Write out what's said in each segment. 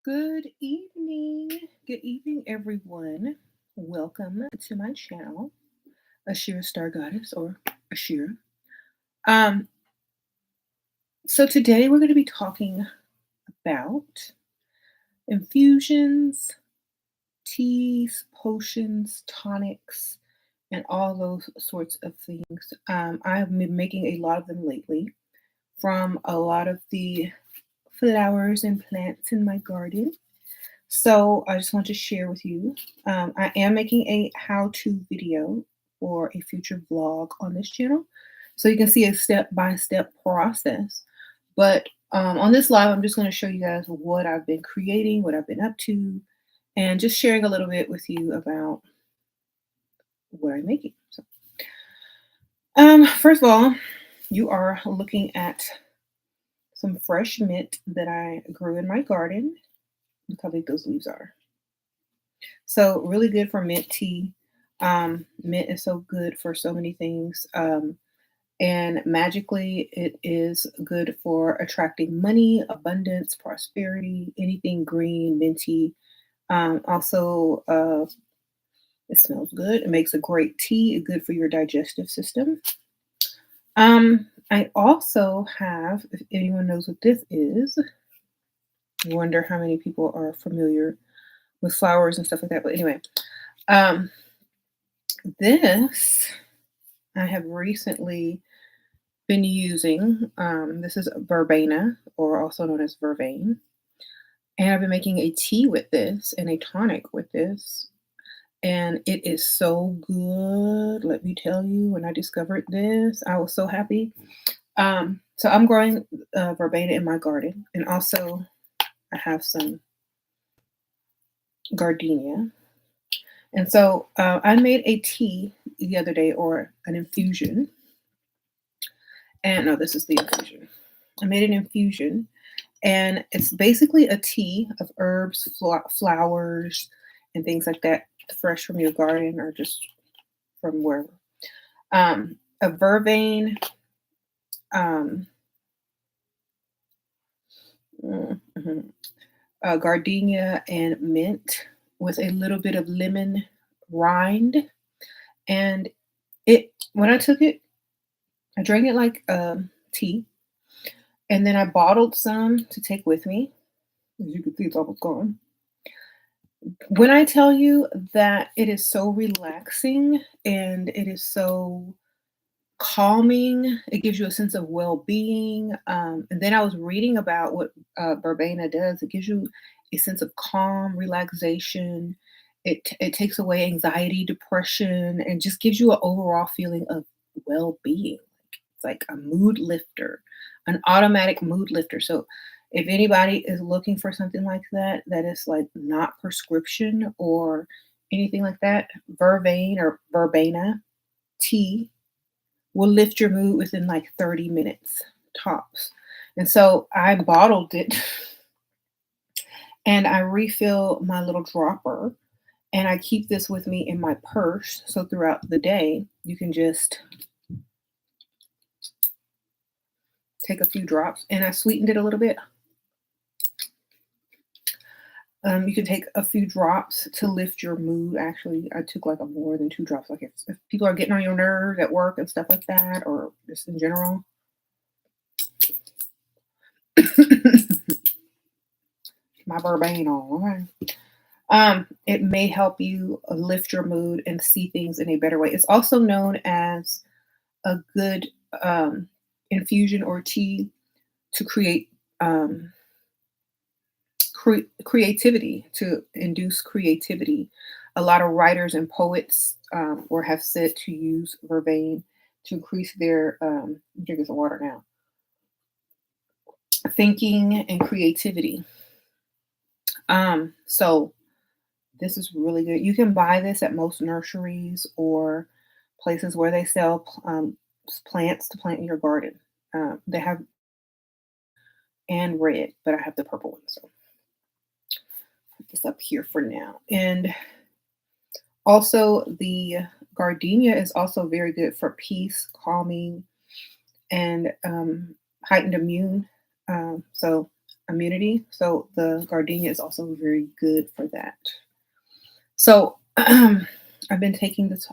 Good evening. Good evening, everyone. Welcome to my channel, Ashira Star Goddess or Ashira. Um, so today we're going to be talking about infusions, teas, potions, tonics, and all those sorts of things. I've been making a lot of them lately from a lot of the flowers and plants in my garden. So I just want to share with you. I am making a how-to video for a future vlog on this channel. So you can see a step-by-step process. But on this live, I'm just going to show you guys what I've been creating, what I've been up to, and just sharing a little bit with you about what I'm making. So, first of all, you are looking at some fresh mint that I grew in my garden. Look how big those leaves are. So really good for mint tea. Mint is so good for so many things. And magically, it is good for attracting money, abundance, prosperity, anything green, minty. Also, it smells good. It makes a great tea. It's good for your digestive system. I also have, if anyone knows what this is, I wonder how many people are familiar with flowers and stuff like that. But anyway, this I have recently been using. This is Verbena, or also known as Vervain. And I've been making a tea with this and a tonic with this. And it is so good. Let me tell you, when I discovered this, I was so happy. So I'm growing Verbena in my garden. And also I have some gardenia. And so I made a tea the other day, or an infusion. And no, this is the infusion. I made an infusion, and it's basically a tea of herbs, flowers, and things like that, fresh from your garden or just from wherever. A vervain, gardenia, and mint with a little bit of lemon rind. And when I took it, I drank it like tea. And then I bottled some to take with me. As you can see, it's almost gone. When I tell you that it is so relaxing and it is so calming, it gives you a sense of well-being. And then I was reading about what Verbena does. It gives you a sense of calm, relaxation. It takes away anxiety, depression, and just gives you an overall feeling of well-being. It's like a mood lifter, an automatic mood lifter. So if anybody is looking for something like that, that is like not prescription or anything like that, Vervain or Verbena tea will lift your mood within like 30 minutes tops. And so I bottled it and I refill my little dropper, and I keep this with me in my purse. So throughout the day, you can just take a few drops, and I sweetened it a little bit. You can take a few drops to lift your mood. Actually, I took like more than 2 drops. Like if people are getting on your nerves at work and stuff like that, or just in general. My Vervain on. Okay. It may help you lift your mood and see things in a better way. It's also known as a good infusion or tea to create creativity, to induce creativity. A lot of writers and poets or have said to use Vervain to increase their drink some water now, thinking and creativity. So this is really good. You can buy this at most nurseries or places where they sell plants to plant in your garden. They have and red, but I have the purple one. So put this up here for now. And also the gardenia is also very good for peace, calming, and heightened immune. So immunity. So the gardenia is also very good for that. So I've been taking this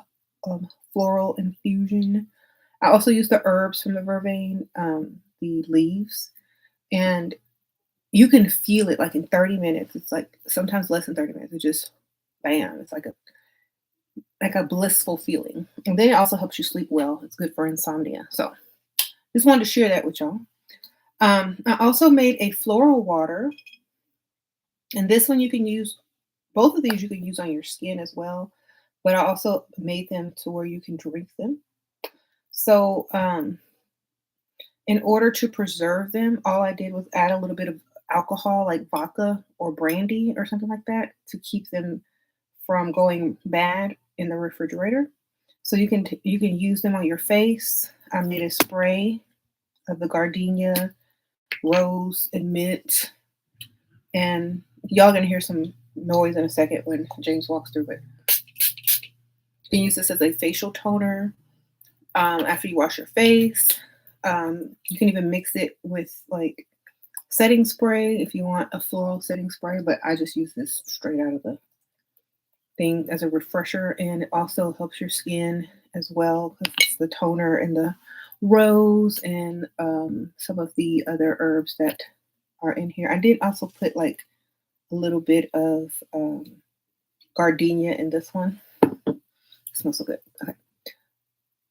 floral infusion. I also use the herbs from the Vervain, the leaves, and you can feel it like in 30 minutes. It's like sometimes less than 30 minutes. It just bam. It's like a blissful feeling. And then it also helps you sleep well. It's good for insomnia. So just wanted to share that with y'all. I also made a floral water, and this one you can use. Both of these you can use on your skin as well, but I also made them to where you can drink them. So in order to preserve them, all I did was add a little bit of alcohol, like vodka or brandy or something like that, to keep them from going bad in the refrigerator. So you can use them on your face. I made a spray of the gardenia, rose, and mint, and y'all gonna hear some noise in a second when James walks through it. You can use this as a facial toner after you wash your face. You can even mix it with like setting spray if you want a floral setting spray, but I just use this straight out of the thing as a refresher, and it also helps your skin as well because it's the toner and the rose and some of the other herbs that are in here. I did also put like a little bit of gardenia in this one. It smells so good. Okay.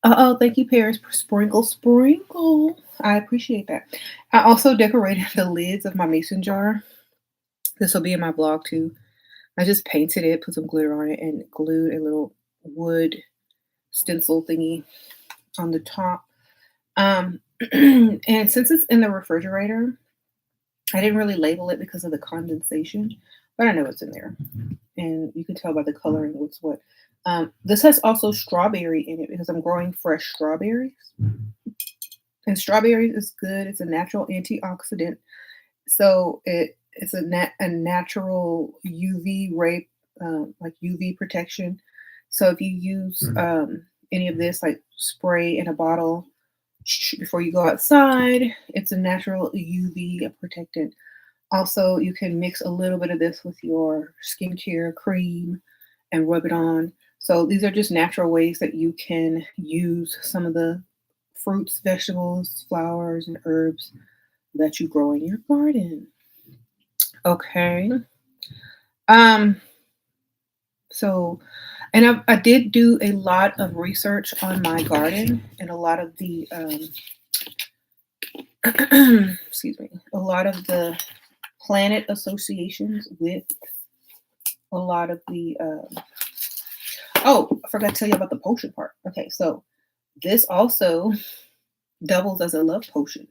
Oh, thank you, Paris. Sprinkle, sprinkle. I appreciate that. I also decorated the lids of my mason jar. This will be in my blog too. I just painted it, put some glitter on it, and glued a little wood stencil thingy on the top. And since it's in the refrigerator, I didn't really label it because of the condensation, but I know it's in there. And you can tell by the coloring what's what. This has also strawberry in it because I'm growing fresh strawberries. And strawberries is good. It's a natural antioxidant. So it's a natural UV ray, like UV protection. So if you use any of this, like spray in a bottle before you go outside, it's a natural UV protectant. Also, you can mix a little bit of this with your skincare cream and rub it on. So these are just natural ways that you can use some of the fruits, vegetables, flowers, and herbs that you grow in your garden. Okay. So, and I did do a lot of research on my garden and a lot of the, excuse me, a lot of the planet associations with a lot of the, oh, I forgot to tell you about the potion part. Okay, so this also doubles as a love potion.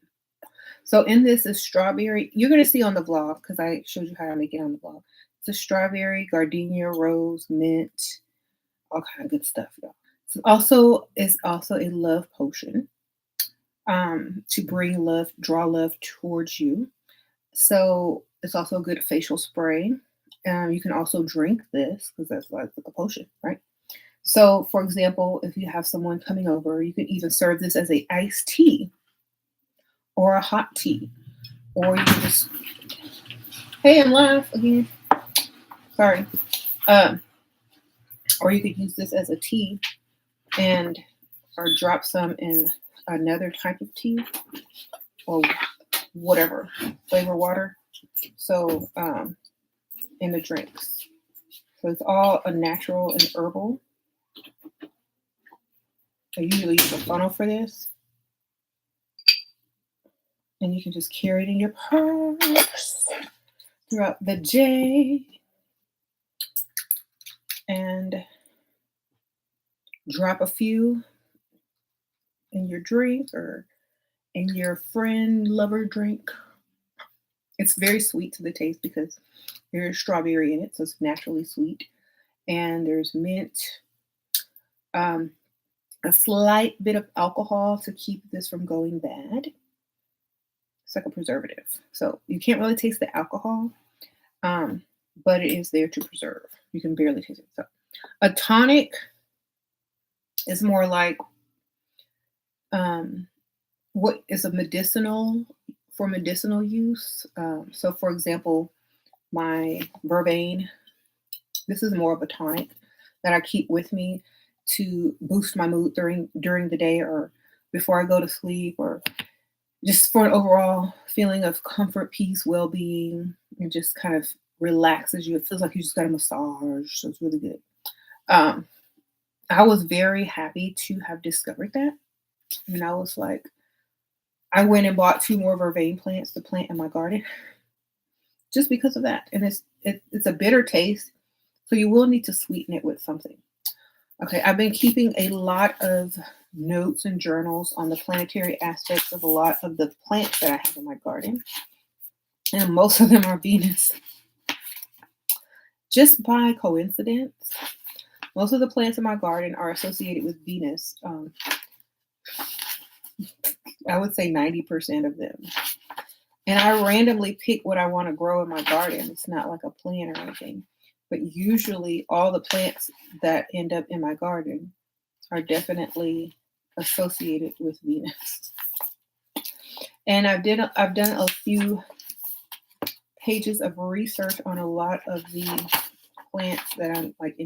So in this is strawberry. You're going to see on the vlog because I showed you how to make it on the vlog. It's a strawberry, gardenia, rose, mint, all kind of good stuff, y'all. So is also a love potion to bring love, draw love towards you. So it's also a good facial spray. You can also drink this because that's like a potion, right? So, for example, if you have someone coming over, you can even serve this as a iced tea or a hot tea, or you can just, hey, I'm live again. Sorry. Or you could use this as a tea and or drop some in another type of tea or whatever flavor water. So in the drinks. So it's all a natural and herbal. I usually use a funnel for this. And you can just carry it in your purse throughout the day and drop a few in your drink or in your friend lover drink. It's very sweet to the taste because there's strawberry in it, so it's naturally sweet. And there's mint, a slight bit of alcohol to keep this from going bad. It's like a preservative. So you can't really taste the alcohol, but it is there to preserve. You can barely taste it. So a tonic is more like what is a medicinal for medicinal use. So, for example, my Vervain, this is more of a tonic that I keep with me to boost my mood during the day or before I go to sleep, or just for an overall feeling of comfort, peace, well-being. It just kind of relaxes you. It feels like you just got a massage, so it's really good. Um, I was very happy to have discovered that, and I was like, I went and bought two more Vervain plants to plant in my garden just because of that. And it's a bitter taste, so you will need to sweeten it with something. Okay, I've been keeping a lot of notes and journals on the planetary aspects of a lot of the plants that I have in my garden, and most of them are Venus. Just by coincidence, most of the plants in my garden are associated with Venus. I would say 90% of them. And I randomly pick what I want to grow in my garden. It's not like a plan or anything. But usually all the plants that end up in my garden are definitely associated with Venus. And I've done a few pages of research on a lot of the plants that I'm like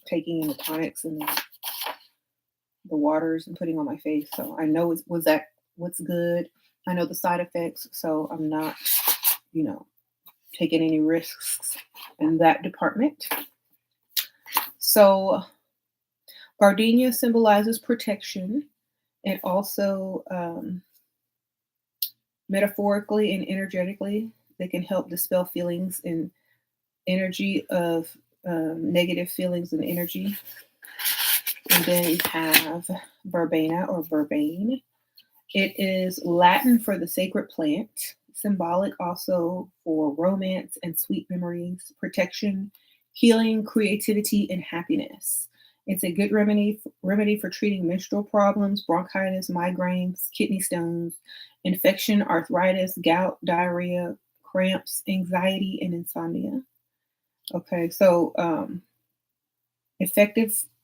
taking in the tonics and the waters and putting on my face. So I know what's good. I know the side effects, so I'm not, taking any risks in that department. So gardenia symbolizes protection, and also metaphorically and energetically, they can help dispel feelings and energy of negative feelings and energy. And then we have Verbena or Vervain. It is Latin for the sacred plant, symbolic also for romance and sweet memories, protection, healing, creativity, and happiness. It's a good remedy for treating menstrual problems, bronchitis, migraines, kidney stones, infection, arthritis, gout, diarrhea, cramps, anxiety, and insomnia. Okay, so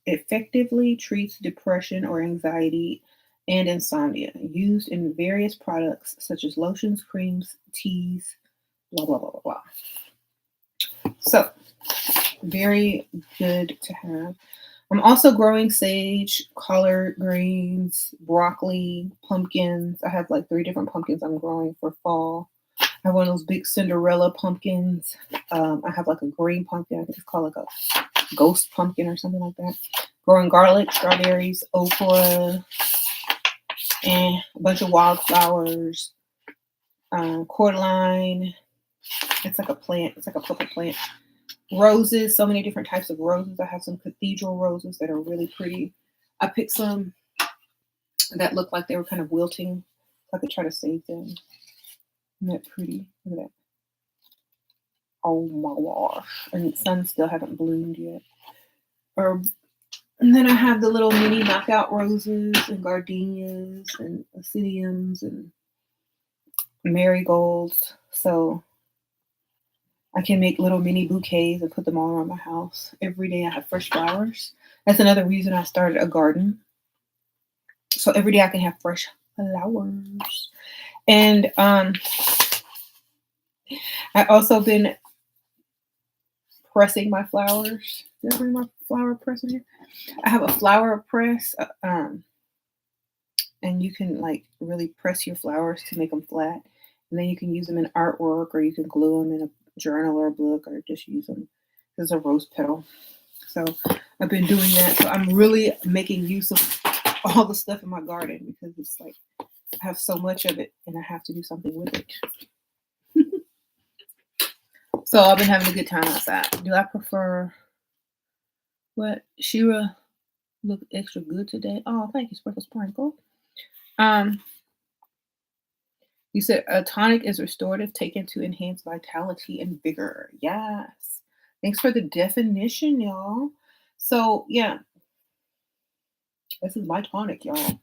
effectively treats depression or anxiety and insomnia, used in various products such as lotions, creams, teas, blah, blah, blah, blah, blah. So, very good to have. I'm also growing sage, collard greens, broccoli, pumpkins. I have like 3 different pumpkins I'm growing for fall. I have one of those big Cinderella pumpkins. I have like a green pumpkin. I think it's called like a ghost pumpkin or something like that. Growing garlic, strawberries, okra, and a bunch of wildflowers, cordyline. It's like a plant. It's like a purple plant. Roses, so many different types of roses. I have some cathedral roses that are really pretty. I picked some that looked like they were kind of wilting, so I could try to save them. Isn't that pretty? Look at that. Oh my gosh. And some still haven't bloomed yet. And then I have the little mini knockout roses and gardenias and ascidiums and marigolds. So I can make little mini bouquets and put them all around my house. Every day I have fresh flowers. That's another reason I started a garden. So every day I can have fresh flowers. And I also been pressing my flowers. Did I bring my flower presser here? I have a flower press, and you can like really press your flowers to make them flat, and then you can use them in artwork, or you can glue them in a journal or a book, or just use them as a rose petal. So I've been doing that. So I'm really making use of all the stuff in my garden because it's like I have so much of it, and I have to do something with it. So I've been having a good time outside. Do I prefer what? Shira look extra good today. Oh, thank you, Sprinkle Sprinkle. You said a tonic is restorative, taken to enhance vitality and vigor. Yes. Thanks for the definition, y'all. So yeah, this is my tonic, y'all.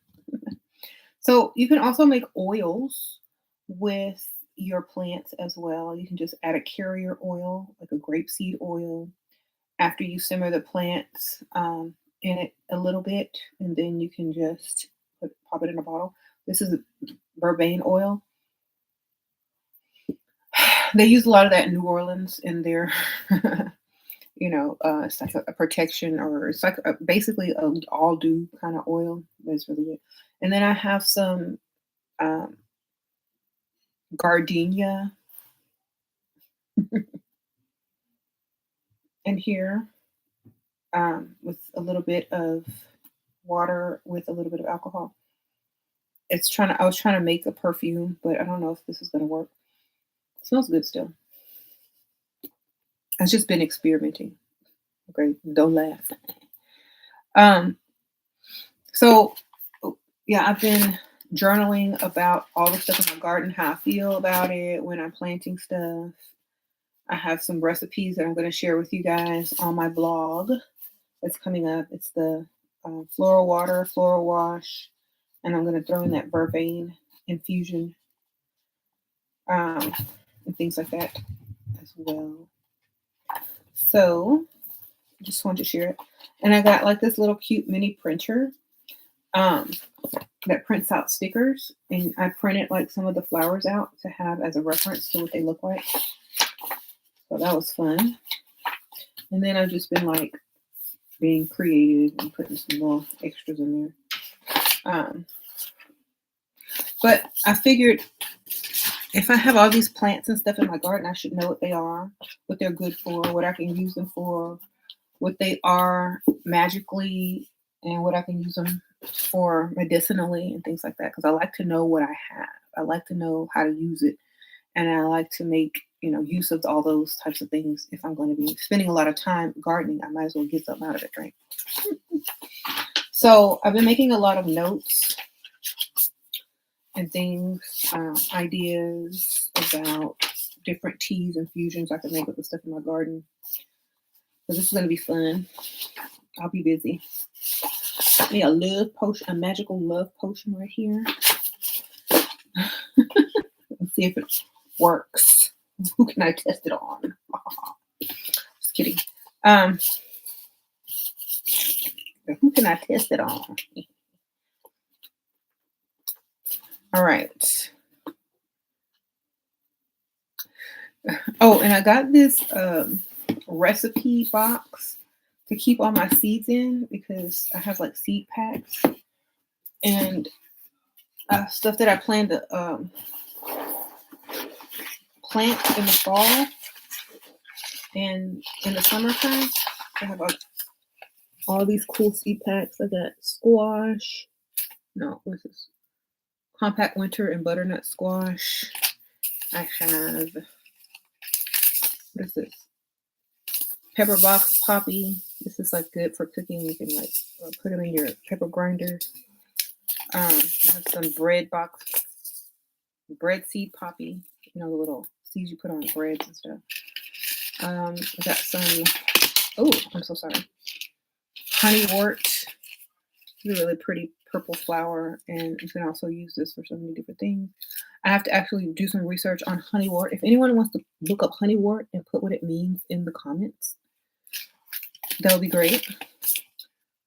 So you can also make oils with your plants as well. You can just add a carrier oil, like a grapeseed oil, after you simmer the plants in it a little bit, and then you can just pop it in a bottle. This is Vervain oil. They use a lot of that in New Orleans in their, it's like a protection, or it's like basically a all do kind of oil. But it's really good. And then I have some um, gardenia in here with a little bit of water with a little bit of alcohol. I was trying to make a perfume, but I don't know if this is going to work. It smells good still. I've just been experimenting. Okay, don't laugh. Um, so yeah, I've been journaling about all the stuff in my garden, how I feel about it when I'm planting stuff. I have some recipes that I'm going to share with you guys on my blog that's coming up. It's the Floral Water, Floral Wash, and I'm going to throw in that Vervain infusion and things like that as well. So just wanted to share it. And I got like this little cute mini printer that prints out stickers, and I printed like some of the flowers out to have as a reference to what they look like. So that was fun. And then I've just been like being creative and putting some more extras in there. But I figured if I have all these plants and stuff in my garden, I should know what they are, what they're good for, what I can use them for, what they are magically, and what I can use them for medicinally and things like that. Because I like to know what I have. I like to know how to use it. And I like to make, use of all those types of things. If I'm going to be spending a lot of time gardening, I might as well get something out of it, right? So I've been making a lot of notes and things, ideas about different teas and infusions I can make with the stuff in my garden. So this is going to be fun. I'll be busy. Got me a love potion, a magical love potion right here. Let's see if it works. Who can I test it on? Just kidding. Who can I test it on? All right. Oh, and I got this recipe box to keep all my seeds in because I have like seed packs and stuff that I plan to plant in the fall and in the summertime. I have all these cool seed packs. I got squash. No, what's this? Compact winter and butternut squash. I have, what is this? Pepper box poppy. This is like good for cooking. You can like put them in your pepper grinder. I have some bread seed poppy. The little seeds you put on breads and stuff. I got some, oh, I'm so sorry. Honeywort. It's a really pretty purple flower, and you can also use this for so many different things. I have to actually do some research on honeywort. If anyone wants to look up honeywort and put what it means in the comments, that would be great.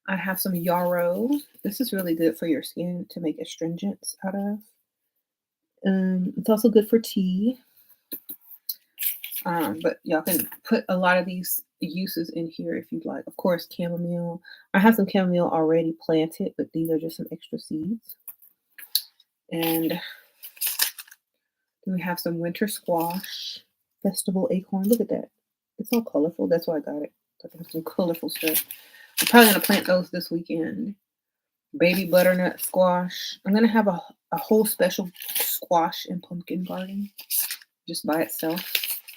I have some yarrow. This is really good for your skin to make astringents out of. It's also good for tea. But y'all can put a lot of these uses in here if you'd like. Of course, chamomile. I have some chamomile already planted, but these are just some extra seeds. And then we have some winter squash, festival acorn. Look at that. It's all colorful. That's why I got it. So I have some colorful stuff. I'm probably going to plant those this weekend. Baby butternut squash. I'm going to have a whole special squash and pumpkin garden just by itself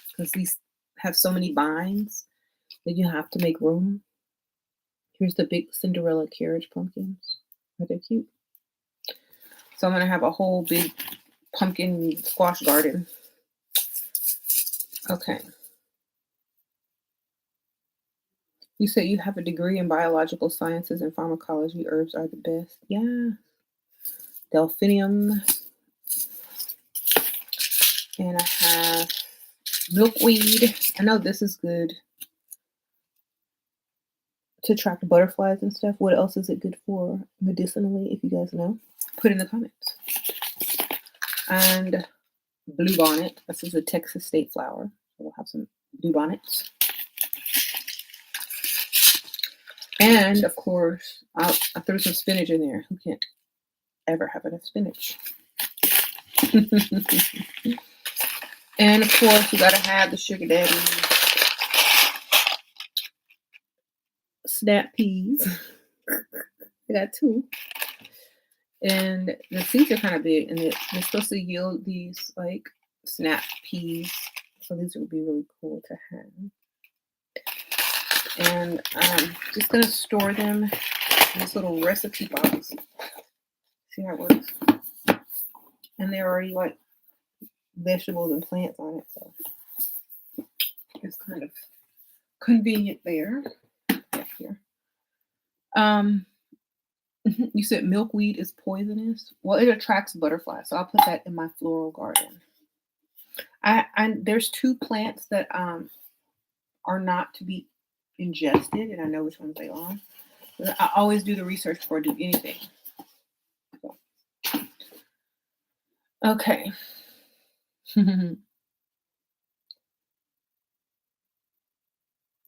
because these have so many vines that you have to make room. Here's the big Cinderella carriage pumpkins. Are they cute? So I'm going to have a whole big pumpkin squash garden. Okay. You said you have a degree in biological sciences and pharmacology. Herbs are the best. Yeah. Delphinium. And I have milkweed. I know this is good to attract butterflies and stuff. What else is it good for medicinally, if you guys know? Put in the comments. And bluebonnet. This is a Texas state flower. So we'll have some bluebonnets. And of course, I threw some spinach in there. Who can't ever have enough spinach? And of course, you gotta have the sugar daddy snap peas. I got two. And the seeds are kind of big, and they're supposed to yield these like snap peas. So these would be really cool to have. And I'm just gonna store them in this little recipe box. See how it works? And they're already like vegetables and plants on it, so it's kind of convenient there. Here. You said milkweed is poisonous. Well, it attracts butterflies, so I'll put that in my floral garden. There's two plants that are not to be ingested, and I know which ones they are. I always do the research before I do anything. So. Okay.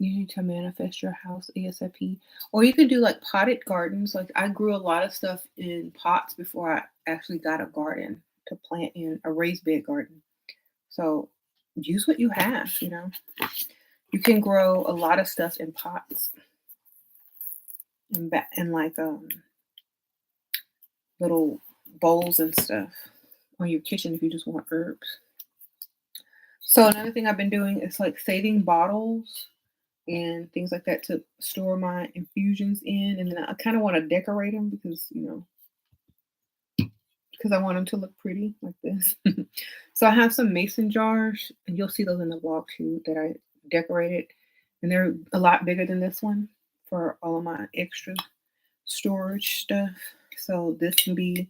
You need to manifest your house ASAP. Or you can do like potted gardens. Like I grew a lot of stuff in pots before I actually got a garden to plant in a raised bed garden. So use what you have, you know. You can grow a lot of stuff in pots and like little bowls and stuff on your kitchen if you just want herbs. So another thing I've been doing is like saving bottles and things like that to store my infusions in, and then I kind of want to decorate them because because I want them to look pretty like this. So I have some mason jars, and you'll see those in the vlog too that I decorated, and they're a lot bigger than this one for all of my extra storage stuff. So this can be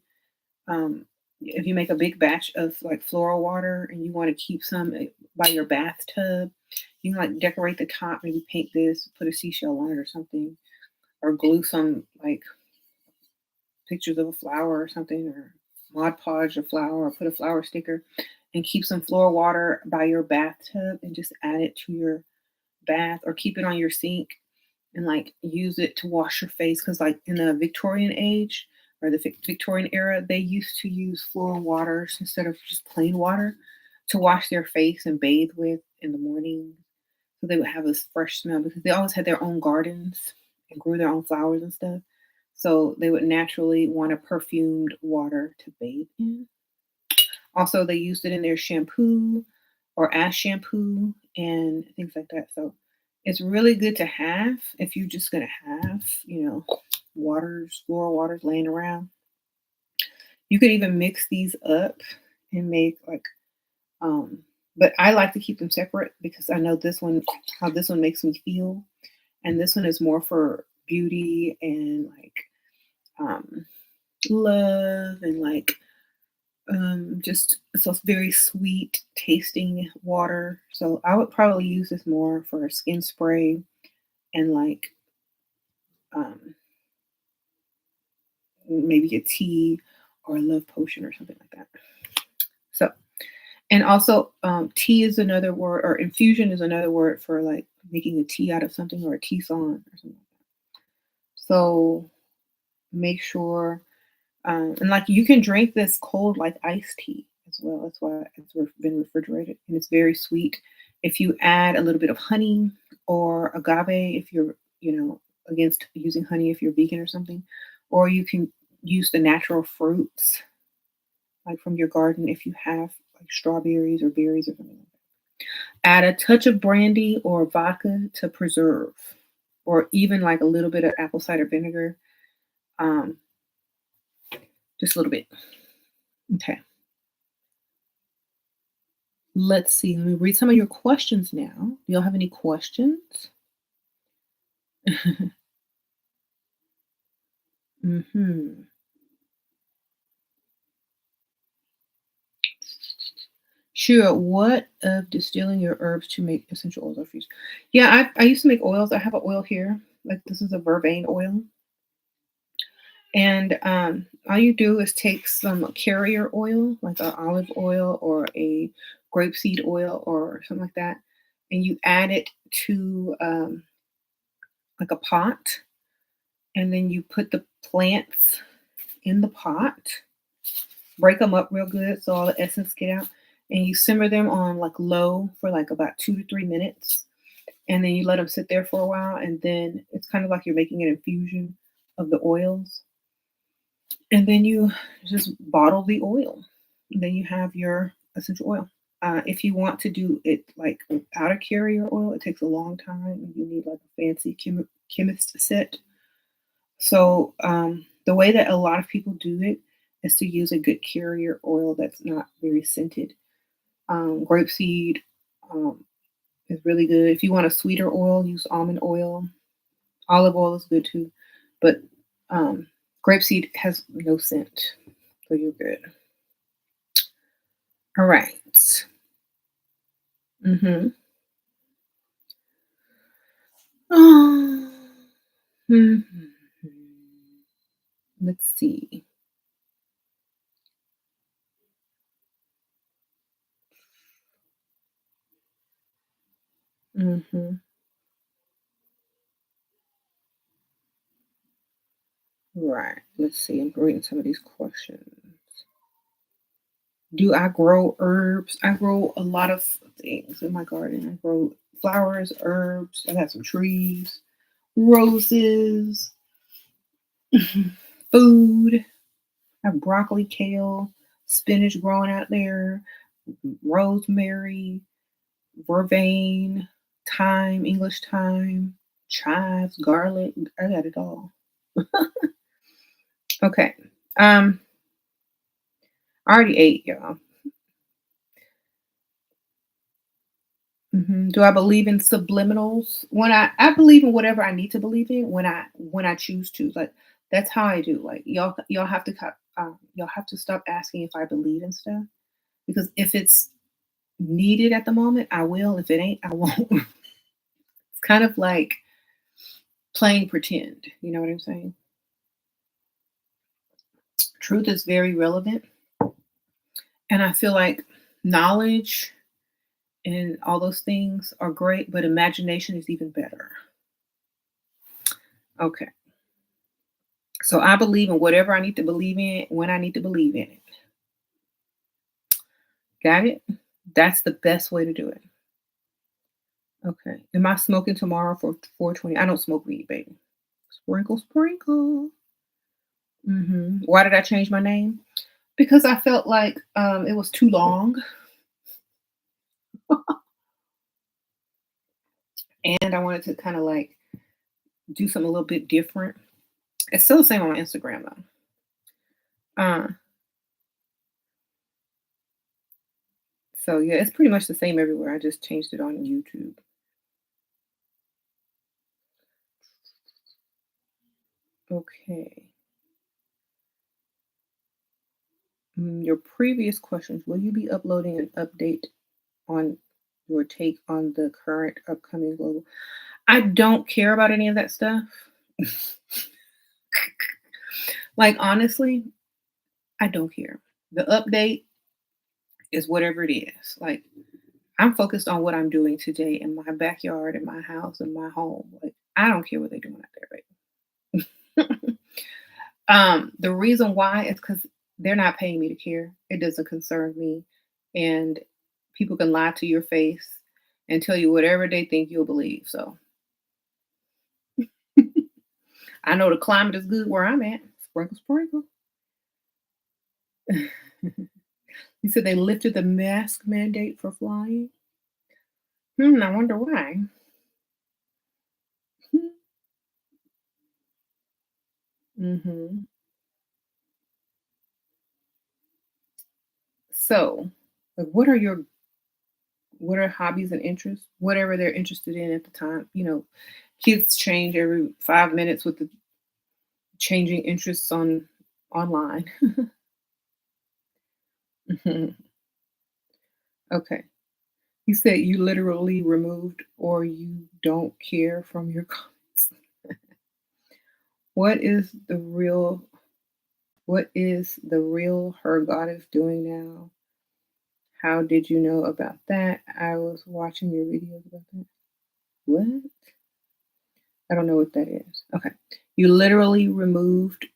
if you make a big batch of like floral water and you want to keep some by your bathtub, you can like decorate the top, maybe paint this, put a seashell on it or something, or glue some like pictures of a flower or something, or Mod Podge a flower, or put a flower sticker, and keep some floral water by your bathtub and just add it to your bath, or keep it on your sink and like use it to wash your face. Because like in the Victorian age or the Victorian era, they used to use floral waters instead of just plain water to wash their face and bathe with in the morning. So they would have this fresh smell because they always had their own gardens and grew their own flowers and stuff. So they would naturally want a perfumed water to bathe in. Also, they used it in their shampoo or as shampoo and things like that. So it's really good to have if you're just going to have, floral waters laying around. You could even mix these up and make like, but I like to keep them separate because I know how this one makes me feel. And this one is more for beauty and like love and like just so it's very sweet tasting water. So I would probably use this more for a skin spray and like um, maybe a tea or a love potion or something like that. So, and also tea is another word, or infusion is another word for like making a tea out of something, or a tea song or something like that. So make sure, and like you can drink this cold like iced tea as well. That's why it's been refrigerated, and it's very sweet. If you add a little bit of honey or agave, if you're against using honey, if you're vegan or something, or you can use the natural fruits like from your garden if you have like strawberries or berries or something like that. Add a touch of brandy or vodka to preserve, or even like a little bit of apple cider vinegar. Um, just a little bit. Okay. Let's see. Let me read some of your questions now. Do y'all have any questions? hmm Sure. What of distilling your herbs to make essential oils or foods? Yeah, I used to make oils. I have an oil here. Like this is a Vervain oil. And all you do is take some carrier oil, like a olive oil or a grapeseed oil or something like that, and you add it to like a pot, and then you put the plants in the pot, break them up real good so all the essence get out, and you simmer them on like low for like about 2 to 3 minutes, and then you let them sit there for a while, and then it's kind of like you're making an infusion of the oils, and then you just bottle the oil. And then you have your essential oil. If you want to do it like without a carrier oil, it takes a long time, and you need like a fancy chemist set. So the way that a lot of people do it is to use a good carrier oil that's not very scented. Grapeseed um, is really good. If you want a sweeter oil, use almond oil. Olive oil is good too, but um, grapeseed has no scent, so you're good. All right. Mm-hmm. Um, mhm. Let's see. Mm-hmm. Right. Let's see. I'm reading some of these questions. Do I grow herbs? I grow a lot of things in my garden. I grow flowers, herbs. I have some trees, roses, food. I have broccoli, kale, spinach growing out there, rosemary, vervain, thyme, English thyme, chives, garlic. I got it all. Okay. Um, I already ate, y'all. Do I believe in subliminals? When I believe in whatever I need to believe in when I choose to. Like that's how I do. Like y'all have to y'all have to stop asking if I believe in stuff because if it's needed at the moment, I will. If it ain't, I won't. It's kind of like playing pretend. You know what I'm saying? Truth is very relevant, and I feel like knowledge and all those things are great, but imagination is even better. Okay. So I believe in whatever I need to believe in when I need to believe in it. Got it? That's the best way to do it. Okay. Am I smoking tomorrow for 420? I don't smoke weed, baby. Sprinkle, sprinkle. Why did I change my name? Because I felt like it was too long and I wanted to kind of like do something a little bit different. It's still the same on Instagram though. So yeah, it's pretty much the same everywhere. I just changed it on YouTube. Okay. Your previous questions. Will you be uploading an update on your take on the current upcoming global? I don't care about any of that stuff. Like honestly, I don't care. The update is whatever it is. Like I'm focused on what I'm doing today in my backyard, in my house, in my home. Like I don't care what they're doing out there, baby. The reason why is because they're not paying me to care. It doesn't concern me. And people can lie to your face and tell you whatever they think you'll believe. So I know the climate is good where I'm at. Sprinkle, sprinkle. You said they lifted the mask mandate for flying. I wonder why. hmm So, like, what are hobbies and interests? Whatever they're interested in at the time. Kids change every 5 minutes with the changing interests online. Okay. You said you literally removed or you don't care from your comments. What is the real? What is the real her goddess doing now? How did you know about that? I was watching your videos about that. What? I don't know what that is. Okay. You literally removed.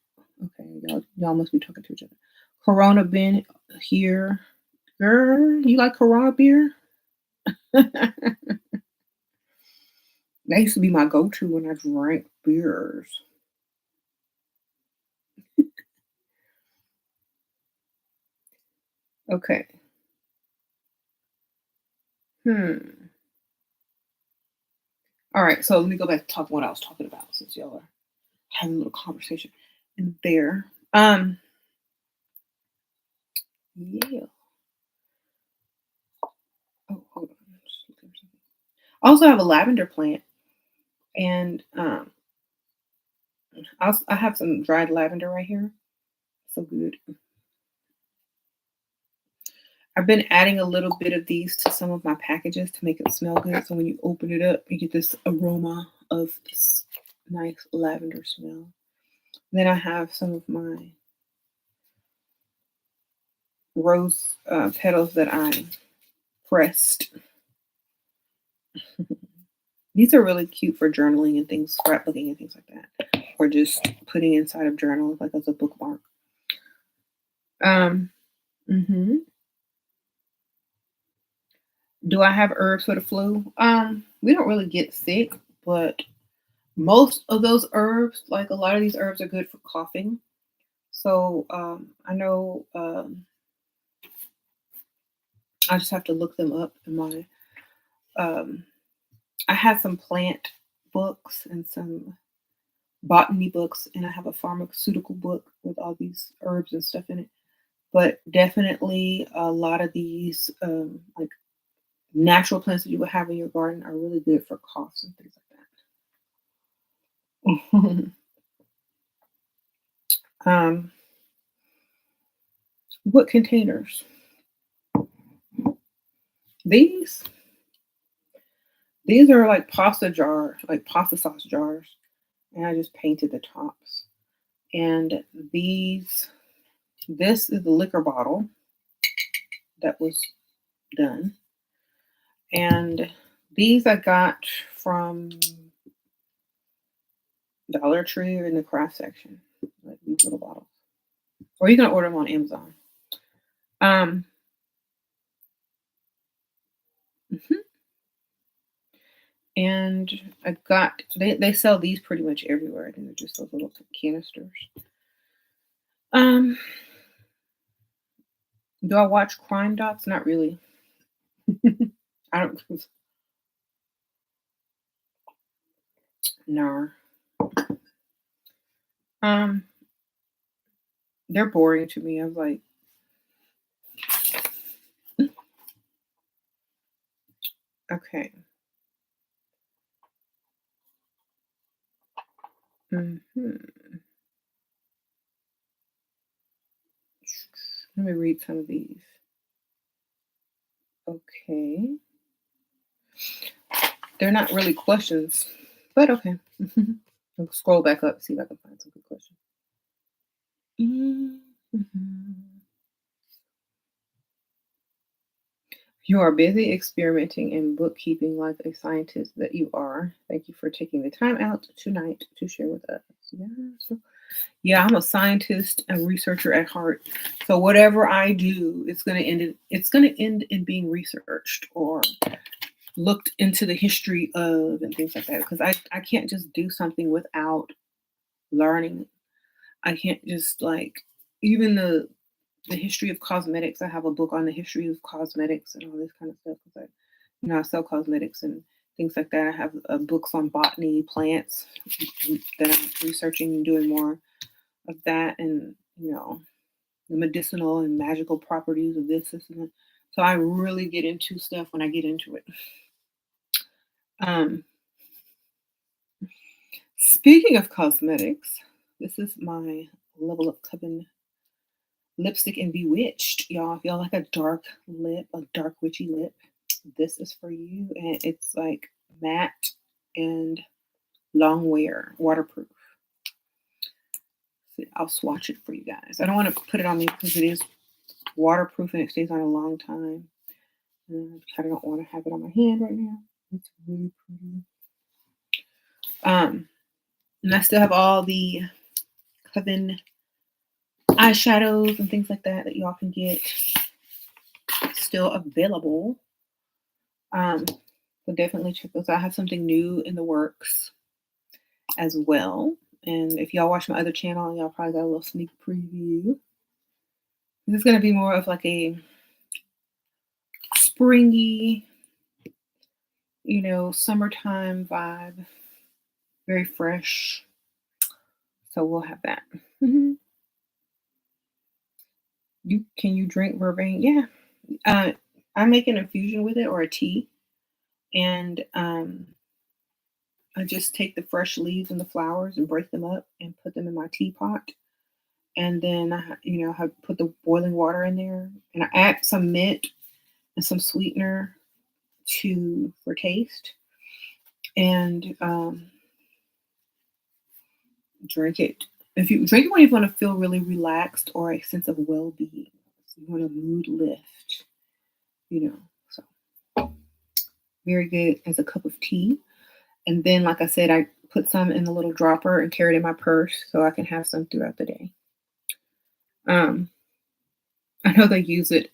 Okay, y'all must be talking to each other. Corona bin here. Girl, you like Corona beer? That used to be my go-to when I drank beers. Okay. Hmm. All right. So let me go back to talk what I was talking about since y'all are having a little conversation in there. Yeah. Oh, hold on. Just looking for something. I also have a lavender plant, and I have some dried lavender right here. So good. I've been adding a little bit of these to some of my packages to make it smell good. So when you open it up, you get this aroma of this nice lavender smell. Then I have some of my rose petals that I pressed. These are really cute for journaling and things, scrapbooking and things like that, or just putting inside of journals like as a bookmark. Um, hmm Do I have herbs for the flu? We don't really get sick, but most of those herbs, like a lot of these herbs, are good for coughing. So I know I just have to look them up in my. Um, I have some plant books and some botany books, and I have a pharmaceutical book with all these herbs and stuff in it. But definitely, a lot of these like natural plants that you would have in your garden are really good for coughs and things like that. um, what containers? These these are like pasta jars, like pasta sauce jars, and I just painted the tops. And this is the liquor bottle that was done, and these I got from Dollar Tree or in the craft section, like these little bottles, or you can order them on Amazon. Um, mhm. And I got they sell these pretty much everywhere. I think they're just those little canisters. Um, do I watch crime docs? Not really. I don't. No. Um, they're boring to me. I was like, okay. hmm Let me read some of these. Okay, they're not really questions, but okay. I'll scroll back up see if I can find some good questions. Mhm. You are busy experimenting and bookkeeping like a scientist that you are. Thank you for taking the time out tonight to share with us. Yes. Yeah, I'm a scientist and researcher at heart. So whatever I do, it's gonna end in being researched or looked into the history of and things like that. Because I can't just do something without learning. I can't just like even the history of cosmetics. I have a book on the history of cosmetics and all this kind of stuff. 'Cause I sell cosmetics and things like that. I have books on botany, plants that I'm researching and doing more of that, and the medicinal and magical properties of this and that. So I really get into stuff when I get into it. Um, Speaking of cosmetics, this is my Level Up Coven lipstick and Bewitched, y'all. If y'all like a dark lip, a dark witchy lip, this is for you. And it's like matte and long wear, waterproof. So I'll swatch it for you guys. I don't want to put it on me because it is waterproof and it stays on a long time. And I kind of don't want to have it on my hand right now. It's really pretty. And I still have all the Coven eyeshadows and things like that y'all can get still available. So definitely check those out. I have something new in the works as well. And if y'all watch my other channel, y'all probably got a little sneak preview. This is going to be more of like a springy, summertime vibe. Very fresh. So we'll have that. Mm-hmm. Can you drink Vervain? Yeah. I make an infusion with it or a tea. And I just take the fresh leaves and the flowers and break them up and put them in my teapot. And then I put the boiling water in there, and I add some mint and some sweetener for taste, and drink it. If you drink it when you want to feel really relaxed or a sense of well-being, so you want a mood lift, so very good as a cup of tea. And then, like I said, I put some in a little dropper and carry it in my purse so I can have some throughout the day. I know they use it.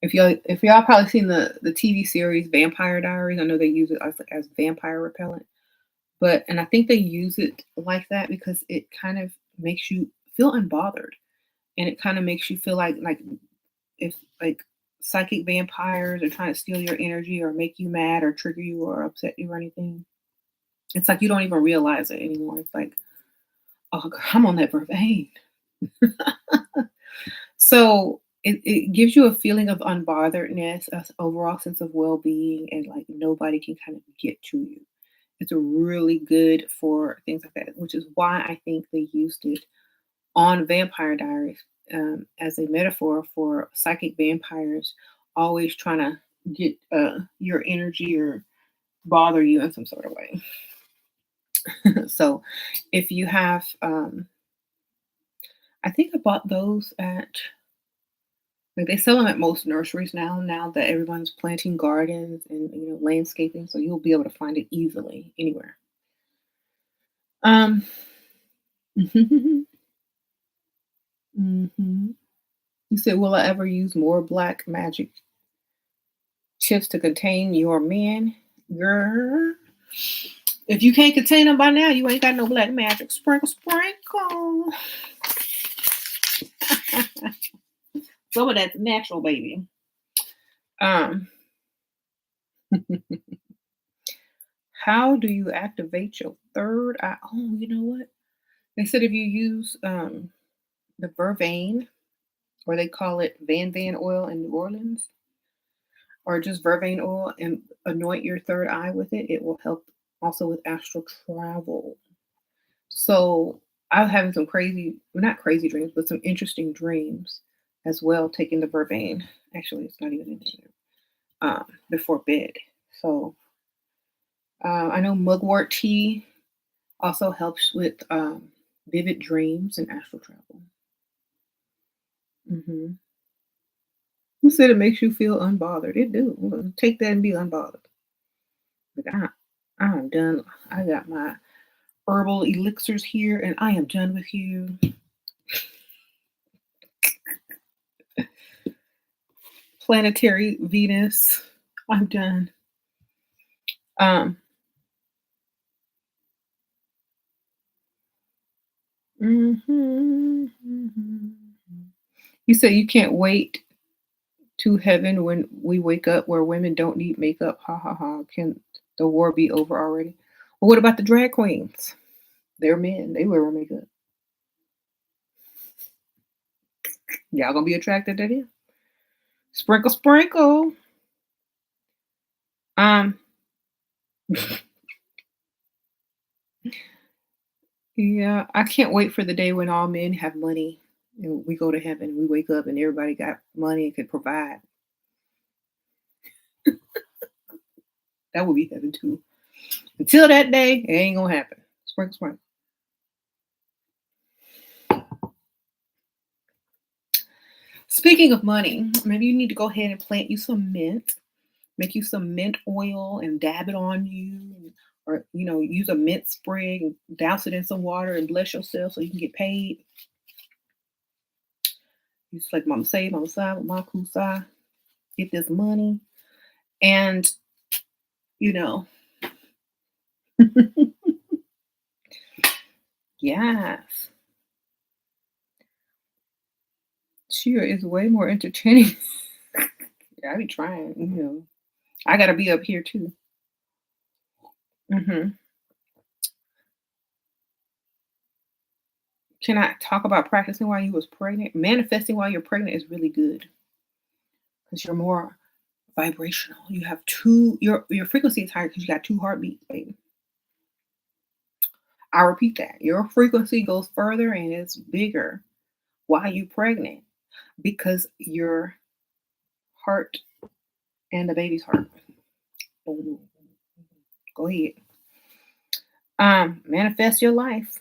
If y'all probably seen the TV series Vampire Diaries, I know they use it as vampire repellent. And I think they use it like that because it kind of makes you feel unbothered, and it kind of makes you feel like if psychic vampires are trying to steal your energy or make you mad or trigger you or upset you or anything. It's like you don't even realize it anymore. It's like, oh, God, I'm on that Vervain. So it gives you a feeling of unbotheredness, an overall sense of well-being, and like nobody can kind of get to you. It's really good for things like that, which is why I think they used it on Vampire Diaries as a metaphor for psychic vampires always trying to get your energy or bother you in some sort of way. So if you have, I think I bought those at, they sell them at most nurseries now that everyone's planting gardens and landscaping, so you'll be able to find it easily anywhere. Mm-hmm. You said, will I ever use more black magic chips to contain your man? Girl, if you can't contain them by now, you ain't got no black magic. Sprinkle, sprinkle. Some of that's natural, baby. How do you activate your third eye? Oh, you know what? They said if you use the Vervain, or they call it Van oil in New Orleans, or just Vervain oil, and anoint your third eye with it, it will help also with astral travel. So I was having some not crazy dreams, but some interesting dreams as well, taking the Vervain. Actually, it's not even in there. Before bed. So I know mugwort tea also helps with vivid dreams and astral travel. Mm-hmm. You said it makes you feel unbothered. It do. Take that and be unbothered. But I'm done. I got my herbal elixirs here, and I am done with you. Planetary Venus. I'm done. Mm-hmm. You said you can't wait to heaven when we wake up where women don't need makeup. Ha ha ha. Can the war be over already? Well, what about the drag queens? They're men. They wear makeup. Y'all gonna be attracted to them? Sprinkle, sprinkle. Yeah, I can't wait for the day when all men have money and we go to heaven. We wake up and everybody got money and can provide. That would be heaven too. Until that day, it ain't gonna happen. Sprinkle, sprinkle. Speaking of money, maybe you need to go ahead and plant you some mint. Make you some mint oil and dab it on you, or use a mint sprig and douse it in some water and bless yourself so you can get paid. It's like mama say, mama say, mama kusa, get this money. And you know, yes, cheer is way more entertaining. Yeah, I be trying. I gotta be up here too. hmm Can I talk about practicing while you was pregnant? Manifesting while you're pregnant is really good because you're more vibrational. You have two your frequency is higher because you got two heartbeats, baby. I repeat that. Your frequency goes further and it's bigger while you pregnant because your heart and the baby's heart. Boom. Go ahead. Manifest your life.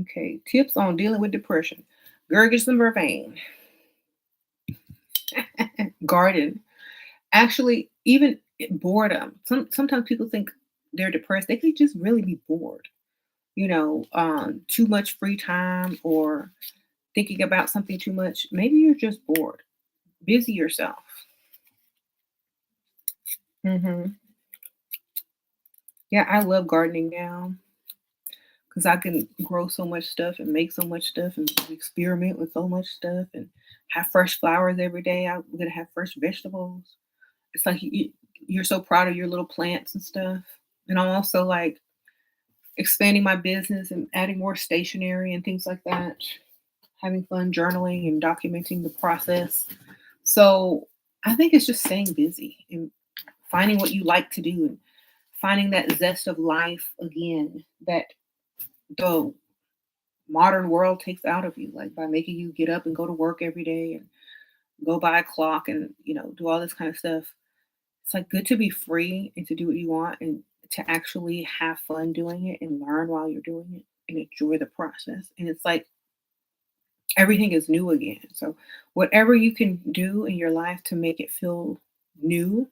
Okay. Tips on dealing with depression. Girl, get some Vervain. Garden. Actually, even boredom. Sometimes people think they're depressed. They could just really be bored. Too much free time or thinking about something too much. Maybe you're just bored. Busy yourself. hmm Yeah, I love gardening now because I can grow so much stuff and make so much stuff and experiment with so much stuff and have fresh flowers every day. I'm gonna have fresh vegetables. It's like you're so proud of your little plants and stuff. And I'm also like expanding my business and adding more stationery and things like that. Having fun journaling and documenting the process. So I think it's just staying busy and finding what you like to do and finding that zest of life again that the modern world takes out of you, like by making you get up and go to work every day and go buy a clock and do all this kind of stuff. It's like good to be free and to do what you want and to actually have fun doing it and learn while you're doing it and enjoy the process. And it's like everything is new again. So whatever you can do in your life to make it feel new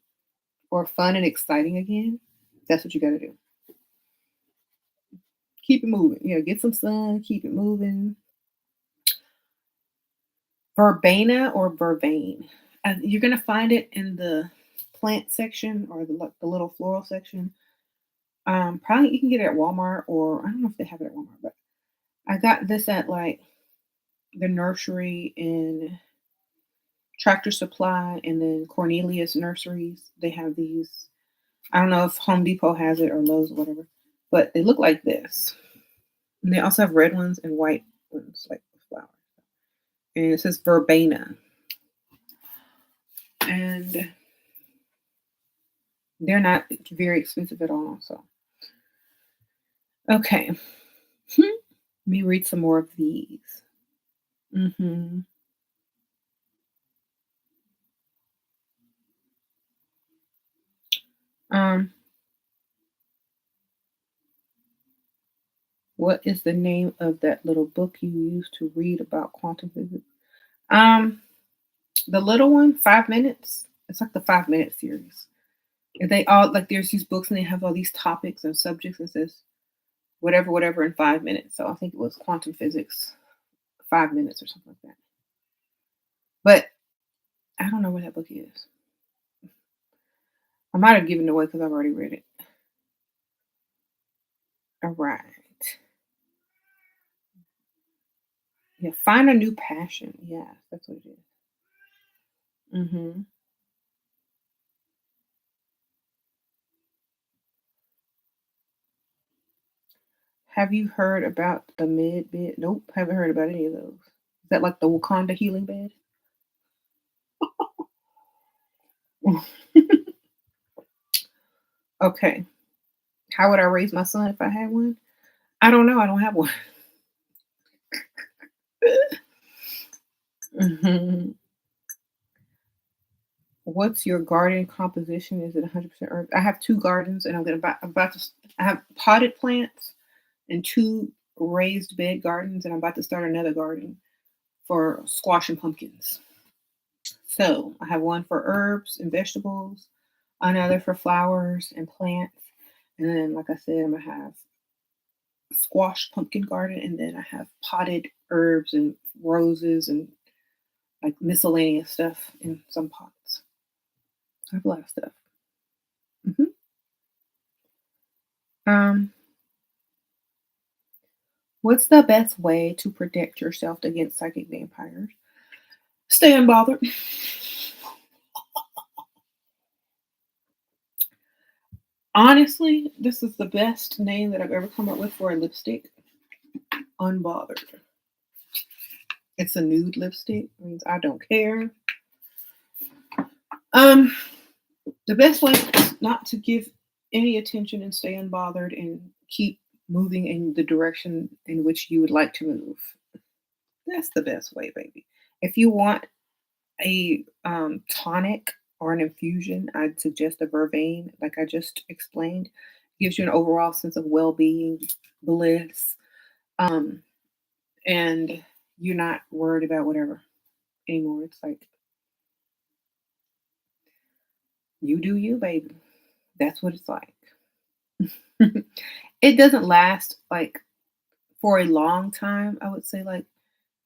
or fun and exciting again, that's what you got to do. Keep it moving. Get some sun, keep it moving. Verbena or Vervain. You're gonna find it in the plant section or the little floral section. Probably you can get it at Walmart or I don't know if they have it at Walmart, but I got this at like the nursery in Tractor Supply and then Cornelius Nurseries. They have these. I don't know if Home Depot has it or Lowe's or whatever, but they look like this. And they also have red ones and white ones, like the flower. And it says Verbena. And they're not very expensive at all. So, okay. Let me read some more of these. hmm Um, what is the name of that little book you used to read about quantum physics? Um, the little one, 5 minutes. It's like the 5 minute series. And they all like there's these books and they have all these topics and subjects and says whatever, whatever in 5 minutes. So I think it was quantum physics, 5 minutes or something like that. But I don't know what that book is. I might have given it away because I've already read it. All right. Yeah, find a new passion. Yeah, that's what it is. Mm-hmm. Have you heard about the med bed? Nope, haven't heard about any of those. Is that like the Wakanda healing bed? Okay. How would I raise my son if I had one? I don't know. I don't have one. Mhm. What's your garden composition? Is it 100% earth? I have two gardens, and I'm about to. I have potted plants and two. raised bed gardens, and I'm about to start another garden for squash and pumpkins. So I have one for herbs and vegetables, another for flowers and plants, and then, like I said, I'm gonna have squash pumpkin garden, and then I have potted herbs and roses and like miscellaneous stuff in some pots. I have a lot of stuff. hmm Um, what's the best way to protect yourself against psychic vampires? Stay unbothered. Honestly, this is the best name that I've ever come up with for a lipstick. Unbothered. It's a nude lipstick. It means I don't care. Um, the best way is not to give any attention and stay unbothered and keep moving in the direction in which you would like to move. That's the best way, baby. If you want a tonic or an infusion, I'd suggest a Vervain, like I just explained. Gives you an overall sense of well-being, bliss, um, and you're not worried about whatever anymore. It's like you do you, baby. That's what it's like. It doesn't last like for a long time. I would say like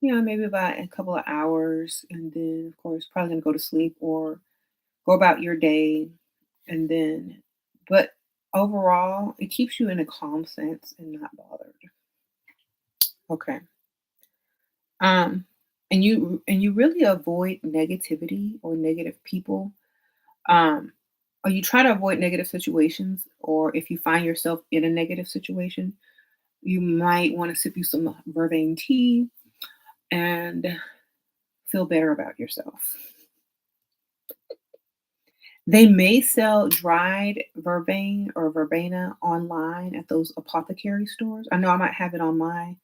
maybe about a couple of hours, and then of course probably gonna go to sleep or go about your day, and then but overall it keeps you in a calm sense and not bothered. Okay. Um and you really avoid negativity or negative people. Um or you try to avoid negative situations, or if you find yourself in a negative situation, you might want to sip you some Vervain tea and feel better about yourself. They may sell dried Vervain or Verbena online at those apothecary stores. I know I might have it on my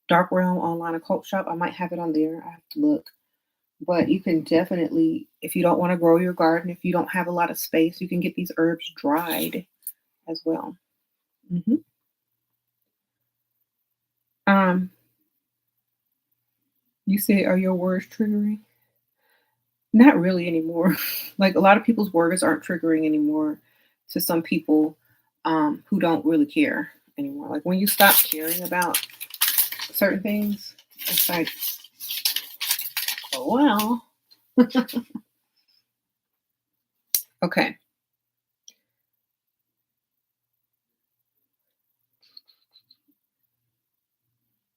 Dark Realm online occult shop. I might have it on there. I have to look. But you can definitely, if you don't want to grow your garden, if you don't have a lot of space, you can get these herbs dried as well. hmm Um, you say, are your words triggering? Not really anymore. Like a lot of people's words aren't triggering anymore to some people who don't really care anymore. Like when you stop caring about certain things, it's like, oh well. Okay.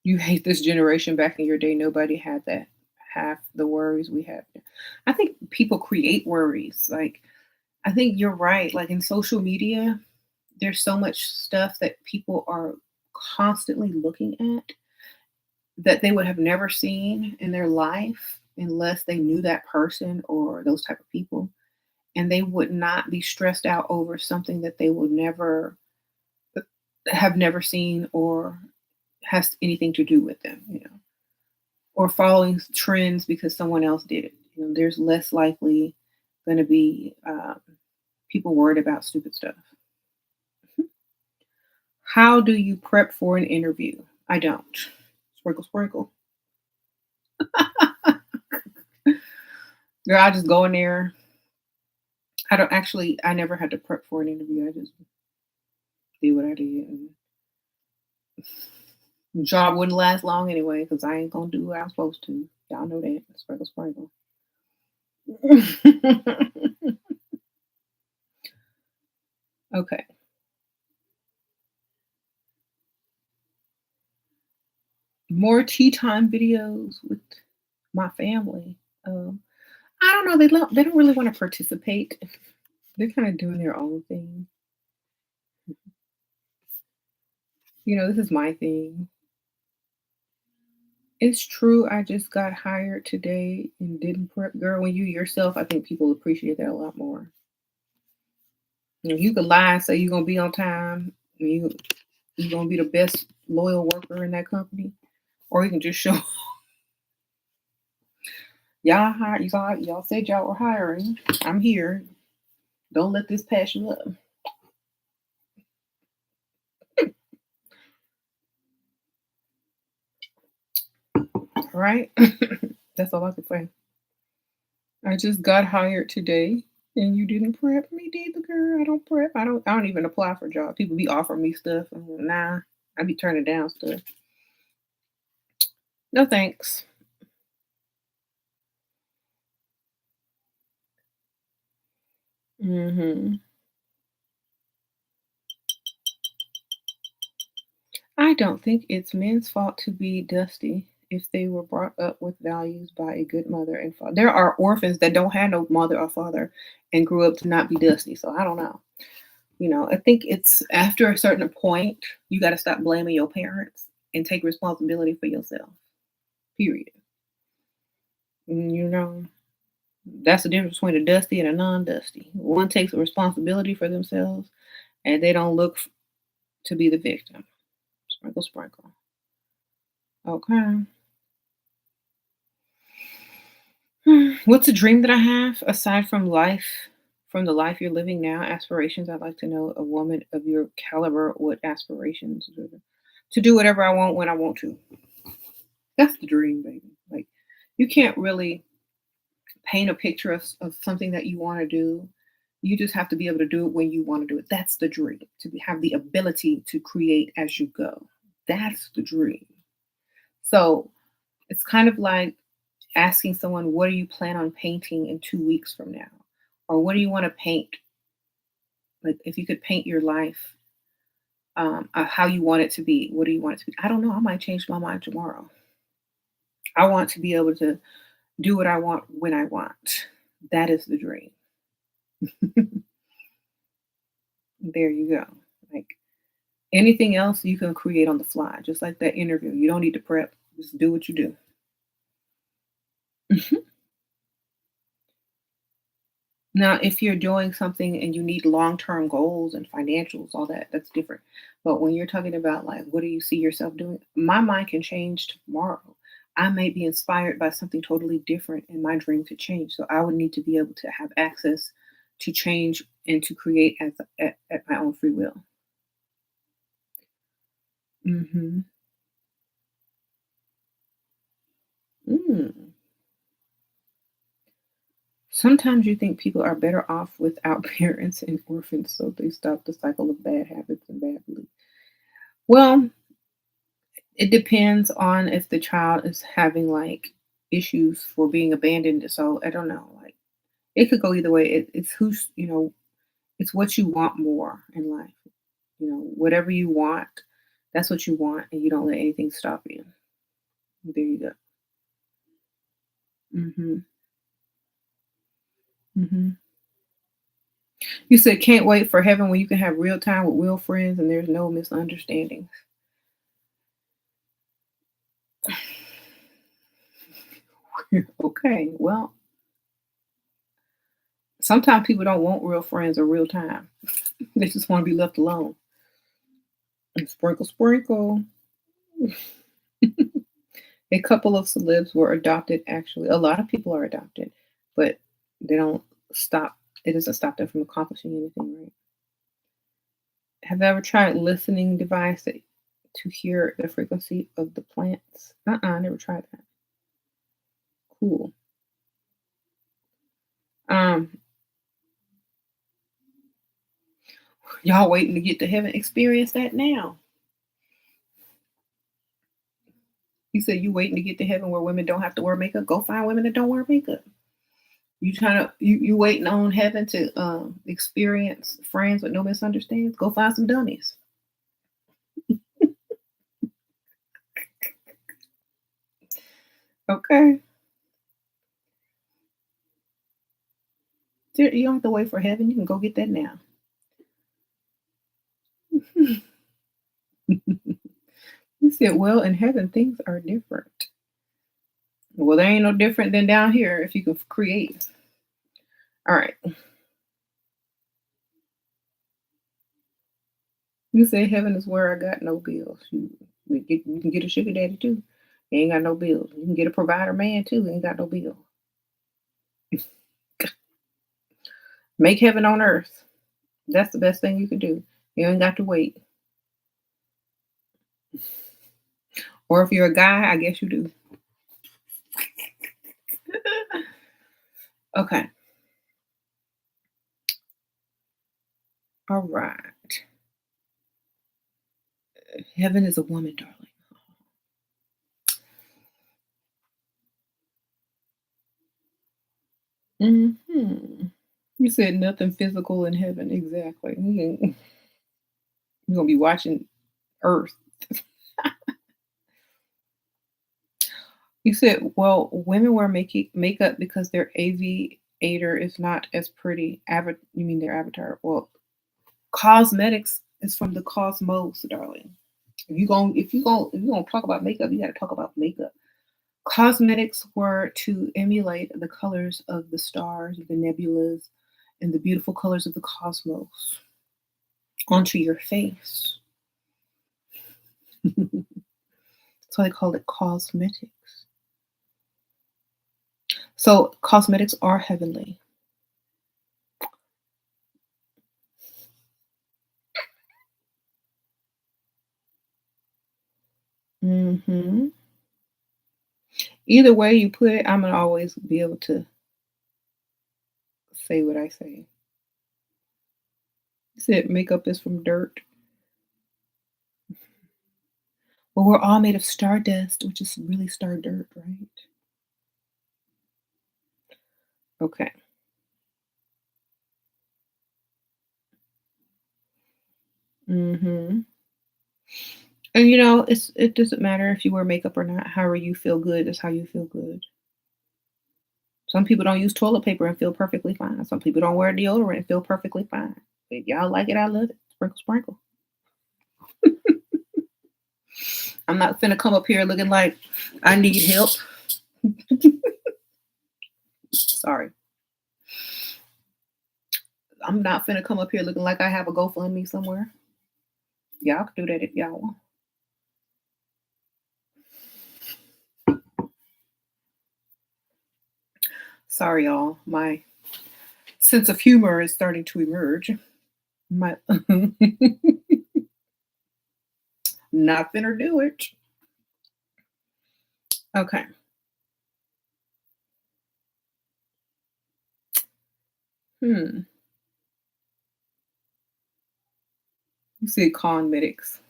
You hate this generation. Back in your day, nobody had that half the worries we have. I think people create worries. Like I think you're right. Like in social media, there's so much stuff that people are constantly looking at that they would have never seen in their life unless they knew that person or those type of people, and they would not be stressed out over something that they would never have never seen or has anything to do with them, or following trends because someone else did it. There's less likely going to be people worried about stupid stuff. How do you prep for an interview? I don't. Sprinkle, sprinkle. Girl, I just go in there. I don't actually, I never had to prep for an interview. I just did what I did. And the job wouldn't last long anyway because I ain't going to do what I'm supposed to. Y'all know that. Sprinkle, sprinkle. Okay. More tea time videos with my family. I don't know. They don't really want to participate. They're kind of doing their own thing. This is my thing. It's true. I just got hired today and didn't prep. Girl, when you yourself, I think people appreciate that a lot more. You could lie and say you're gonna be on time. And you're gonna be the best loyal worker in that company, or you can just show y'all hired. Y'all said y'all were hiring. I'm here. Don't let this pass you up. right? That's all I can say. I just got hired today and you didn't prep me, did the girl? I don't prep. I don't even apply for jobs. People be offering me stuff. I'm like, nah, I be turning down stuff. No thanks. Hmm. I don't think it's men's fault to be dusty if they were brought up with values by a good mother and father. There are orphans that don't have no mother or father and grew up to not be dusty. So I don't know. I think it's after a certain point, you got to stop blaming your parents and take responsibility for yourself. Period. You know, that's the difference between a dusty and a non-dusty. One takes responsibility for themselves, and they don't look to be the victim. Sprinkle, sprinkle. Okay. What's a dream that I have aside from life, from the life you're living now? Aspirations. I'd like to know a woman of your caliber. What aspirations? To do whatever I want when I want to. That's the dream, baby. Like, you can't really paint a picture of something that you want to do. You just have to be able to do it when you want to do it. That's the dream. Have the ability to create as you go. That's the dream. So it's kind of like asking someone, what do you plan on painting in 2 weeks from now? Or what do you want to paint? Like, if you could paint your life, how you want it to be, what do you want it to be? I don't know. I might change my mind tomorrow. I want to be able to do what I want when I want. That is the dream. There you go. Like, anything else you can create on the fly, just like that interview. You don't need to prep. Just do what you do. Now, if you're doing something and you need long-term goals and financials, all that, that's different. But when you're talking about like, what do you see yourself doing? My mind can change tomorrow. I may be inspired by something totally different and my dream could change. So I would need to be able to have access to change and to create at my own free will. Hmm. Mm. Sometimes you think people are better off without parents and orphans, so they stop the cycle of bad habits and bad beliefs. Well, it depends on if the child is having like issues for being abandoned. So I don't know. Like, it could go either way. It's it's what you want more in life. Whatever you want, that's what you want, and you don't let anything stop you. There you go. Hmm. Hmm. You said can't wait for heaven when you can have real time with real friends and there's no misunderstandings. Okay, well, sometimes people don't want real friends or real time. They just want to be left alone. And sprinkle, sprinkle. A couple of celebs were adopted, actually. A lot of people are adopted, but they don't stop. It doesn't stop them from accomplishing anything, right? Have you ever tried listening device to hear the frequency of the plants? I never tried that. Cool. Um, y'all waiting to get to heaven? Experience that now. You said you waiting to get to heaven where women don't have to wear makeup. Go find women that don't wear makeup. You waiting on heaven to experience friends with no misunderstandings? Go find some dummies. Okay. You don't have to wait for heaven. You can go get that now. You said, well, in heaven, things are different. Well, they ain't no different than down here if you can create. All right. You say heaven is where I got no bills. You can get a sugar daddy too. He ain't got no bills. You can get a provider man too. He ain't got no bills. Make heaven on earth. That's the best thing you can do. You ain't got to wait. Or if you're a guy, I guess you do. Okay. All right. Heaven is a woman, darling. Hmm. You said nothing physical in heaven. Exactly. You're gonna be watching Earth. You said, well, women wear makeup because their aviator is not as pretty. You mean their avatar? Well, cosmetics is from the cosmos, darling. If you gonna talk about makeup, you got to talk about makeup. Cosmetics were to emulate the colors of the stars, the nebulas, and the beautiful colors of the cosmos onto your face. So they call it cosmetics. So cosmetics are heavenly. Hmm. Either way you put it, I'm gonna always be able to say what I say. You said makeup is from dirt. Well, we're all made of stardust, which is really star dirt, right? Okay. Hmm. And it doesn't matter if you wear makeup or not. However you feel good is how you feel good. Some people don't use toilet paper and feel perfectly fine. Some people don't wear deodorant and feel perfectly fine. If y'all like it, I love it. Sprinkle, sprinkle. I'm not finna come up here looking like I need help. Sorry. I'm not finna come up here looking like I have a GoFundMe somewhere. Y'all can do that if y'all want. Sorry, y'all. My sense of humor is starting to emerge. My not finna do it. Okay. Hmm. You said cosmetics.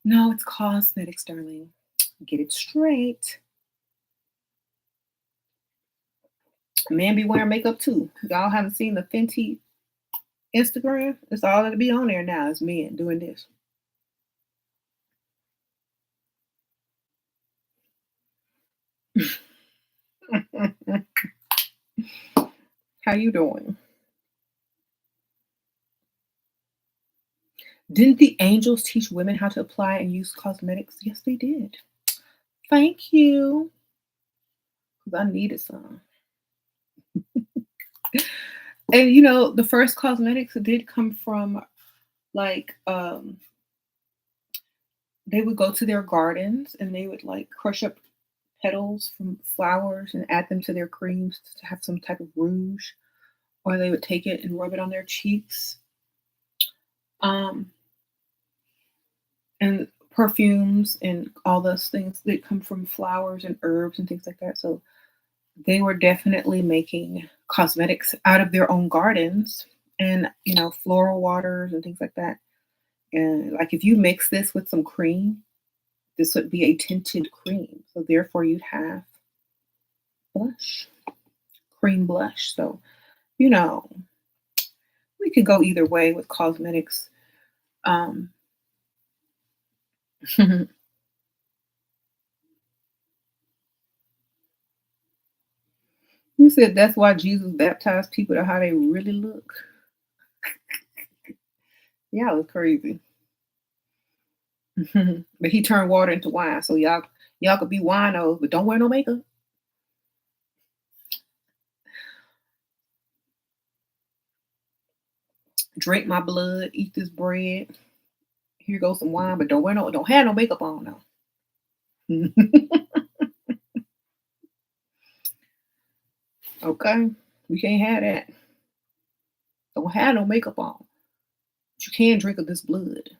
No, it's cosmetics, darling. Get it straight. Men be wearing makeup too. Y'all haven't seen the Fenty Instagram? It's all that'll be on there now. It's men doing this. How you doing? Didn't the angels teach women how to apply and use cosmetics? Yes, they did. Thank you. Because I needed some. And the first cosmetics did come from like they would go to their gardens and they would like crush up petals from flowers and add them to their creams to have some type of rouge, or they would take it and rub it on their cheeks. Um, and perfumes and all those things that come from flowers and herbs and things like that. So they were definitely making cosmetics out of their own gardens and floral waters and things like that. And like if you mix this with some cream, this would be a tinted cream. So therefore you'd have blush, cream blush. So, you know, we could go either way with cosmetics. Um, you said that's why Jesus baptized people to how they really look. Yeah, it was crazy. But he turned water into wine, so y'all could be winos, but don't wear no makeup. Drink my blood, eat this bread. Here goes some wine, but don't have no makeup on now. Okay, we can't have that. Don't have no makeup on. But you can drink of this blood.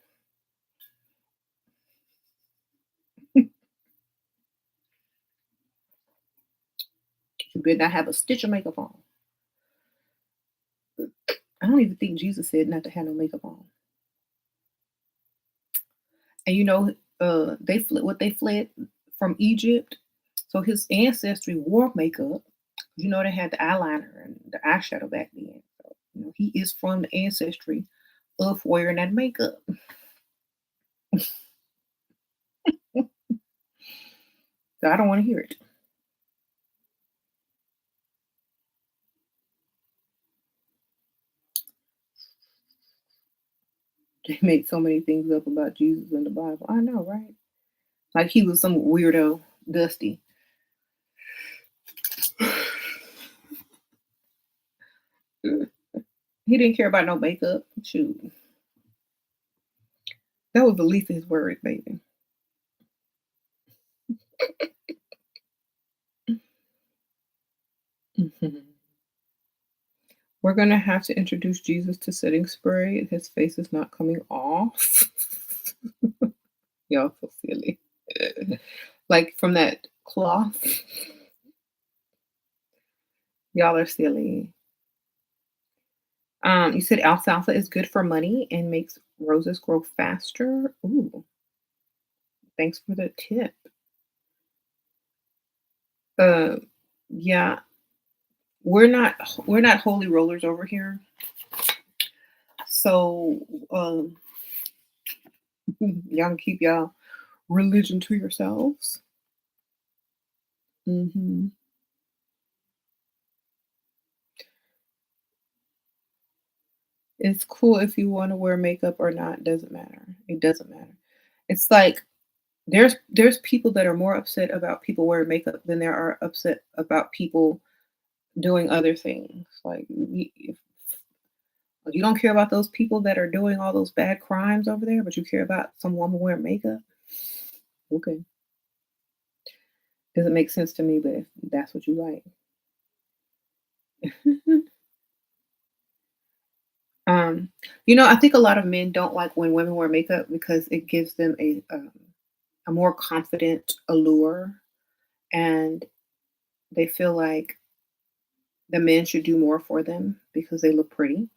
You better not have a stitch of makeup on. I don't even think Jesus said not to have no makeup on. And they fled from Egypt. So his ancestry wore makeup. They had the eyeliner and the eyeshadow back then. So, he is from the ancestry of wearing that makeup. So I don't want to hear it. They make so many things up about Jesus in the Bible. I know, right? Like he was some weirdo, dusty. He didn't care about no makeup. Shoot. That was the least of his worries, baby. Mhm. We're gonna have to introduce Jesus to setting spray. His face is not coming off. Y'all so silly. Like from that cloth. Y'all are silly. You said alfalfa is good for money and makes roses grow faster. Ooh, thanks for the tip. Uh, yeah, we're not holy rollers over here. So y'all can keep y'all religion to yourselves. Hmm. It's cool if you want to wear makeup or not. Doesn't matter. It doesn't matter. It's like there's people that are more upset about people wearing makeup than there are upset about people doing other things. Like if you don't care about those people that are doing all those bad crimes over there, but you care about some woman wearing makeup. Okay, doesn't make sense to me, but if that's what you like. um, I think a lot of men don't like when women wear makeup because it gives them a more confident allure, and they feel like the men should do more for them because they look pretty.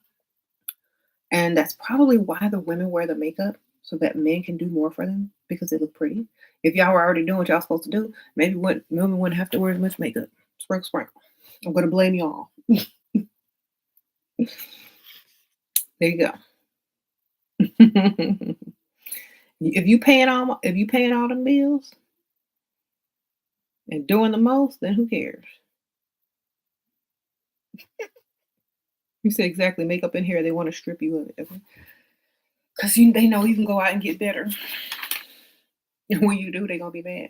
And that's probably why the women wear the makeup so that men can do more for them because they look pretty. If y'all were already doing what y'all supposed to do, maybe women wouldn't have to wear as much makeup. Sprinkle, sprinkle. I'm gonna blame y'all. There you go. If you paying all the bills and doing the most, then who cares? You say exactly makeup in here, they want to strip you of it. Because they know you can go out and get better. And when you do, they're gonna be mad.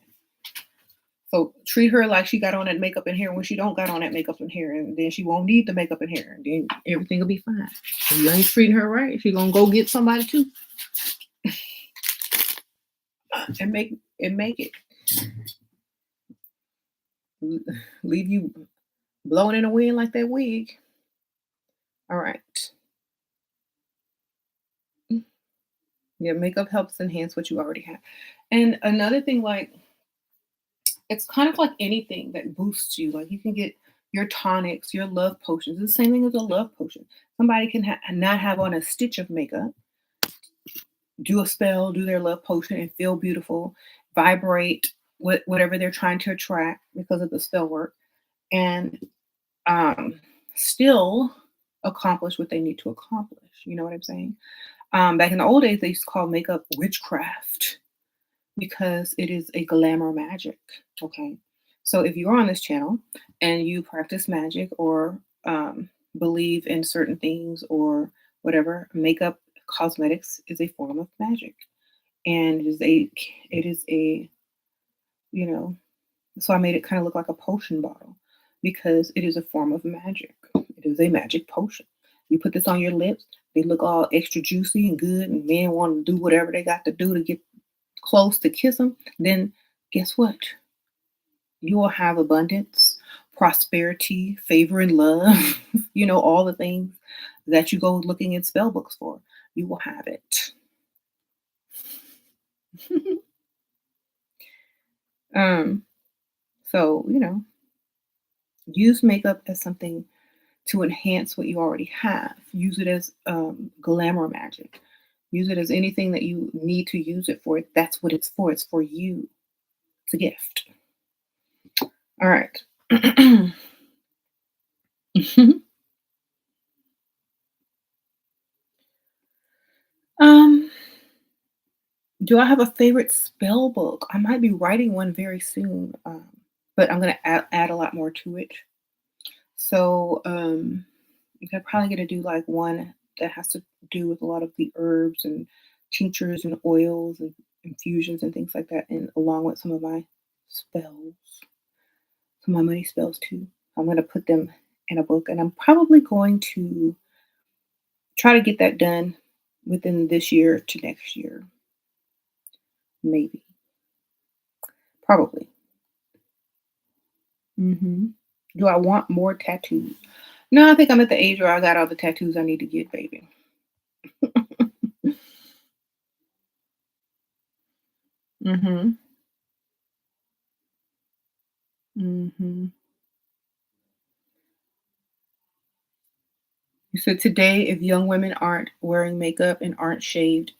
So treat her like she got on that makeup in hair when she don't got on that makeup in hair, and then she won't need the makeup in hair, and then everything will be fine. If you ain't treating her right, she gonna go get somebody too, and make it leave you blowing in the wind like that wig. All right. Yeah, makeup helps enhance what you already have. And another thing, like it's kind of like anything that boosts you. Like you can get your tonics, your love potions. It's the same thing as a love potion. Somebody can not have on a stitch of makeup, do a spell, do their love potion, and feel beautiful, vibrate whatever they're trying to attract because of the spell work, and um, still accomplish what they need to accomplish. You know what I'm saying? Back in the old days, they used to call makeup witchcraft because it is a glamour magic. Okay. So if you're on this channel and you practice magic or believe in certain things or whatever, makeup cosmetics is a form of magic. And it is a, you know, so I made it kind of look like a potion bottle because it is a form of magic. It is a magic potion. You put this on your lips, they look all extra juicy and good, and men want to do whatever they got to do to get close to kiss them, then guess what? You will have abundance, prosperity, favor, and love. All the things that you go looking in spell books for. You will have it. um, so, Use makeup as something to enhance what you already have. Use it as glamour magic. Use it as anything that you need to use it for. That's what it's for. It's for you. It's a gift. All right. um, do I have a favorite spell book? I might be writing one very soon, but I'm gonna add a lot more to it. So I'm probably gonna do like one that has to do with a lot of the herbs and tinctures and oils and infusions and things like that, and along with some of my spells, some of my money spells too. I'm gonna put them in a book, and I'm probably going to try to get that done within this year to next year, maybe, probably. hmm Do I want more tattoos? No, I think I'm at the age where I got all the tattoos I need to get, baby. hmm hmm You said today, if young women aren't wearing makeup and aren't shaved,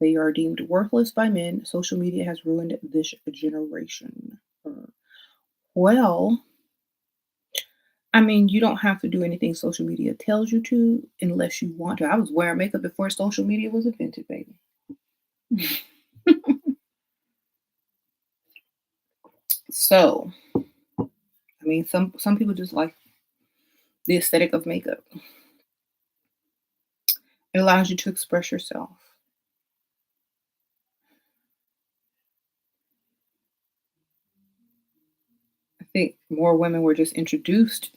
they are deemed worthless by men. Social media has ruined this generation. Well, I mean, you don't have to do anything social media tells you to unless you want to. I was wearing makeup before social media was invented, baby. So, I mean, some people just like the aesthetic of makeup. It allows you to express yourself. I think more women were just introduced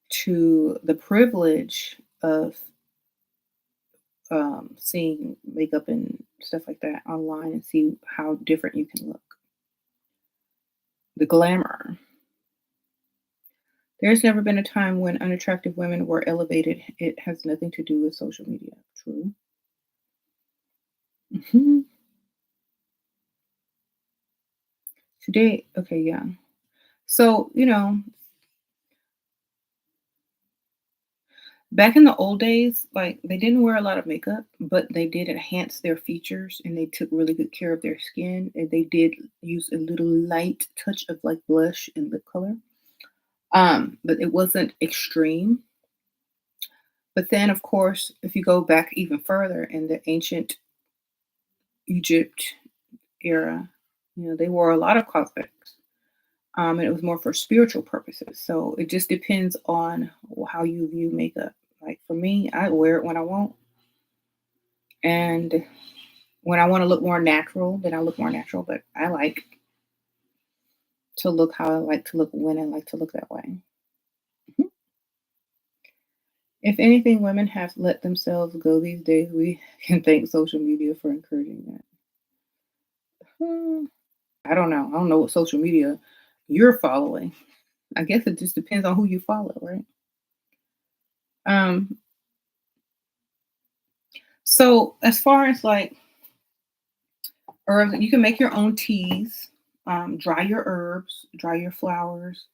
to the privilege of seeing makeup and stuff like that online and see how different you can look. The glamour. There's never been a time when unattractive women were elevated. It has nothing to do with social media. True. Mhm. Today, okay, yeah. So, back in the old days, like they didn't wear a lot of makeup, but they did enhance their features and they took really good care of their skin. And they did use a little light touch of like blush and lip color. But it wasn't extreme. But then, of course, if you go back even further in the ancient Egypt era, they wore a lot of cosmetics. And it was more for spiritual purposes. So it just depends on how you view makeup. Like for me, I wear it when I want. And when I want to look more natural, then I look more natural. But I like to look how I like to look when I like to look that way. Mhm. If anything, women have let themselves go these days. We can thank social media for encouraging that. Hmm, I don't know. I don't know what social media you're following. I guess it just depends on who you follow, right? Um, so as far as like herbs, you can make your own teas, dry your herbs, dry your flowers,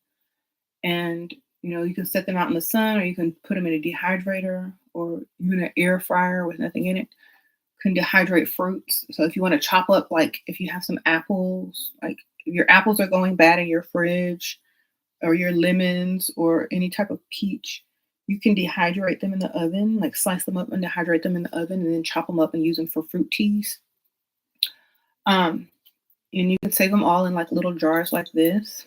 and you can set them out in the sun, or you can put them in a dehydrator, or even an air fryer with nothing in it. Can dehydrate fruits. So if you want to chop up, like if you have some apples, like if your apples are going bad in your fridge, or your lemons, or any type of peach, you can dehydrate them in the oven, like slice them up and dehydrate them in the oven, and then chop them up and use them for fruit teas. Um, and you can save them all in like little jars like this.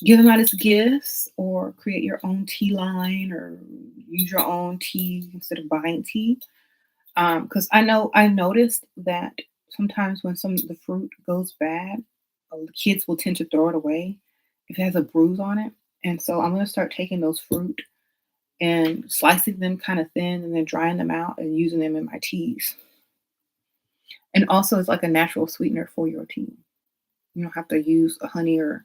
Give them out as gifts, or create your own tea line, or use your own tea instead of buying tea. Because I noticed that sometimes when some of the fruit goes bad, the kids will tend to throw it away if it has a bruise on it. And so I'm gonna start taking those fruit and slicing them kind of thin, and then drying them out and using them in my teas. And also, it's like a natural sweetener for your tea. You don't have to use a honey or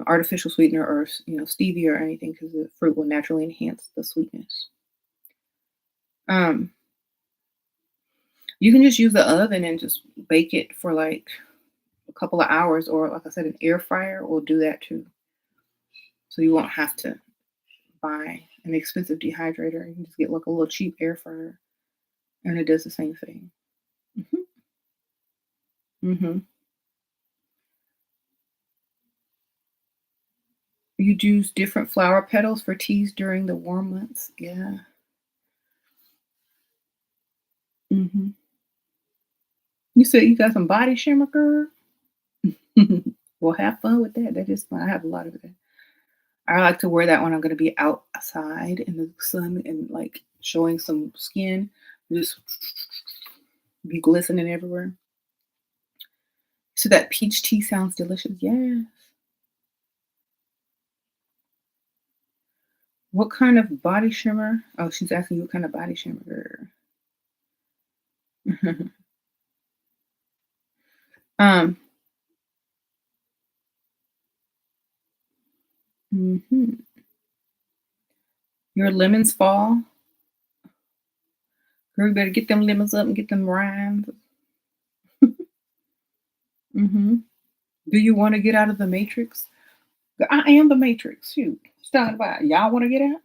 artificial sweetener, or stevia or anything, because the fruit will naturally enhance the sweetness. Um, you can just use the oven and just bake it for like a couple of hours, or like I said, an air fryer will do that too. So you won't have to buy an expensive dehydrator. You can just get like a little cheap air fryer and it does the same thing. Hmm. Hmm. You use different flower petals for teas during the warm months. Yeah. Hmm. You said you got some body shimmer, girl? Well, have fun with that. That is fun. I have a lot of that. I like to wear that when I'm gonna be outside in the sun and like showing some skin, just be glistening everywhere. So that peach tea sounds delicious. Yeah. What kind of body shimmer? Oh, she's asking you what kind of body shimmer. um. Mhm. Your lemons fall. Girl, you better get them lemons up and get them rinds. Hmm. Do you want to get out of the matrix? I am the matrix. Shoot. Talking about y'all want to get out?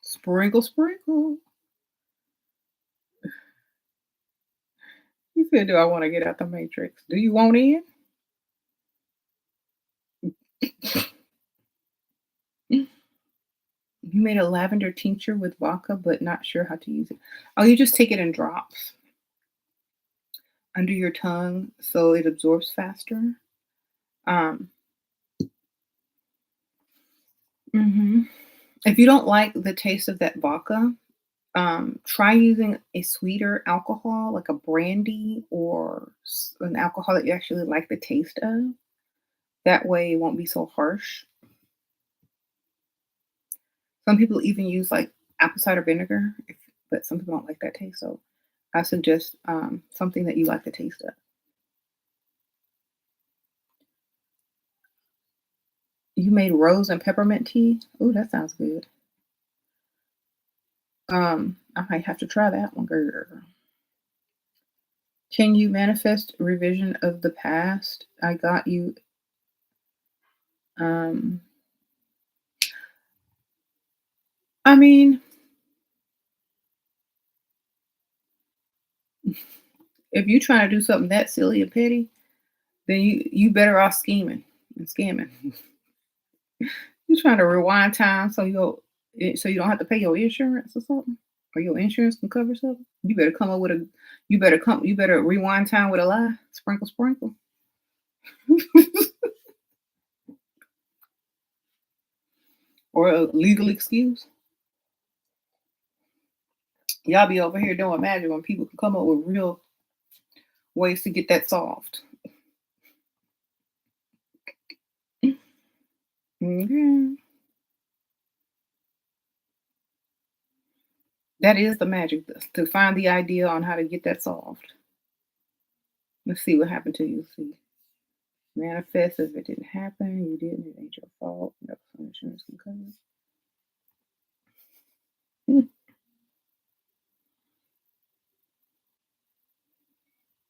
Sprinkle, sprinkle. You said, "Do I want to get out the matrix? Do you want in?" You made a lavender tincture with vodka, but not sure how to use it. Oh, you just take it in drops under your tongue so it absorbs faster. Um, mhm. If you don't like the taste of that vodka, try using a sweeter alcohol, like a brandy or an alcohol that you actually like the taste of. That way, it won't be so harsh. Some people even use like apple cider vinegar, but some people don't like that taste. So I suggest something that you like the taste of. You made rose and peppermint tea. Oh, that sounds good. I might have to try that one, girl. Can you manifest revision of the past? I got you. Um, I mean, if you trying to do something that silly and petty, then you better off scheming and scamming. You trying to rewind time so you don't have to pay your insurance or something, or your insurance can cover something. You better come up with a. You better rewind time with a lie. Sprinkle, sprinkle, or a legal excuse. Y'all be over here doing magic when people can come up with real ways to get that solved. Mhm. That is the magic to find the idea on how to get that solved. Let's see what happened to you. See, manifest if it didn't happen, you didn't. It ain't your fault. No insurance can cover.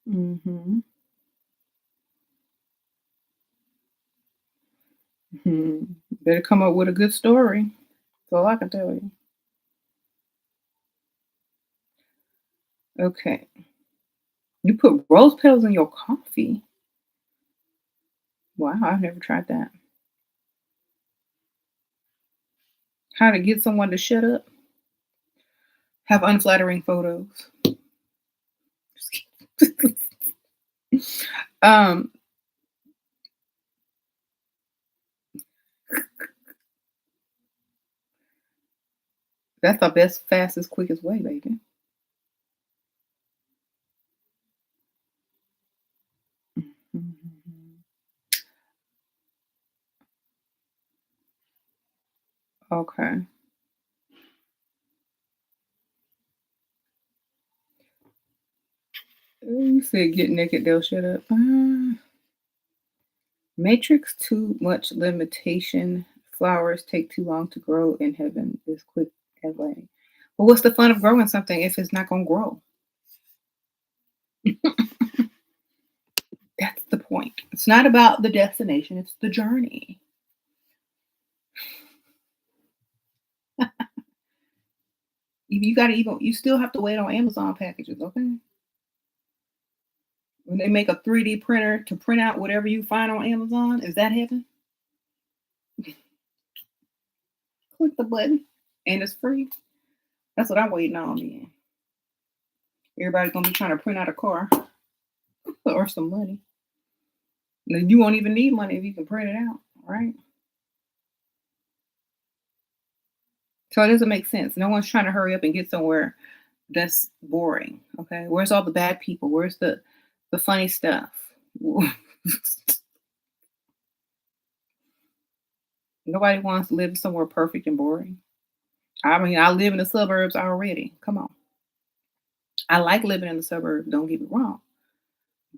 Mm-hmm. Mhm. Better come up with a good story. That's all I can tell you. Okay. You put rose petals in your coffee. Wow, I've never tried that. How to get someone to shut up? Have unflattering photos. um, that's the best, fastest, quickest way, baby. Mhm. Okay. You said get naked, they'll shut up. Matrix too much limitation. Flowers take too long to grow in heaven is quick away. Well, what's the fun of growing something if it's not gonna grow? That's the point. It's not about the destination, it's the journey. You gotta even you still have to wait on Amazon packages, okay? When they make a 3D printer to print out whatever you find on Amazon, is that heaven? Click the button and it's free. That's what I'm waiting on then. Everybody's gonna be trying to print out a car or some money. And you won't even need money if you can print it out, right? So it doesn't make sense. No one's trying to hurry up and get somewhere that's boring. Okay. Where's all the bad people? Where's the funny stuff? Nobody wants to live somewhere perfect and boring. I mean, I live in the suburbs already. Come on. I like living in the suburbs, don't get me wrong.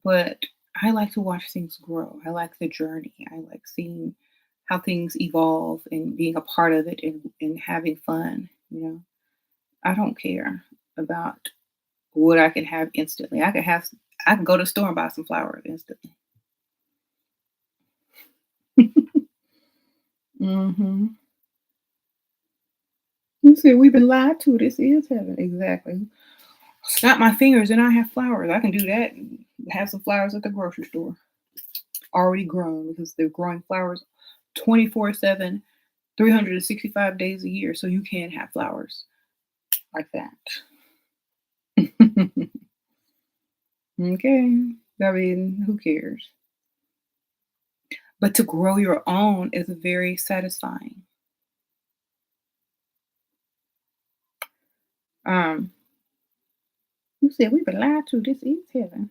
But I like to watch things grow. I like the journey. I like seeing how things evolve and being a part of it and having fun. I don't care about what I can have instantly. I can go to the store and buy some flowers instantly. Hmm. You see, we've been lied to. This is heaven. Exactly. Snap my fingers and I have flowers. I can do that and have some flowers at the grocery store. Already grown because they're growing flowers 24/7, 365 days a year. So you can have flowers like that. Okay. I mean, who cares? But to grow your own is very satisfying. Um, you said we've been lied to. This is heaven.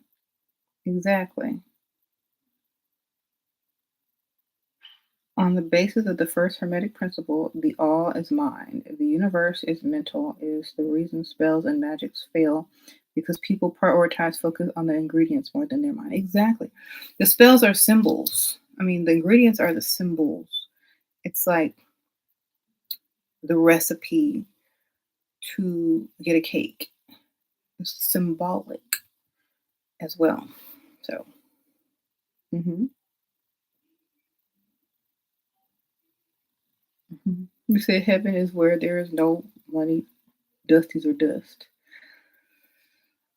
Exactly. On the basis of the first Hermetic principle, the all is mind. The universe is mental, is the reason spells and magics fail because people prioritize focus on the ingredients more than their mind. Exactly. The spells are symbols. I mean, the ingredients are the symbols. It's like the recipe to get a cake. It's symbolic as well. So, mhm, mhm. You say heaven is where there is no money, dusties or dust.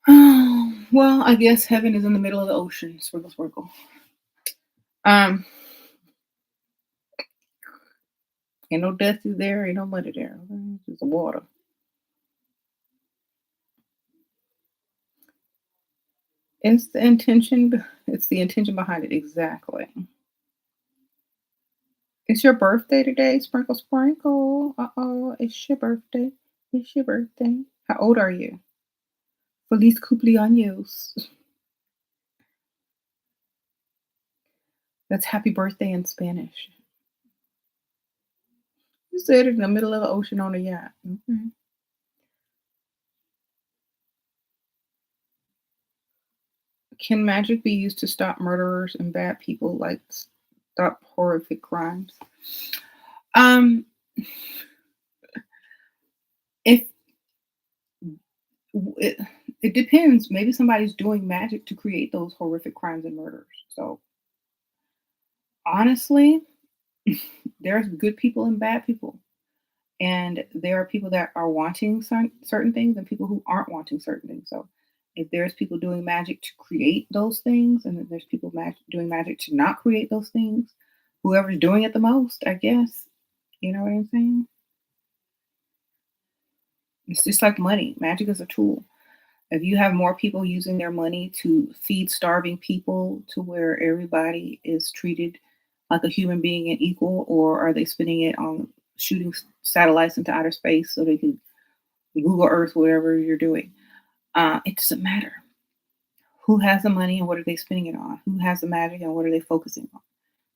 Oh, well, I guess heaven is in the middle of the ocean. Sprinkle, sprinkle. Um, ain't no dusties there, ain't no money there. Okay? It's just the water. It's the intention. It's the intention behind it. Exactly. It's your birthday today. Sprinkle, sprinkle. Uh-oh, it's your birthday. It's your birthday. How old are you? Feliz cumpleaños. That's happy birthday in Spanish. You said it in the middle of the ocean on a yacht. Okay. Can magic be used to stop murderers and bad people, like stop horrific crimes? Um, if it, it depends. Maybe somebody's doing magic to create those horrific crimes and murders. So honestly, there's good people and bad people. And there are people that are wanting certain things and people who aren't wanting certain things. So if there's people doing magic to create those things, and then there's people doing magic to not create those things, whoever's doing it the most, I guess. You know what I'm saying? It's just like money. Magic is a tool. If you have more people using their money to feed starving people to where everybody is treated like a human being and equal, or are they spending it on shooting satellites into outer space so they can Google Earth, whatever you're doing? It doesn't matter. Who has the money and what are they spending it on? Who has the magic and what are they focusing on?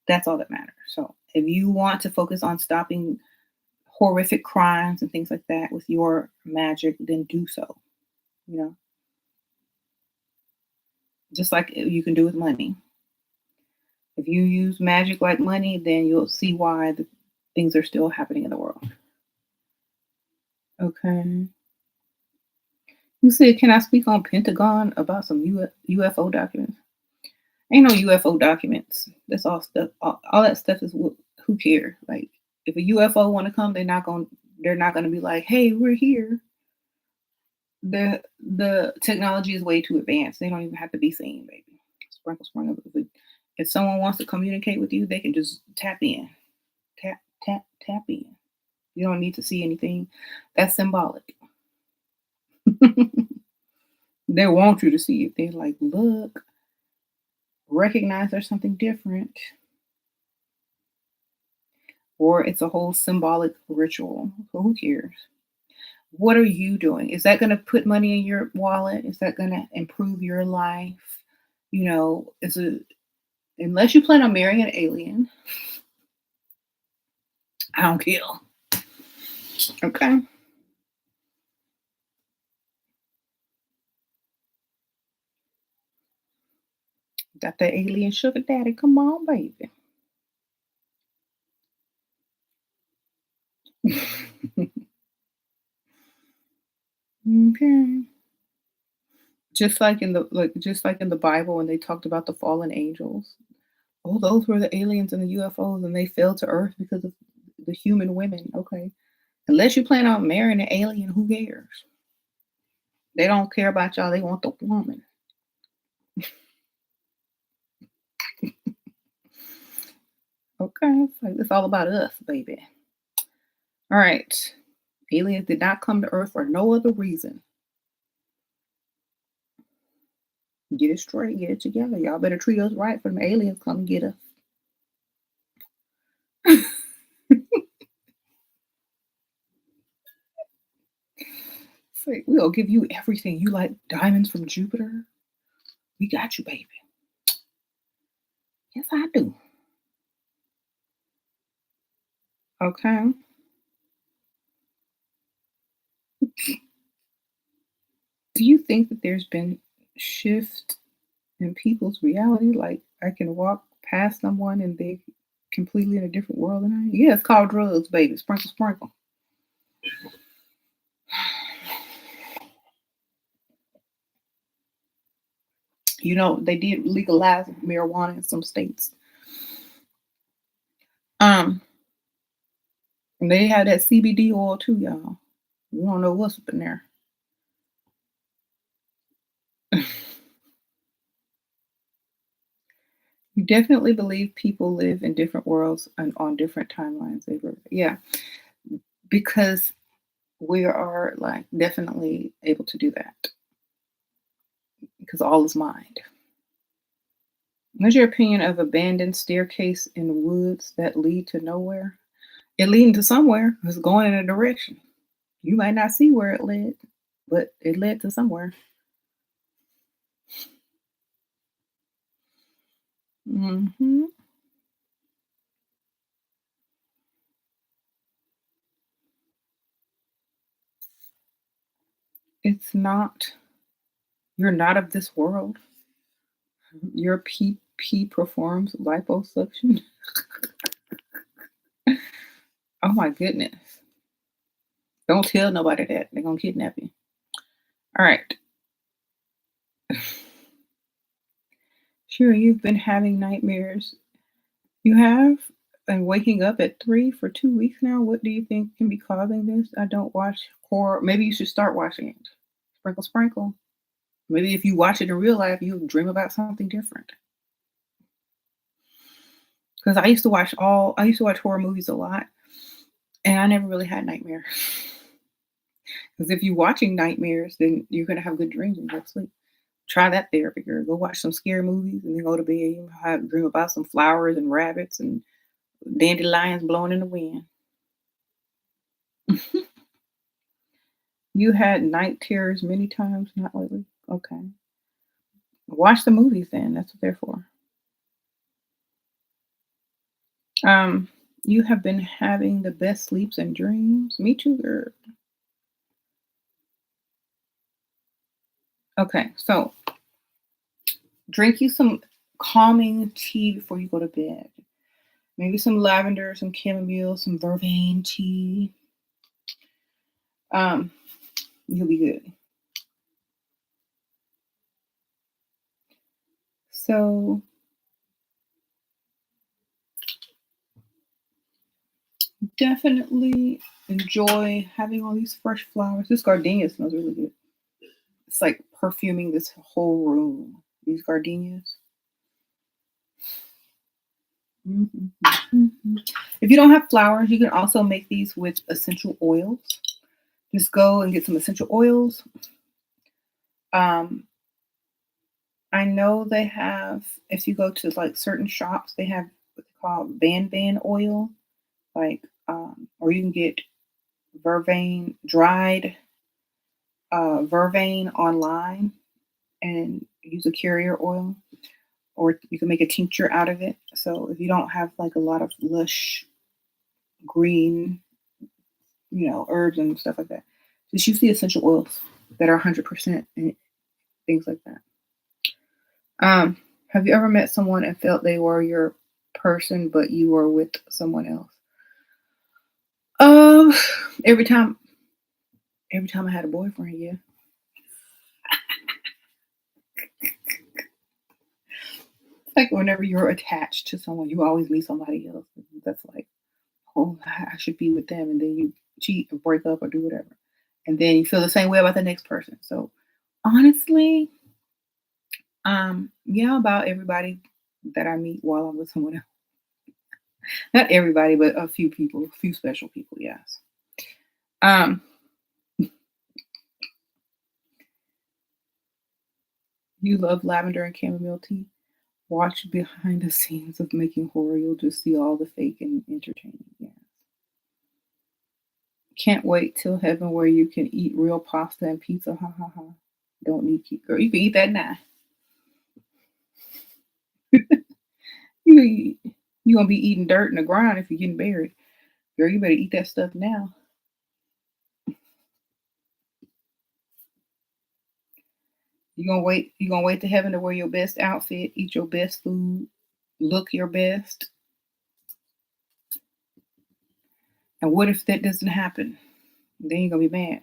That's all that matters. So if you want to focus on stopping horrific crimes and things like that with your magic, then do so. You know, just like you can do with money. If you use magic like money, then you'll see why the things are still happening in the world. Okay. You said, "Can I speak on Pentagon about some UFO documents?" Ain't no UFO documents. That's all stuff. All that stuff is who cares? Like, if a UFO want to come, they're not gonna be like, "Hey, we're here." The technology is way too advanced. They don't even have to be seen, baby. Sprinkle, sprinkle. If someone wants to communicate with you, they can just tap in, tap, tap, tap in. You don't need to see anything. That's symbolic. They want you to see it. They're like, look, recognize there's something different, or it's a whole symbolic ritual. So who cares? What are you doing? Is that going to put money in your wallet? Is that going to improve your life? Is it, unless you plan on marrying an alien, I don't care. Okay. Got that alien sugar daddy. Come on, baby. Okay. Just like in the Bible when they talked about the fallen angels. Oh, those were the aliens and the UFOs, and they fell to Earth because of the human women. Okay. Unless you plan on marrying an alien, who cares? They don't care about y'all. They want the woman. Okay. It's all about us, baby. All right. Aliens did not come to Earth for no other reason. Get it straight, get it together. Y'all better treat us right for them aliens come and get us. Say, we'll give you everything. You like diamonds from Jupiter? We got you, baby. Yes, I do. Okay. Do you think that there's been shift in people's reality? Like I can walk past someone and they completely in a different world than I am? Yeah, it's called drugs, baby. Sprinkle, sprinkle. They did legalize marijuana in some states. Um, and they had that CBD oil too, y'all. We don't know what's up in there. You definitely believe people live in different worlds and on different timelines. Yeah, because we are like definitely able to do that because all is mind. What's your opinion of abandoned staircase in the woods that lead to nowhere? It leading to somewhere. It's going in a direction. You might not see where it led, but it led to somewhere. Hmm. It's not. You're not of this world. Your PP performs liposuction. Oh my goodness. Don't tell nobody that. They're gonna kidnap you. All right. Sure, you've been having nightmares. You have? And waking up at 3 for 2 weeks now? What do you think can be causing this? I don't watch horror. Maybe you should start watching it. Sprinkle, sprinkle. Maybe if you watch it in real life, you'll dream about something different. Because I used to watch horror movies a lot, and I never really had nightmares. Because if you're watching nightmares, then you're gonna have good dreams when you go to sleep. Try that therapy, girl. Go watch some scary movies and then go to bed. You have dream about some flowers and rabbits and dandelions blowing in the wind. You had night terrors many times, not lately. Okay. Watch the movies then. That's what they're for. Um, you have been having the best sleeps and dreams. Me too, girl. Okay, so drink you some calming tea before you go to bed. Maybe some lavender, some chamomile, some vervain tea. Um, you'll be good. So definitely enjoy having all these fresh flowers. This gardenia smells really good. It's like perfuming this whole room. These gardenias. Mhm, mhm. If you don't have flowers, you can also make these with essential oils. Just go and get some essential oils. Um, I know they have, if you go to like certain shops, they have what they call Van oil, like, or you can get Vervain, dried Vervain online and use a carrier oil, or you can make a tincture out of it. So if you don't have like a lot of lush green, herbs and stuff like that, just use the essential oils that are 100% and things like that. Have you ever met someone and felt they were your person, but you were with someone else? Um, every time, every time I had a boyfriend, yeah. Like whenever you're attached to someone, you always meet somebody else. That's like, oh, I should be with them, and then you cheat or break up or do whatever, and then you feel the same way about the next person. So honestly, yeah, about everybody that I meet while I'm with someone else. Not everybody, but a few people, a few special people. Yes. Um, you love lavender and chamomile tea. Watch behind the scenes of making horror. You'll just see all the fake and entertaining. Yeah. Can't wait till heaven where you can eat real pasta and pizza. Ha ha ha. Don't need keep girl. You can eat that now. You you gonna be eating dirt in the ground if you're getting buried. Girl, you better eat that stuff now. You gonna wait to heaven to wear your best outfit, eat your best food, look your best. And what if that doesn't happen? Then you're gonna be mad.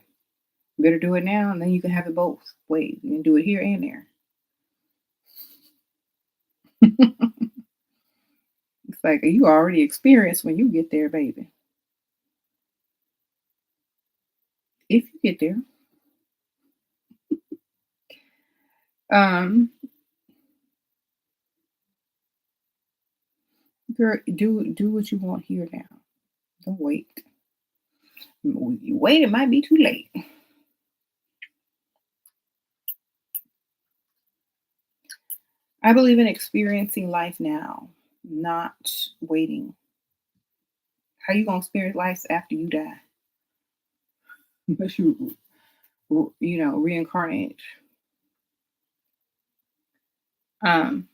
Better do it now, and then you can have it both ways. You can do it here and there. It's like you already experienced when you get there, baby. If you get there, um, girl, do what you want here now. Don't wait. When you wait, it might be too late. I believe in experiencing life now, not waiting. How you gonna experience life after you die? Unless reincarnate. Um,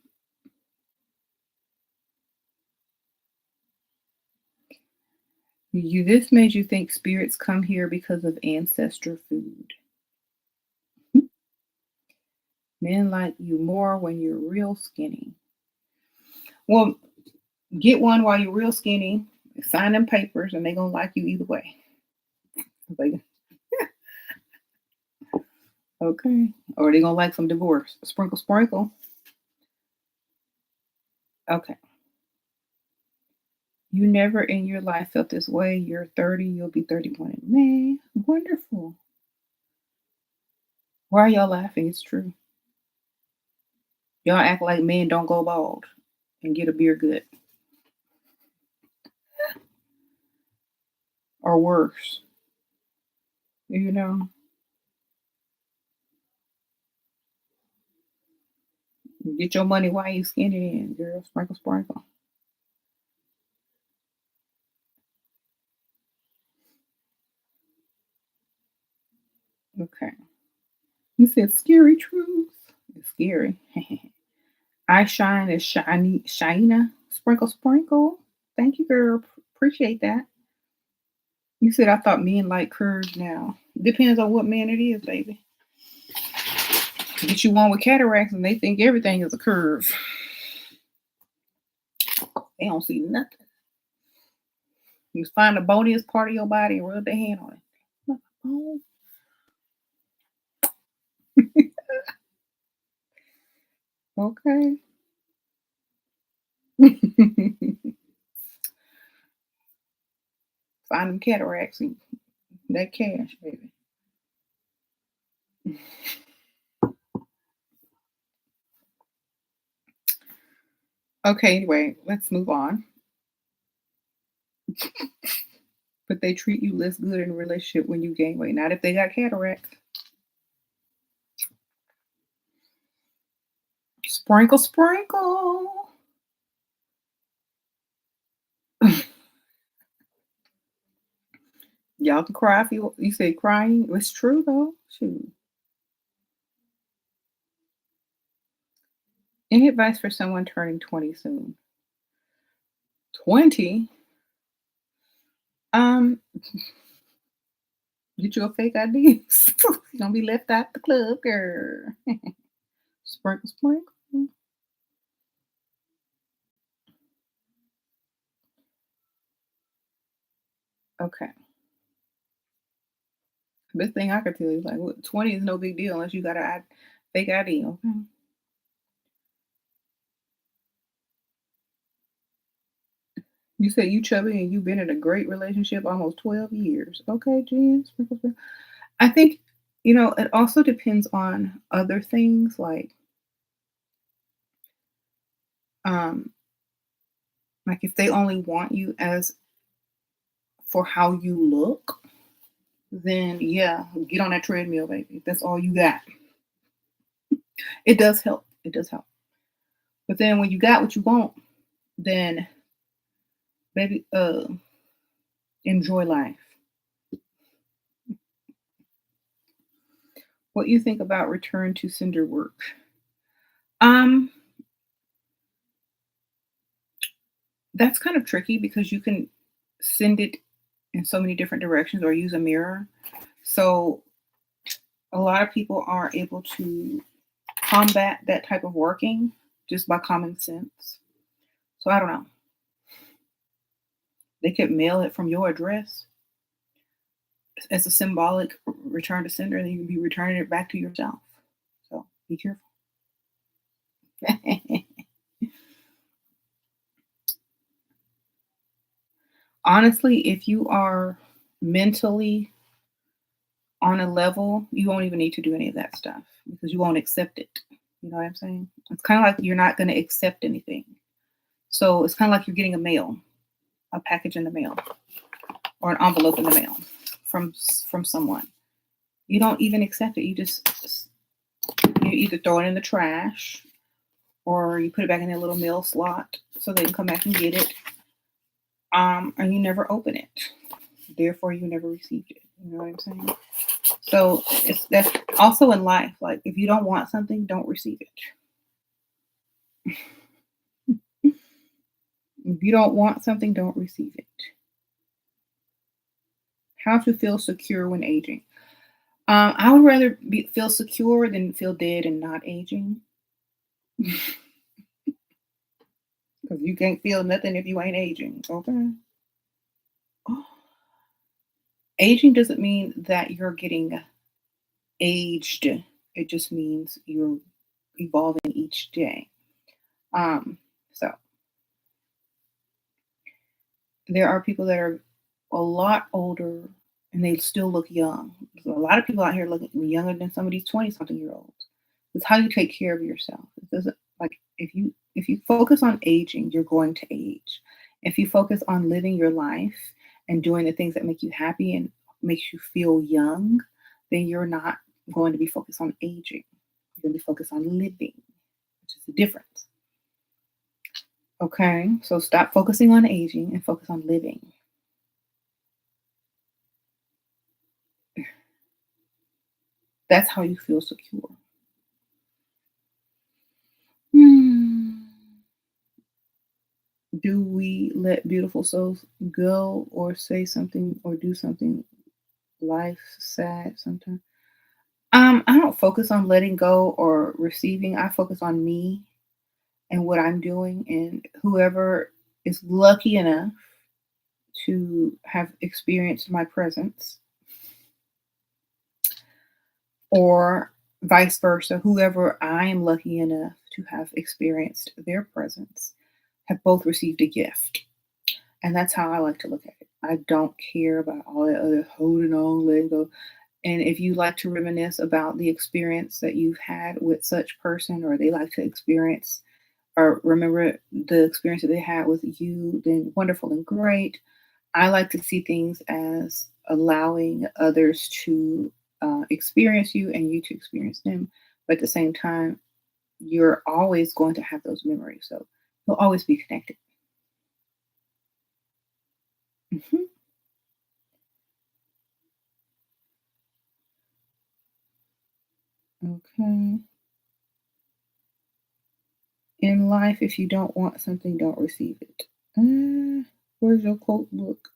this made you think spirits come here because of ancestor food. Men like you more when you're real skinny. Well, get one while you're real skinny, sign them papers, and they gonna like you either way. Like, okay. Or they gonna like some divorce. Sprinkle, sprinkle. Okay. You never in your life felt this way. You're 30, you'll be 31 in May. Wonderful. Why are y'all laughing? It's true. Y'all act like men don't go bald and get a beard good. Or worse. You know? Get your money while you skinny in, girl. Sprinkle, sprinkle. Okay. You said scary truth. It's scary. I shine is shiny, shina. Sprinkle, sprinkle. Thank you, girl. Appreciate that. You said I thought men like curves now. Depends on what man it is, baby. Get you one with cataracts and they think everything is a curve. They don't see nothing. You find the boniest part of your body and rub their hand on it. Oh, okay. Find them cataracts and that cash, baby. Okay, anyway, let's move on. But they treat you less good in a relationship when you gain weight. Not if they got cataracts. Sprinkle, sprinkle. Y'all can cry if you say crying. It's true though. Shoot. Any advice for someone turning 20 soon? 20? Um, get you a fake ID. You don't be left out the club, girl. Sprinkle, sprinkle. Okay. Best thing I could tell you is like, what, 20 is no big deal unless you got a fake ID. Okay. You say you chubby and you've been in a great relationship almost 12 years. Okay, Jen. Sprinkle, sprinkle. I think, it also depends on other things um, like if they only want you as for how you look, then yeah, get on that treadmill, baby. If that's all you got. It does help. It does help. But then when you got what you want, then baby, enjoy life. What you think about return to sender work? Um, that's kind of tricky because you can send it in so many different directions or use a mirror. So a lot of people are able to combat that type of working just by common sense. So I don't know. They could mail it from your address as a symbolic return to sender, and you can be returning it back to yourself. So be careful. Honestly, if you are mentally on a level, you won't even need to do any of that stuff because you won't accept it. You know what I'm saying? It's kind of like you're not going to accept anything. So it's kind of like you're getting a package in the mail, or an envelope in the mail from someone. You don't even accept it. You either throw it in the trash or you put it back in a little mail slot so they can come back and get it. And you never open it. Therefore, you never received it. You know what I'm saying? So that's also in life. Like if you don't want something, don't receive it. If you don't want something, don't receive it. How to feel secure when aging? I would rather feel secure than feel dead and not aging. Because you can't feel nothing if you ain't aging. Okay. Aging doesn't mean that you're getting aged. It just means you're evolving each day. So there are people that are a lot older and they still look young. There's a lot of people out here looking younger than some of these 20 something year olds. It's how you take care of yourself. It doesn't like if you focus on aging, you're going to age. If you focus on living your life and doing the things that make you happy and makes you feel young, then you're not going to be focused on aging. You're going to be focused on living, which is the difference. Okay, so stop focusing on aging and focus on living. That's how you feel secure. Hmm. Do we let beautiful souls go or say something or do something? Life sad sometimes. I don't focus on letting go or receiving. I focus on me and what I'm doing, and whoever is lucky enough to have experienced my presence, or vice versa, whoever I am lucky enough to have experienced their presence. have both received a gift. And that's how I like to look at it. I don't care about all that other holding on, letting go. And if you like to reminisce about the experience that you've had with such person, or they like to experience or remember the experience that they had with you, then wonderful and great. I like to see things as allowing others to experience you and you to experience them. But at the same time, you're always going to have those memories. So you'll always be connected. Mhm. Okay. In life, if you don't want something, don't receive it. Where's your quote book?